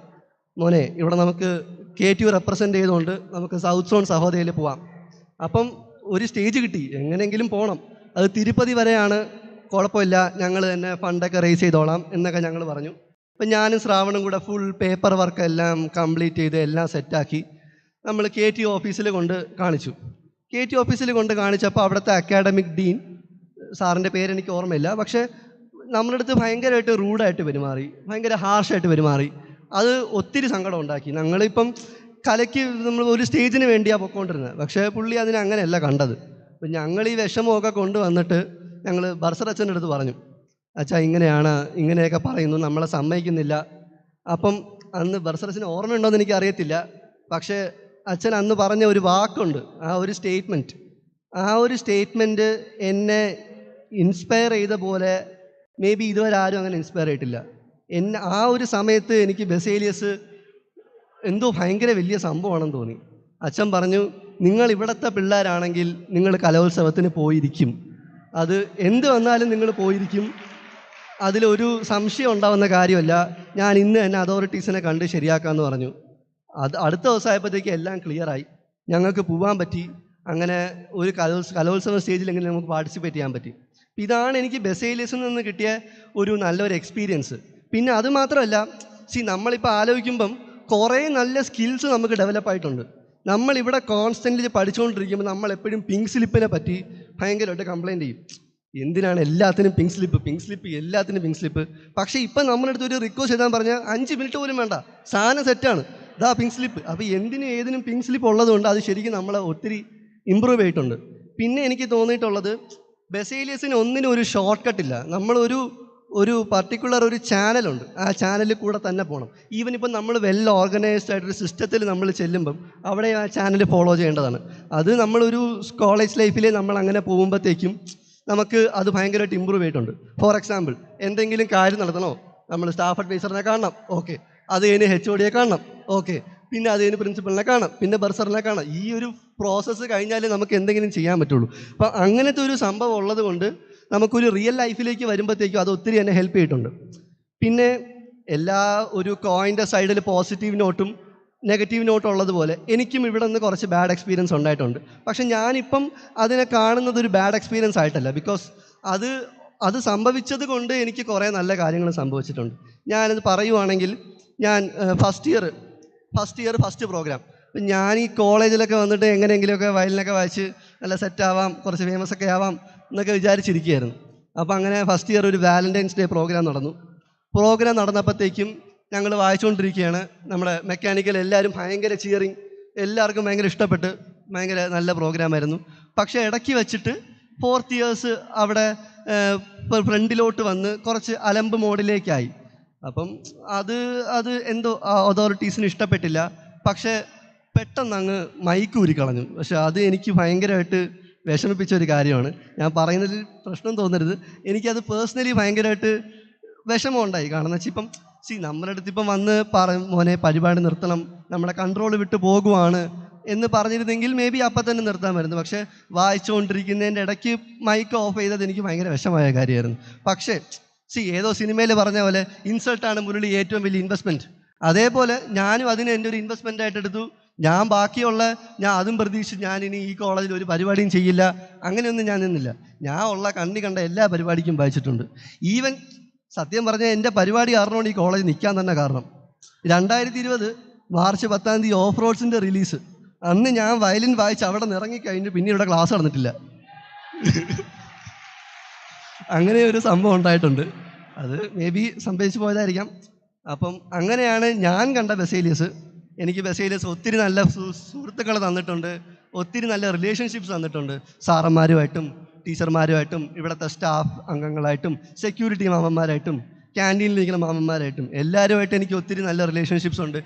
മോനെ ഇവിടെ നമുക്ക് KTU റെപ്രസെൻ്റ് ചെയ്തുകൊണ്ട് നമുക്ക് സൗത്ത് സോൺ സഹോദയയിൽ പോവാം. അപ്പം ഒരു സ്റ്റേജ് കിട്ടി, എങ്ങനെയെങ്കിലും പോകണം. അത് തിരുപ്പതി വരെയാണ്, കുഴപ്പമില്ല, ഞങ്ങൾ തന്നെ ഫണ്ടൊക്കെ റേസ് ചെയ്തോളാം എന്നൊക്കെ ഞങ്ങൾ പറഞ്ഞു. അപ്പം ഞാനും ശ്രാവണും കൂടെ ഫുൾ പേപ്പർ വർക്ക് എല്ലാം കംപ്ലീറ്റ് ചെയ്ത് എല്ലാം സെറ്റാക്കി നമ്മൾ KTU ഓഫീസിൽ കൊണ്ട് കാണിച്ചു. KTU ഓഫീസിൽ കൊണ്ട് കാണിച്ചപ്പോൾ അവിടുത്തെ അക്കാഡമിക് ഡീൻ, സാറിൻ്റെ പേരെനിക്ക് ഓർമ്മയില്ല, പക്ഷേ നമ്മുടെ അടുത്ത് ഭയങ്കരമായിട്ട് റൂഡായിട്ട് പെരുമാറി, ഭയങ്കര ഹാർഷായിട്ട് പെരുമാറി. അത് ഒത്തിരി സങ്കടം ഉണ്ടാക്കി. ഞങ്ങളിപ്പം കലയ്ക്ക് നമ്മൾ ഒരു സ്റ്റേജിന് വേണ്ടിയാണ് പൊയ്ക്കൊണ്ടിരുന്നത്, പക്ഷേ പുള്ളി അതിനെ അങ്ങനെയല്ല കണ്ടത്. അപ്പം ഞങ്ങൾ ഈ വിഷമമൊക്കെ കൊണ്ടുവന്നിട്ട് ഞങ്ങൾ ബർസർ അച്ഛൻ്റെ അടുത്ത് പറഞ്ഞു, അച്ഛാ ഇങ്ങനെയാണ്, ഇങ്ങനെയൊക്കെ പറയുന്നു, നമ്മളെ സമ്മതിക്കുന്നില്ല. അപ്പം അന്ന് ബർസർ അച്ഛന് ഓർമ്മയുണ്ടോയെന്ന് എനിക്ക് അറിയത്തില്ല, പക്ഷേ അച്ഛൻ അന്ന് പറഞ്ഞ ഒരു വാക്കുണ്ട്, ആ ഒരു സ്റ്റേറ്റ്മെൻറ്റ് എന്നെ ഇൻസ്പയർ ചെയ്ത പോലെ മേ ബി ഇതുവരെ ആരും അങ്ങനെ ഇൻസ്പയർ ചെയ്തിട്ടില്ല. ആ ഒരു സമയത്ത് എനിക്ക് ബെസേലിയസ് എന്തോ ഭയങ്കര വലിയ സംഭവമാണെന്ന് തോന്നി. അച്ഛൻ പറഞ്ഞു, നിങ്ങൾ ഇവിടുത്തെ പിള്ളേരാണെങ്കിൽ നിങ്ങൾ കലോത്സവത്തിന് പോയിരിക്കും, അത് എന്ത് വന്നാലും നിങ്ങൾ പോയിരിക്കും, അതിലൊരു സംശയം ഉണ്ടാവുന്ന കാര്യമല്ല. ഞാൻ ഇന്ന് തന്നെ അതോറിറ്റീസിനെ കണ്ട് ശരിയാക്കാമെന്ന് പറഞ്ഞു. അടുത്ത ദിവസമായപ്പോഴത്തേക്ക് എല്ലാം ക്ലിയറായി, ഞങ്ങൾക്ക് പോകാൻ പറ്റി. അങ്ങനെ ഒരു കലോത്സവ സ്റ്റേജിലെങ്കിലും നമുക്ക് പാർട്ടിസിപ്പേറ്റ് ചെയ്യാൻ പറ്റി. ഇതാണ് എനിക്ക് ബെസേലിയസിൽ നിന്ന് കിട്ടിയ ഒരു നല്ലൊരു എക്സ്പീരിയൻസ്. പിന്നെ അതുമാത്രമല്ല, നമ്മളിപ്പോൾ ആലോചിക്കുമ്പം കുറേ നല്ല സ്കിൽസ് നമുക്ക് ഡെവലപ്പായിട്ടുണ്ട്. നമ്മളിവിടെ കോൺസ്റ്റൻ്റ്ലി പഠിച്ചുകൊണ്ടിരിക്കുമ്പോൾ നമ്മളെപ്പോഴും പിങ്ക് സ്ലിപ്പിനെ പറ്റി ഭയങ്കരമായിട്ട് കംപ്ലയിൻ്റ് ചെയ്യും. എന്തിനാണ് എല്ലാത്തിനും പിങ്ക് സ്ലിപ്പ്, എല്ലാത്തിനും പിങ്ക് സ്ലിപ്പ്. പക്ഷേ ഇപ്പം നമ്മുടെ അടുത്ത് ഒരു റിക്വസ്റ്റ് ചെയ്താൽ പറഞ്ഞാൽ 5 മിനിറ്റ് പോലും വേണ്ട, സാധനം സെറ്റാണ്, ഇതാ പിങ്ക് സ്ലിപ്പ്. അപ്പോൾ എന്തിനും ഏതിനും പിങ്ക് സ്ലിപ്പ് ഉള്ളതുകൊണ്ട് അത് ശരിക്കും നമ്മളെ ഒത്തിരി ഇമ്പ്രൂവ് ചെയ്തിട്ടുണ്ട്. പിന്നെ എനിക്ക് തോന്നിയിട്ടുള്ളത്, ബെസേലിയസിന് ഒന്നിനും ഒരു ഷോർട്ട് കട്ടില്ല. ഒരു പർട്ടിക്കുലർ ഒരു ചാനലുണ്ട്, ആ ചാനലിൽ കൂടെ തന്നെ പോകണം. ഈവൻ ഇപ്പം നമ്മൾ വെൽ ഓർഗനൈസ്ഡ് ആയിട്ടൊരു സിസ്റ്റത്തിൽ നമ്മൾ ചെല്ലുമ്പം അവിടെ ആ ചാനൽ ഫോളോ ചെയ്യേണ്ടതാണ്. അത് നമ്മളൊരു കോളേജ് ലൈഫിൽ നമ്മൾ അങ്ങനെ പോകുമ്പോഴത്തേക്കും നമുക്ക് അത് ഭയങ്കരമായിട്ട് ഇമ്പ്രൂവ് ചെയ്തിട്ടുണ്ട്. ഫോർ എക്സാമ്പിൾ, എന്തെങ്കിലും കാര്യം നടത്തണോ, നമ്മൾ സ്റ്റാഫ് അഡ്വൈസറിനെ കാണണം, ഓക്കെ, അത് കഴിഞ്ഞ് HOD കാണണം, ഓക്കെ, പിന്നെ അത് കഴിഞ്ഞ് പ്രിൻസിപ്പളിനെ കാണാം, പിന്നെ ബർസറിനെ കാണാം. ഈ ഒരു പ്രോസസ്സ് കഴിഞ്ഞാലേ നമുക്ക് എന്തെങ്കിലും ചെയ്യാൻ പറ്റുള്ളൂ. അപ്പം അങ്ങനത്തെ ഒരു സംഭവം ഉള്ളത് കൊണ്ട് നമുക്കൊരു റിയൽ ലൈഫിലേക്ക് വരുമ്പോഴത്തേക്കും അത് ഒത്തിരി എന്നെ ഹെൽപ്പ് ചെയ്തിട്ടുണ്ട്. പിന്നെ ഒരു കോയിൻ്റെ സൈഡിൽ പോസിറ്റീവ് നോട്ടും നെഗറ്റീവ് നോട്ടും ഉള്ളതുപോലെ എനിക്കും ഇവിടെ നിന്ന് കുറച്ച് ബാഡ് എക്സ്പീരിയൻസ് ഉണ്ടായിട്ടുണ്ട്. പക്ഷെ ഞാനിപ്പം അതിനെ കാണുന്നത് ഒരു ബാഡ് എക്സ്പീരിയൻസ് ആയിട്ടല്ല, ബിക്കോസ് അത് സംഭവിച്ചത് കൊണ്ട് എനിക്ക് കുറേ നല്ല കാര്യങ്ങൾ സംഭവിച്ചിട്ടുണ്ട്. ഞാനത് പറയുവാണെങ്കിൽ, ഞാൻ ഫസ്റ്റ് ഇയർ ഫസ്റ്റ് പ്രോഗ്രാം, ഞാൻ ഈ കോളേജിലൊക്കെ വന്നിട്ട് എങ്ങനെയെങ്കിലുമൊക്കെ വയലിനൊക്കെ വായിച്ച് നല്ല സെറ്റാവാം, കുറച്ച് ഫേമസ് ഒക്കെ ആവാം എന്നൊക്കെ വിചാരിച്ചിരിക്കുകയായിരുന്നു. അപ്പോൾ അങ്ങനെ ഫസ്റ്റ് ഇയർ ഒരു വാലൻറ്റൈൻസ് ഡേ പ്രോഗ്രാം നടന്നപ്പോഴത്തേക്കും ഞങ്ങൾ വായിച്ചുകൊണ്ടിരിക്കുകയാണ്. നമ്മുടെ മെക്കാനിക്കൽ എല്ലാവരും ഭയങ്കര ചിയറിങ്, എല്ലാവർക്കും ഭയങ്കര ഇഷ്ടപ്പെട്ട്, ഭയങ്കര നല്ല പ്രോഗ്രാമായിരുന്നു. പക്ഷേ ഇടയ്ക്ക് വെച്ചിട്ട് 4th ഇയേഴ്സ് അവിടെ ഫ്രണ്ടിലോട്ട് വന്ന് കുറച്ച് അലമ്പ് മോഡിലേക്കായി. അപ്പം അത് എന്തോ അതോറിറ്റീസിന് ഇഷ്ടപ്പെട്ടില്ല. പക്ഷേ പെട്ടെന്ന് അങ്ങ് മൈക്ക് ഊരിക്കളഞ്ഞു. പക്ഷെ അത് എനിക്ക് ഭയങ്കരമായിട്ട് വിഷമിപ്പിച്ച ഒരു കാര്യമാണ്. ഞാൻ പറയുന്നതിൽ പ്രശ്നം തോന്നരുത്, എനിക്കത് പേഴ്സണലി ഭയങ്കരമായിട്ട് വിഷമമുണ്ടായി. കാരണം എന്ന് വെച്ചാൽ ഇപ്പം നമ്മുടെ അടുത്ത് ഇപ്പം വന്ന് മോനെ പരിപാടി നിർത്തണം, നമ്മുടെ കൺട്രോൾ വിട്ട് പോകുവാണ് എന്ന് പറഞ്ഞിരുന്നെങ്കിൽ മേ ബി അപ്പം തന്നെ നിർത്താമായിരുന്നു. പക്ഷേ വായിച്ചുകൊണ്ടിരിക്കുന്നതിൻ്റെ ഇടയ്ക്ക് മൈക്ക് ഓഫ് ചെയ്തത് എനിക്ക് ഭയങ്കര വിഷമമായ കാര്യമായിരുന്നു. പക്ഷേ ഏതോ സിനിമയിൽ പറഞ്ഞ പോലെ ഇൻസൾട്ടാണ് മുരളി ഏറ്റവും വലിയ ഇൻവെസ്റ്റ്മെൻറ്റ്. അതേപോലെ ഞാനും അതിനെ എൻ്റെ ഒരു ഇൻവെസ്റ്റ്മെൻ്റ് ആയിട്ട് എടുത്തു. ഞാൻ അതും പ്രതീക്ഷിച്ച് ഞാനിനി ഈ കോളേജിൽ ഒരു പരിപാടിയും ചെയ്യില്ല, അങ്ങനെയൊന്നും ഞാൻ നിന്നില്ല. ഞാൻ കണ്ട എല്ലാ പരിപാടിക്കും വായിച്ചിട്ടുണ്ട്. ഈവൻ സത്യം പറഞ്ഞാൽ എൻ്റെ പരിപാടി കാരണമാണ് ഈ കോളേജ് നിൽക്കാൻ തന്നെ കാരണം. 2020 മാർച്ച് 10 ഓഫ് റോഡ്സിൻ്റെ റിലീസ്, അന്ന് ഞാൻ വയലിൻ വായിച്ച് അവിടെ നിന്ന് ഇറങ്ങിക്കഴിഞ്ഞ് പിന്നെ ഇവിടെ ക്ലാസ് നടന്നിട്ടില്ല. അങ്ങനെ ഒരു സംഭവം ഉണ്ടായിട്ടുണ്ട്. അത് മേ ബി സംഭവിച്ചു പോയതായിരിക്കാം. അപ്പം അങ്ങനെയാണ് ഞാൻ കണ്ട ബെസേലിയസ്. എനിക്ക് ബെസേലിയസ് ഒത്തിരി നല്ല സുഹൃത്തുക്കളെ തന്നിട്ടുണ്ട്, ഒത്തിരി നല്ല റിലേഷൻഷിപ്സ് തന്നിട്ടുണ്ട്. സാറന്മാരുമായിട്ടും ടീച്ചർമാരുമായിട്ടും ഇവിടുത്തെ സ്റ്റാഫ് അംഗങ്ങളായിട്ടും സെക്യൂരിറ്റി മാമന്മാരായിട്ടും ക്യാൻറ്റീനിലിരിക്കുന്ന മാമന്മാരായിട്ടും എല്ലാവരുമായിട്ട് എനിക്ക് ഒത്തിരി നല്ല റിലേഷൻഷിപ്സ് ഉണ്ട്.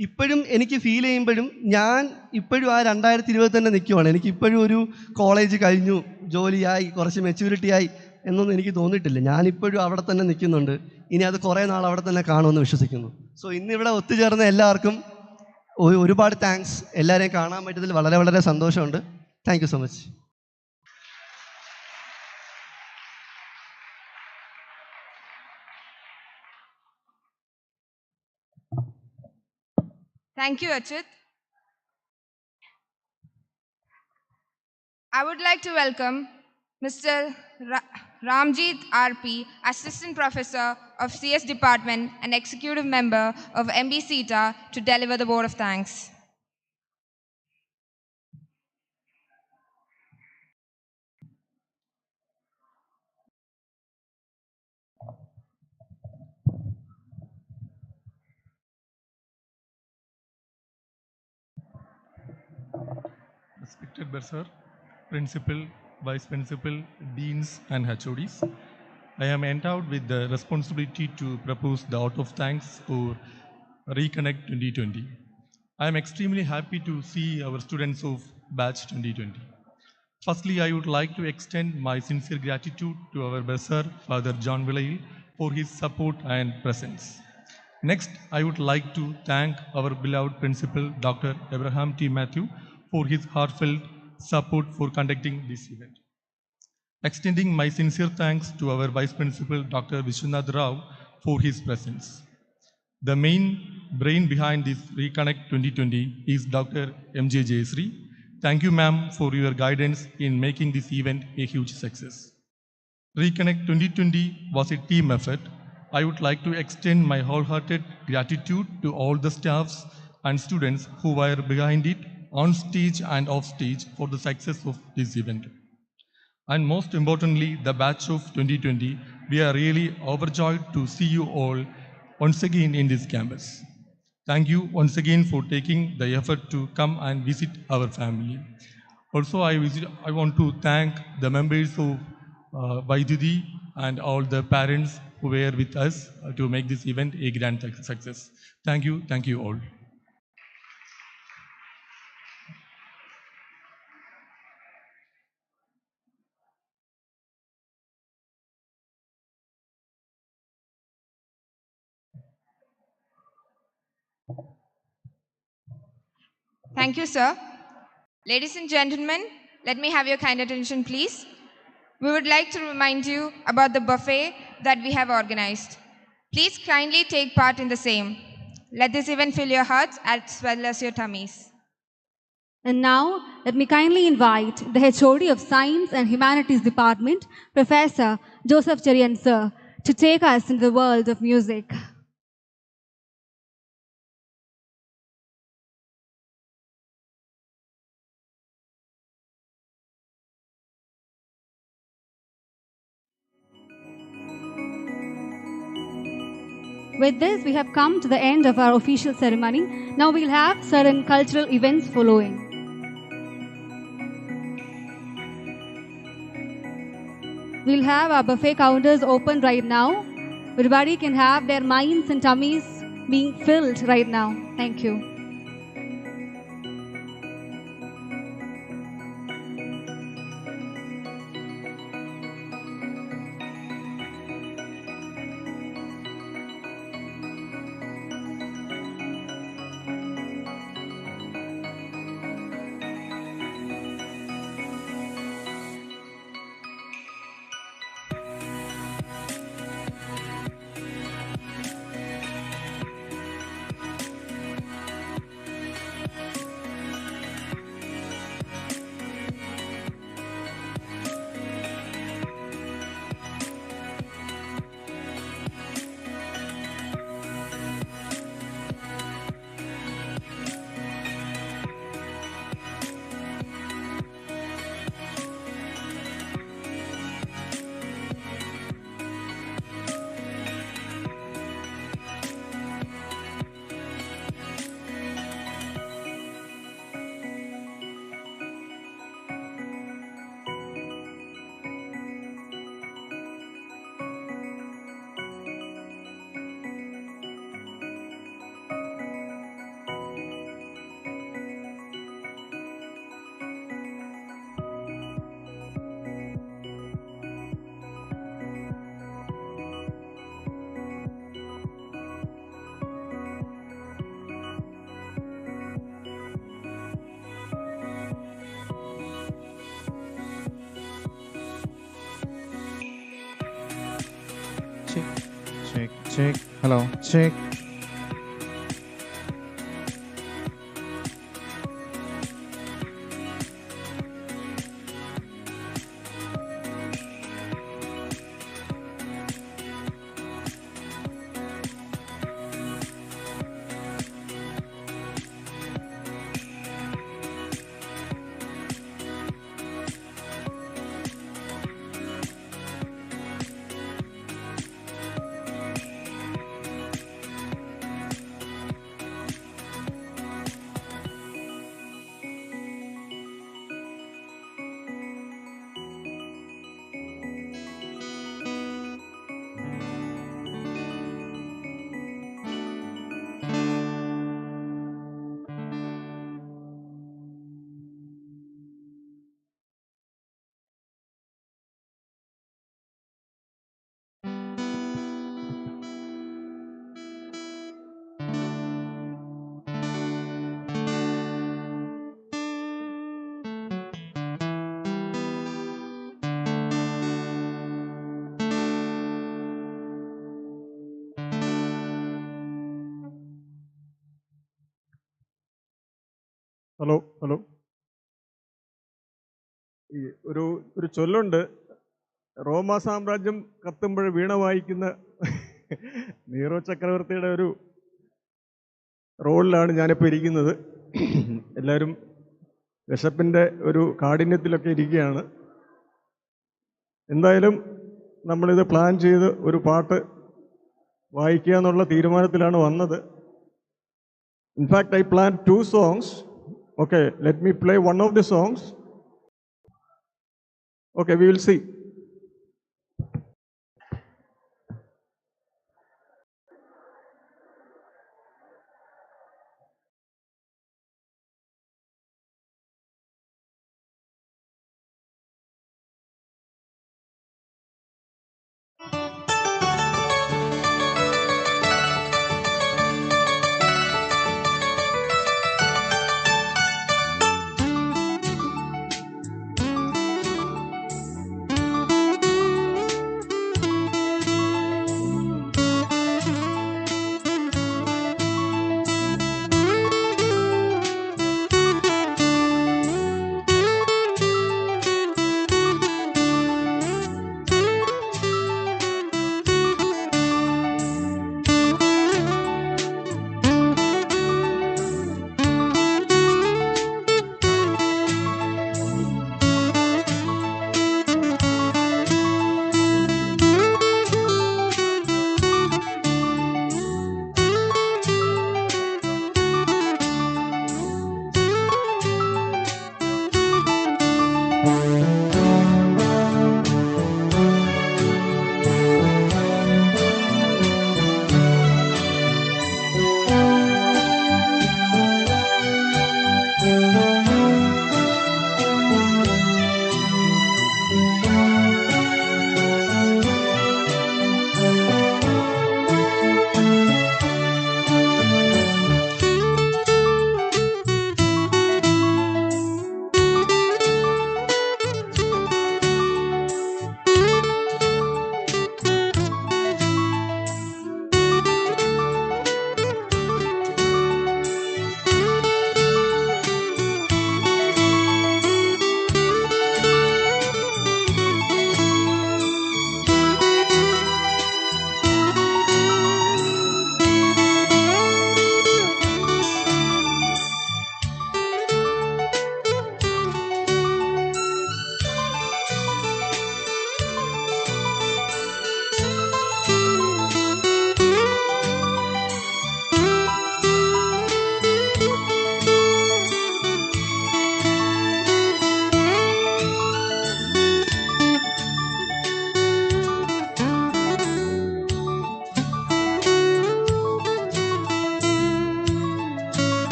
ഇപ്പോഴും എനിക്ക് ഫീൽ ചെയ്യുമ്പോഴും ഞാൻ ഇപ്പോഴും ആ 2020 തന്നെ നിൽക്കുവാണ്. എനിക്കിപ്പോഴും ഒരു കോളേജ് കഴിഞ്ഞു, ജോലിയായി, കുറച്ച് മെച്യൂരിറ്റിയായി എന്നൊന്നും എനിക്ക് തോന്നിയിട്ടില്ല. ഞാനിപ്പോഴും അവിടെ തന്നെ നിൽക്കുന്നുണ്ട്. ഇനി അത് കുറേ നാൾ അവിടെ തന്നെ കാണുമെന്ന് വിശ്വസിക്കുന്നു. സോ ഇന്നിവിടെ ഒത്തുചേർന്ന എല്ലാവർക്കും ഒരുപാട് താങ്ക്സ്. എല്ലാവരെയും കാണാൻ പറ്റിയതിൽ വളരെ വളരെ സന്തോഷമുണ്ട്. Thank you so much. Thank you, Achit. I would like to welcome Mr. Ramjeet RP, Assistant Professor of CS Department and Executive Member of MB-CETA, to deliver the vote of thanks. Respected Bursar, Principal, Vice Principal, Deans and HODs, I am endowed with the responsibility to propose the vote of thanks for Reconnect 2020. I am extremely happy to see our students of Batch 2020. Firstly, I would like to extend my sincere gratitude to our Bursar, Father John Villail, for his support and presence. Next, I would like to thank our beloved Principal, Dr. Abraham T. Matthew, for his heartfelt support for conducting this event. Extending my sincere thanks to our Vice Principal, Dr. Vishwanath Rao, for his presence. The main brain behind this Reconnect 2020 is Dr. M.J. Jayasri. Thank you, ma'am, for your guidance in making this event a huge success. Reconnect 2020 was a team effort. I would like to extend my wholehearted gratitude to all the staffs and students who were behind it, on stage and off stage, for the success of this event. And most importantly, the batch of 2020, we are really overjoyed to see you all once again in this campus. Thank you once again for taking the effort to come and visit our family. Also, I want to thank the members of Vaidudi and all the parents who were with us to make this event a grand success. Thank you all. Thank you, sir. Ladies and gentlemen, let me have your kind attention, please. We would like to remind you about the buffet that we have organized. Please kindly take part in the same. Let this event fill your hearts as well as your tummies. And now, let me kindly invite the HOD of Science and Humanities Department, Professor Joseph Cherian, sir, to take us into the world of music. With this, we have come to the end of our official ceremony. Now we'll have certain cultural events following. We'll have our buffet counters open right now. Everybody can have their minds and tummies being filled right now. Thank you. Check. Hello, check. Hello ഈ ഒരു ചൊല്ലുണ്ട്, റോമാ സാമ്രാജ്യം കത്തുമ്പോൾ വീണ വായിക്കുന്ന Nero ചക്രവർത്തിയുടെ ഒരു റോളിലാണ് ഞാനിപ്പോൾ ഇരിക്കുന്നത്. എല്ലാവരും വിശപ്പിൻ്റെ ഒരു കാഠിന്യത്തിലൊക്കെ ഇരിക്കുകയാണ്. എന്തായാലും നമ്മളിത് പ്ലാൻ ചെയ്ത് ഒരു പാട്ട് വായിക്കുക എന്നുള്ള തീരുമാനത്തിലാണ് വന്നത്. In fact I plan 2 songs. Okay, let me play one of the songs. Okay, we will see.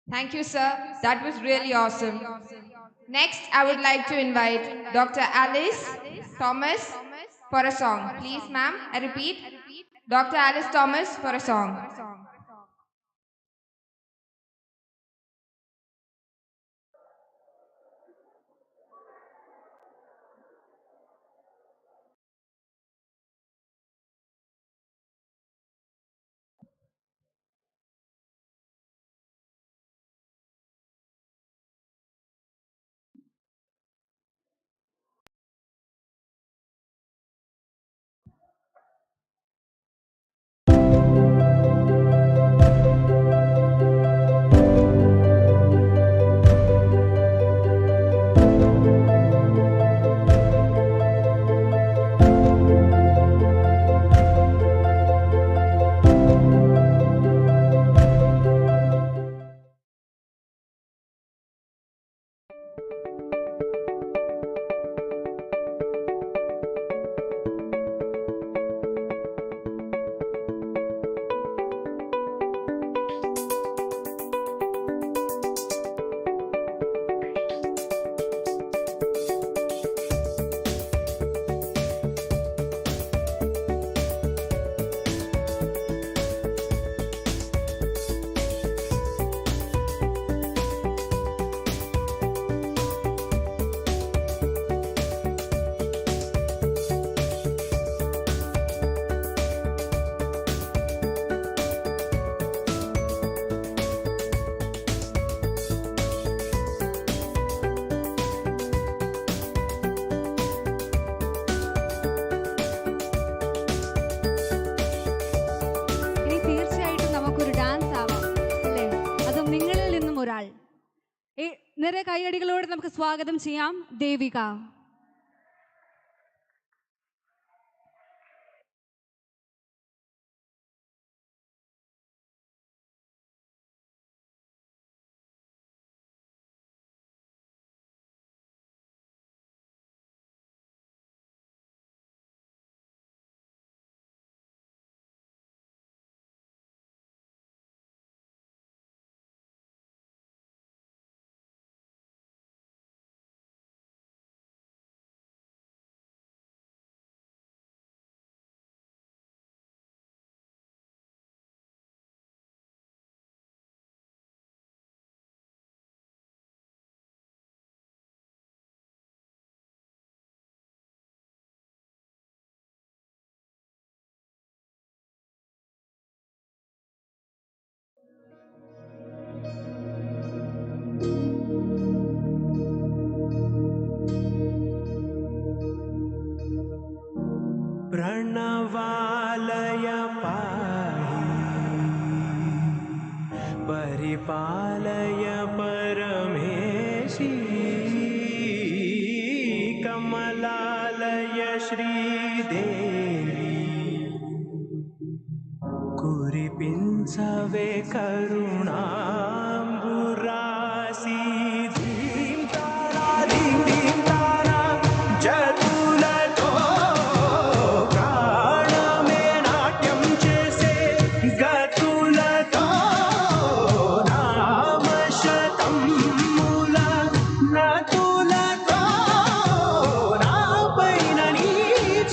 Thank you, sir. That was really awesome. Next, I would like to invite Dr. Alice Thomas for a song. Please, ma'am, I repeat, Dr. Alice Thomas for a song. നിറയെ കൈയടികളോടെ നമുക്ക് സ്വാഗതം ചെയ്യാം ദേവിക. प्रणवालय पाहि परिपालय परमेशी कमलालय श्रीदेवी कुरिपिंचवे करुणाम्बुरासी धीं तारा धीं धीं तारा जतुलतो प्राणमे नाट्यं चेसे गतुलतो नामशतं मूल नतुलतो नापैननी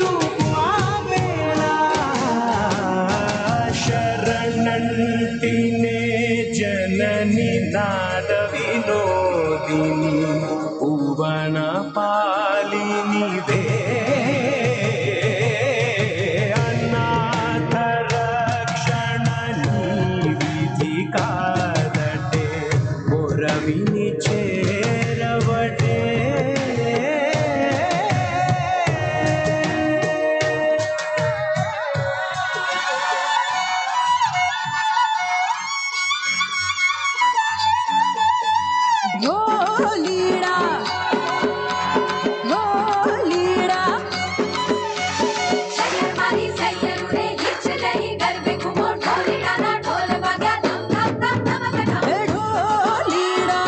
चूपावेला शरणन्तिने जननी नाद विनोदिनी भुवन पालिनी वे अनाथ रक्षणनी विधि कादटे मोरविनी चेरवटे ढोलीड़ा ढोलीड़ा शरीर मारी सैयर उड़े हिच रही घर में घूमो ढोली डाना ढोल बजा धम धम धम धम धम ढोलीड़ा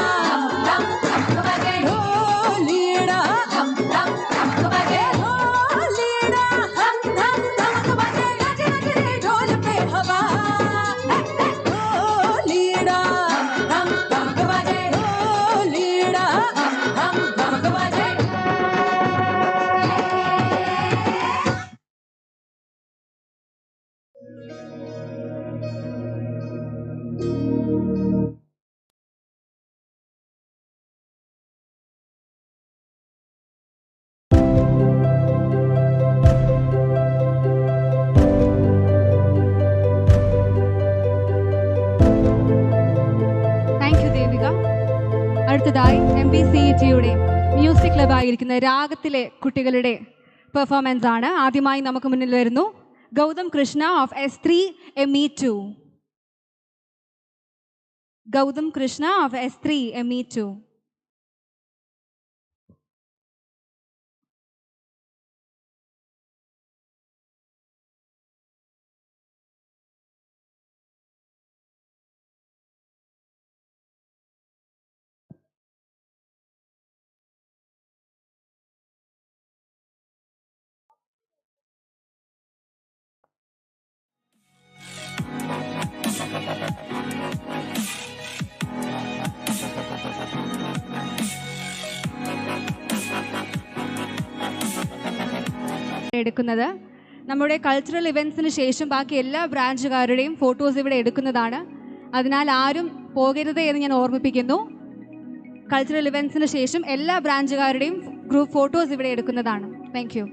धम धम धम बजे ढोलीड़ा धम धम धम बजे ढोलीड़ा धम धम धम बजे गज गज रे ढोल पे हवा ढोलीड़ा धम धम बजे ढोलीड़ा धम धम बजे താങ്ക് യു ദേവിക. അടുത്തതായി MBCETയുടെ മ്യൂസിക് ക്ലബായിരിക്കുന്ന രാഗത്തിലെ കുട്ടികളുടെ പെർഫോമൻസ് ആണ്. ആദ്യമായി നമുക്ക് മുന്നിൽ വരുന്നു Gautham Krishna of S3 ME2. Gautham Krishna of S3 ME2. എടുക്കുന്നത് നമ്മുടെ കൾച്ചറൽ ഇവൻറ്റ്സിന് ശേഷം ബാക്കി എല്ലാ ബ്രാഞ്ചുകാരുടെയും ഫോട്ടോസ് ഇവിടെ എടുക്കുന്നതാണ്. അതിനാൽ ആരും പോകരുത് എന്ന് ഞാൻ ഓർമ്മിപ്പിക്കുന്നു. കൾച്ചറൽ ഇവൻറ്റ്സിന് ശേഷം എല്ലാ ബ്രാഞ്ചുകാരുടെയും ഗ്രൂപ്പ് ഫോട്ടോസ് ഇവിടെ എടുക്കുന്നതാണ്. Thank you.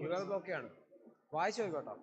ഇവർക്ക് ഓക്കെയാണ്. വായിച്ചു നോക്കട്ടോ.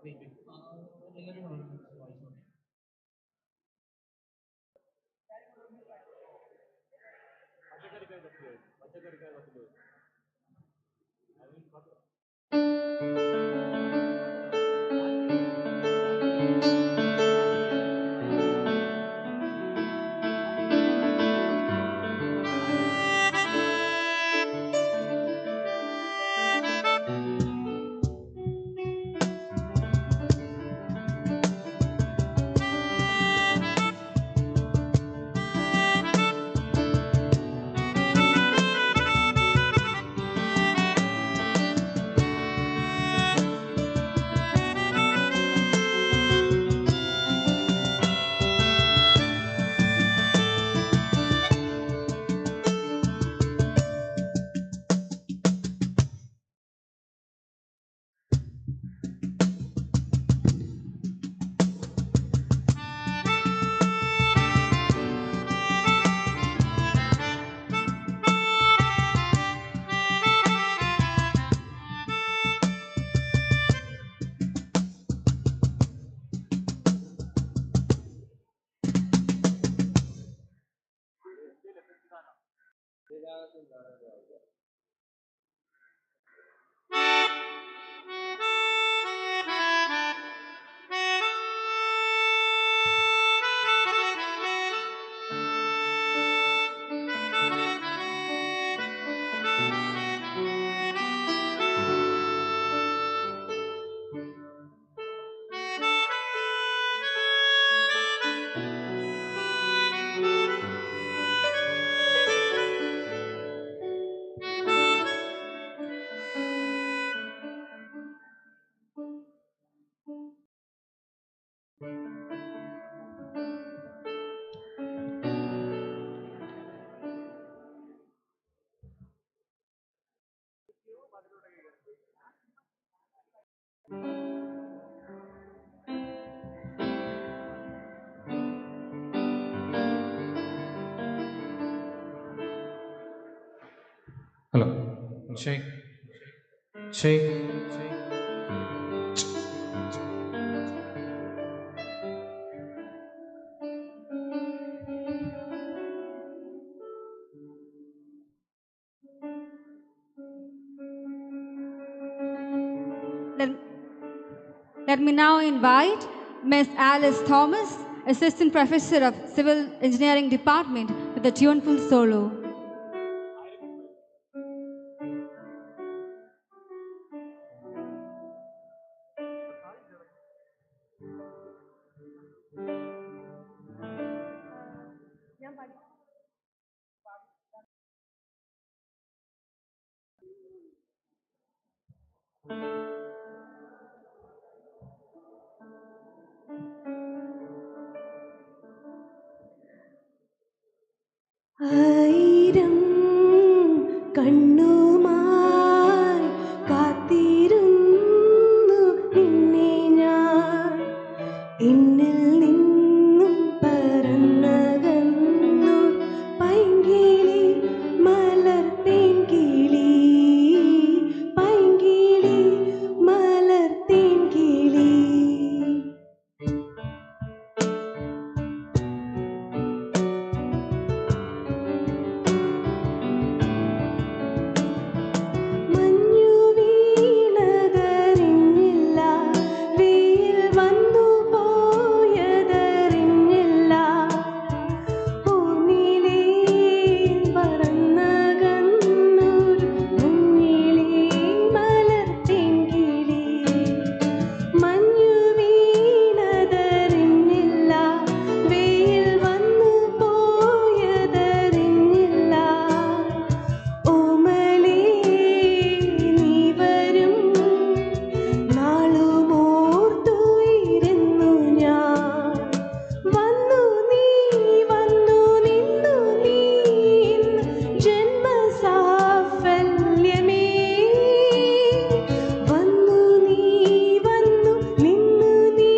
Hello. Shake. Shake. Let me now invite Miss Alice Thomas Assistant Professor of Civil Engineering Department, with a tuneful solo. ആയിരം കണ്ണുമായി കാത്തിരുന്നു നിന്നെ ഞാൻ എന്നിൽ നിന്നും പറന്നകന്നു പൈങ്കിളി മലർത്തേൻ കിളി പൈങ്കിളി മലർത്തേൻ കിളി മഞ്ഞു വീണതറിഞ്ഞില്ല വെയിൽ വന്നു പോയതറിഞ്ഞില്ല പൂനിലേ പറന്നകന്നൊരു മുന്നിലേ മലർത്തേൻ കിളി മഞ്ഞു വീണതറിഞ്ഞില്ല വെയിൽ വന്നു പോയതറിഞ്ഞില്ല ഓമലേ നീ വരും നാളുമോർത്തുയിരുന്നു ഞാൻ വന്നു നീ വന്നു നിന്നു നീ ജന്മസാഫല്യമേ വന്നു നീ വന്നു നിന്നു നീ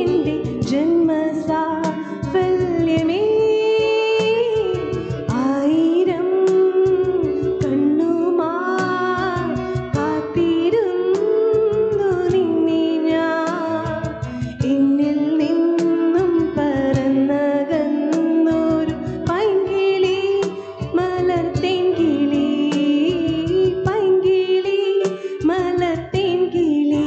എൻ്റെ ജന്മസാഫല്യമേ ആയിരം കണ്ണുമായി കാത്തിരുന്നു നിന്നെ ഞാൻ എന്നിൽ നിന്നും പറന്നകന്നൊരു പൈങ്കിളി മലർത്തേൻ കിളി പൈങ്കിളി മലർത്തേൻ കിളി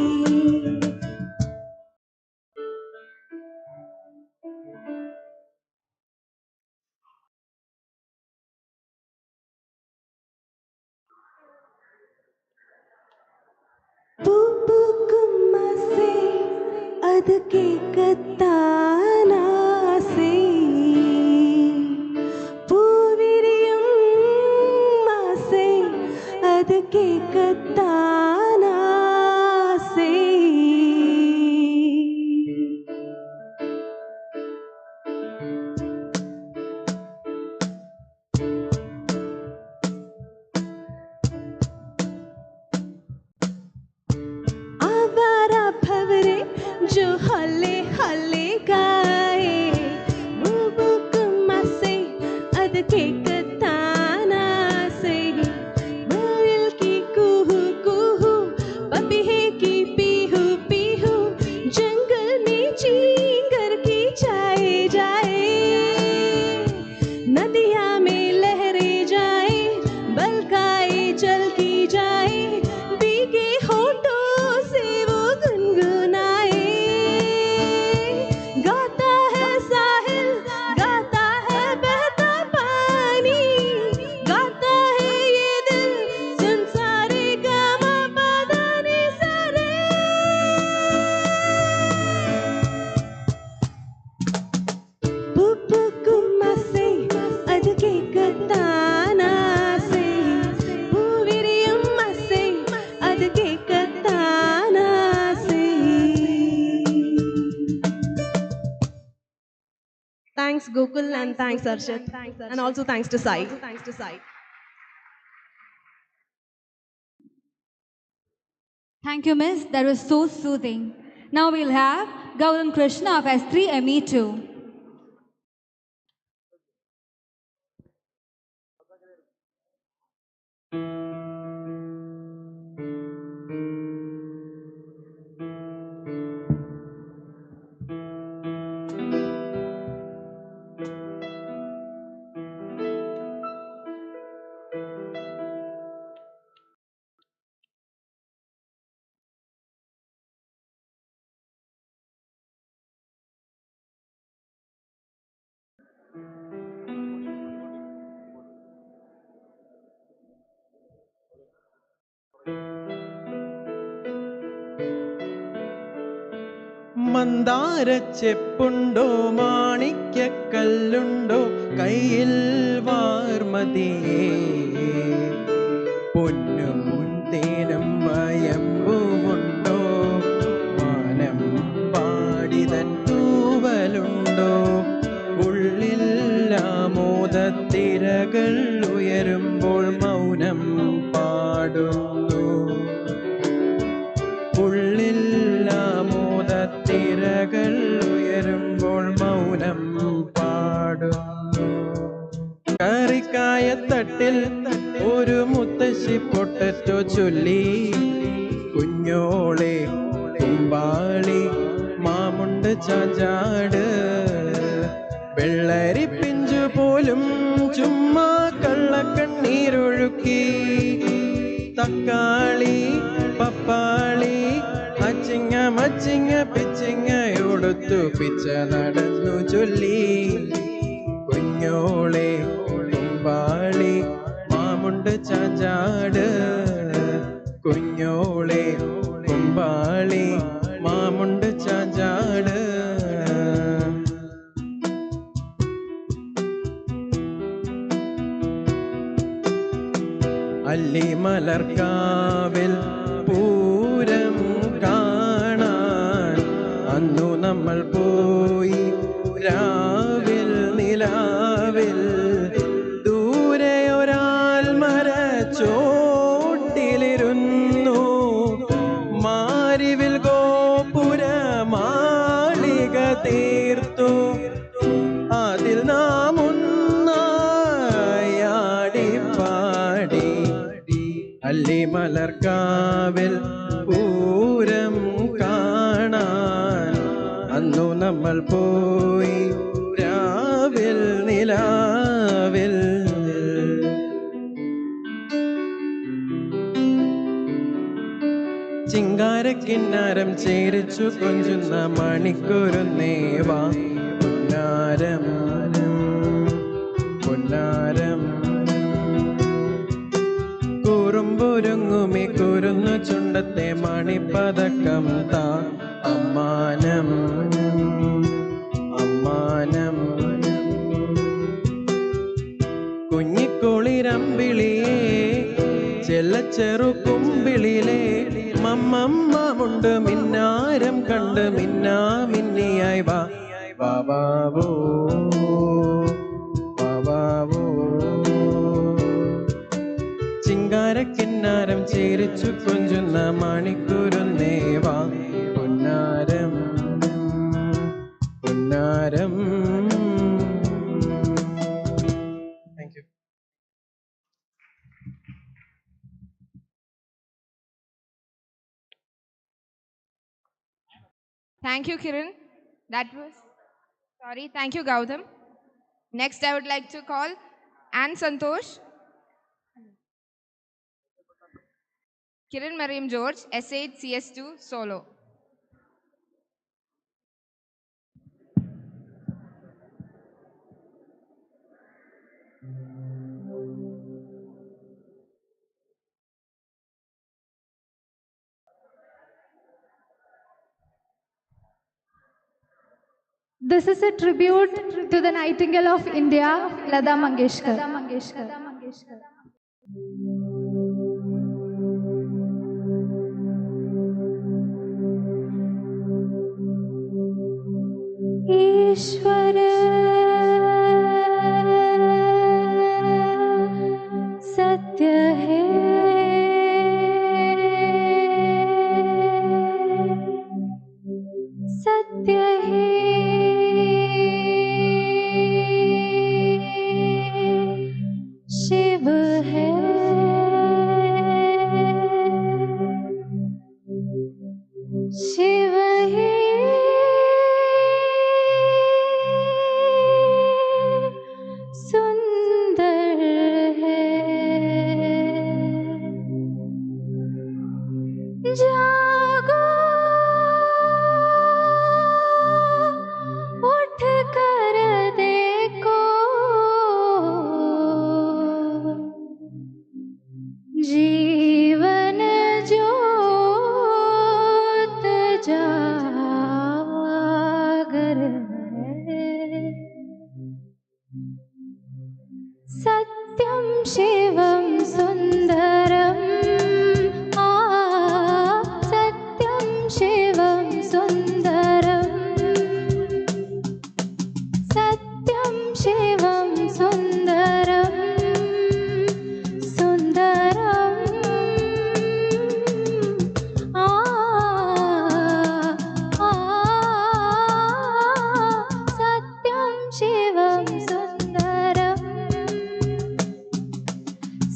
പൂപ്പൂക്കും ആസേ അത് കേൾക്കത്താനാസേ പൂവിരിയും ആസേ അത് കേൾക്കത്താനാസേ आवारा भवरे जो हले हले गाए बुबुक मसे अद के कताना से मोइल की कुहू कुहू पपीहे की पीहू पीहू जंगल में चींगर की जाए जाए नदिया में लहरे जाए बलकाए चलती जाए भीगे होठों से वो गुनगुनाए गाता है साहिल गाता है बहता पानी गाता है ये दिल सुन सारे गामा पदानी सारे പൂപ്പൂക്കുമസേ അത് കേൾക്കത്താനാസേ പൂവിരിയും മസേ അത് കേൾക്കത്താനാസേ Thanks Gokul and thanks Arshad and also thanks to Sai. Thank you, Miss. That was so soothing. Now we'll have Gautam Krishna of S3 ME2. മന്ദാരച്ചെപ്പുണ്ടോ മാണിക്യക്കല്ലുണ്ടോ കയ്യിൽ വാർമതിയേ പൊന്നും തേനും വയമ്പുമുണ്ടോ മാനം പാടിതൻ തൂവലുണ്ടോ ഉള്ളിൽ ആമോദത്തിരകൾ ഉയരുമ്പോൾ മൗനം പാടുന്നു ഉള്ളിൽ ആമോദത്തിരകൾ ഉയരുമ്പോൾ മൗനം പാടുന്നു കറിക്കായത്തട്ടിൽ ഒരു മുത്തശ്ശി പൊട്ടറ്റോ ചൊല്ലി കുഞ്ഞോളെ കുമ്പാളി മാമുണ്ട് ചാഞ്ചാട് വെള്ളരി പിഞ്ചു പോലും ചുമ്മാ കള്ളക്കണ്ണീരൊഴുക്കി തക്കാളി പപ്പാളി അച്ചിങ്ങ മച്ചിങ്ങ പിച്ചിങ്ങയൊടുത്തു പിച്ച നടന്നു ചൊല്ലി കുഞ്ഞോളെ കുമ്പാളി മാമുണ്ട് ചാഞ്ചാട് കുഞ്ഞോളെ കുമ്പാളി മാമുണ്ട് ചാഞ്ചാട് അല്ലിമലർക്കാവിൽ പൂരം കാണാൻ അന്നു നമ്മൾ പോയി രാവിൽ നിലാവിൽ ദൂരെ ഒരാൾ മരച്ചോട്ടിലിരുന്നു മാരിവിൽ ഗോപുര മാളിക തീർത്തു അതിൽ നാം ഒന്നായാടി പാടി അല്ലിമലർക്കാവിൽ പൂരം കാണാൻ അന്നു നമ്മൾ പോയി രാവിൽ നിലാവിൽ ചിങ്കാരക്കിന്നാരം ചേരിച്ചു കൊഞ്ചുന്ന മണിക്കൂരുന്നേവാ പൊന്നാരം പൊന്നാരം കുറുമ്പൊരുങ്ങുമി കുരുന്നു ചുണ്ടത്തെ മണിപ്പതക്കം താ അമ്മാനം അമ്മാനം കുഞ്ഞിക്കുളിരമ്പിളിയേ ചെല്ലച്ചെറു കുമ്പിളിലെ മമ്മമ്മമുണ്ട് മിന്നാരം കണ്ട് മിന്നാ മിന്നിയായി വാ ബാബാവോ ബാബാവോ ചിങ്കാരക്കിന്നാരം ചേരിച്ചു കൊഞ്ചുന്ന മണിക്കൂരുന്നേവാ പൊന്നാരം പൊന്നാരം thank you Thank you, Kiran. Thank you, Gautam. Next, I would like to call Anne Santosh, Kiran Mariam George, S8 CS2 solo. This is a tribute to the Nightingale of India, Lata Mangeshkar. ईश्वर सत्य है, सत्य है शिव है, शिव है सुंदर है, जागो शिवं सुन्दरम् सत्यं शिवं सुन्दरम् सत्यं शिवं सुन्दरम् सुन्दरम् सत्यं शिवं सुन्दरम्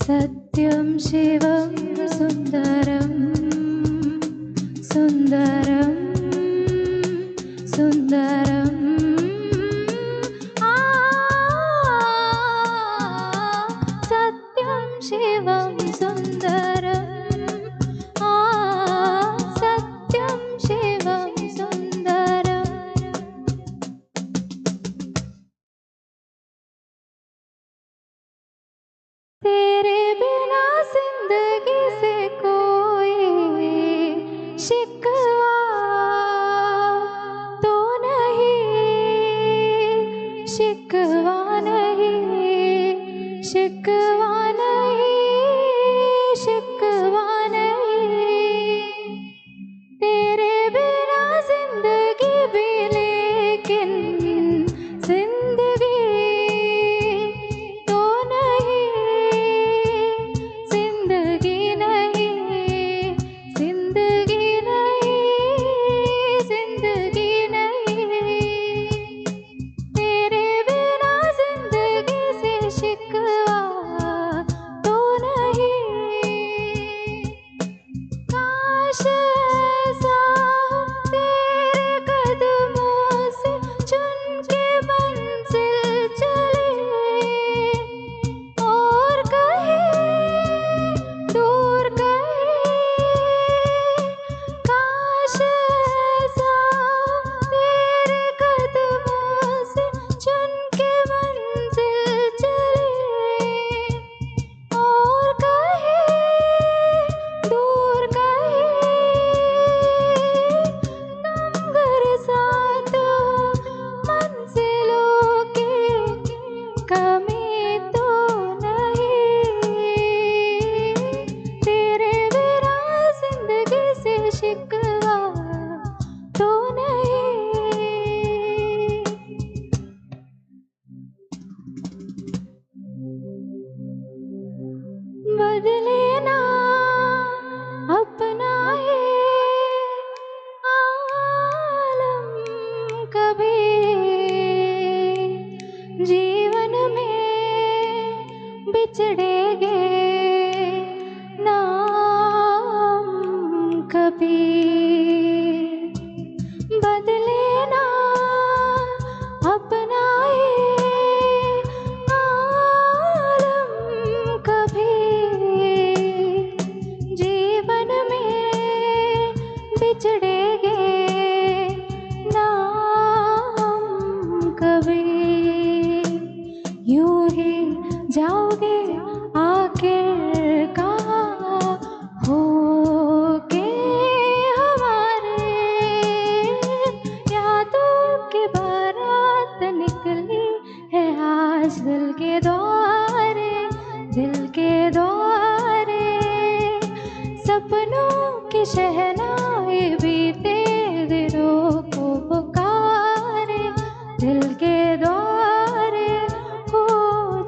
सत्यं शिवं सुन्दरम् सुन्दरम् सुन्दरम् सत्यं शिवं सुन्दरम् सत्यं शिवं सुन्दरम् तेरे बिना जिंदगी से कोई शिकवा तो नहीं शिकवा नहीं शिकवा नहीं शिकवा नहीं तेरे बिना जिंदगी भी लेकिन जिंदगी तो नहीं जिंदगी नहीं जिंदगी नहीं जिंदगी नहीं तेरे बिना जिंदगी से शिकवा तो नहीं काश ऐसा तेरे कदमों से चुन के मंजिल चले और कहीं दूर कहीं काश ऐसा तेरे कदमों से चुन के मंजिल चले और कहीं दूर कहीं तुम घर साथ हो मंजिलों की कमी तो नहीं तेरे बिना जिंदगी से शिकवा तो नहीं बदले ना अपना ये आलम कभी जीवन में बिछड़ेंगे ना हम कभी बदले ना अपना ये आलम कभी जीवन में बिछड़ेंगे ना हम कभी यूं ही जाओगे आखिर कहाँ होके हमारे यादों की बारात निकली है आज दिल के द्वारे सपनों की शहनाई बीते दिलों को पुकारे दिल के द्वारे हो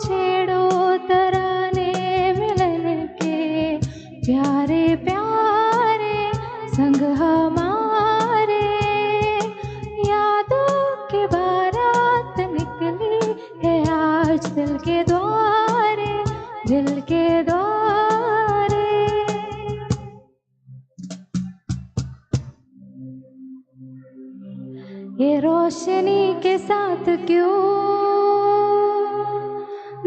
छेड़ो तराने मिलन के प्यारे प्यारे संग हमारे यादों की बारात निकली है आज दिल के द्वारे ये रोशनी के साथ क्यों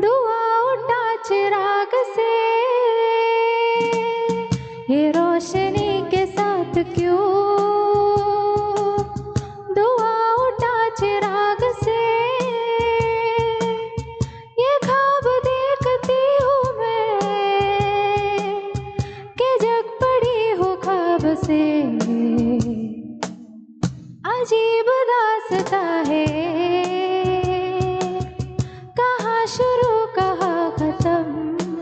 दुआ उठा चिराग से ये रोशनी के साथ क्यों दुआ उठा चिराग से ये ख्वाब देखती हूँ मैं कि जग पड़ी हो ख्वाब से अजीब दास्ता है कहाँ शुरू कहाँ खत्म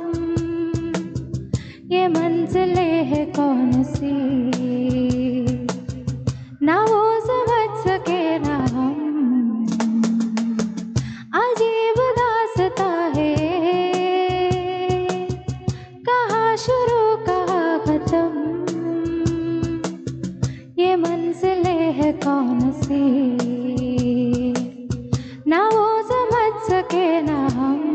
सी, ना वो समझ सके ना हम, अजीब दास्तां है, कहाँ शुरू कहाँ खत्म, ये मंजिलें है कौन सी, ना वो समझ सके ना हम.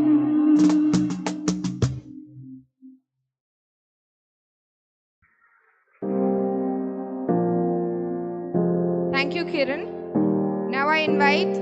Thank you, Kiran. Now I invite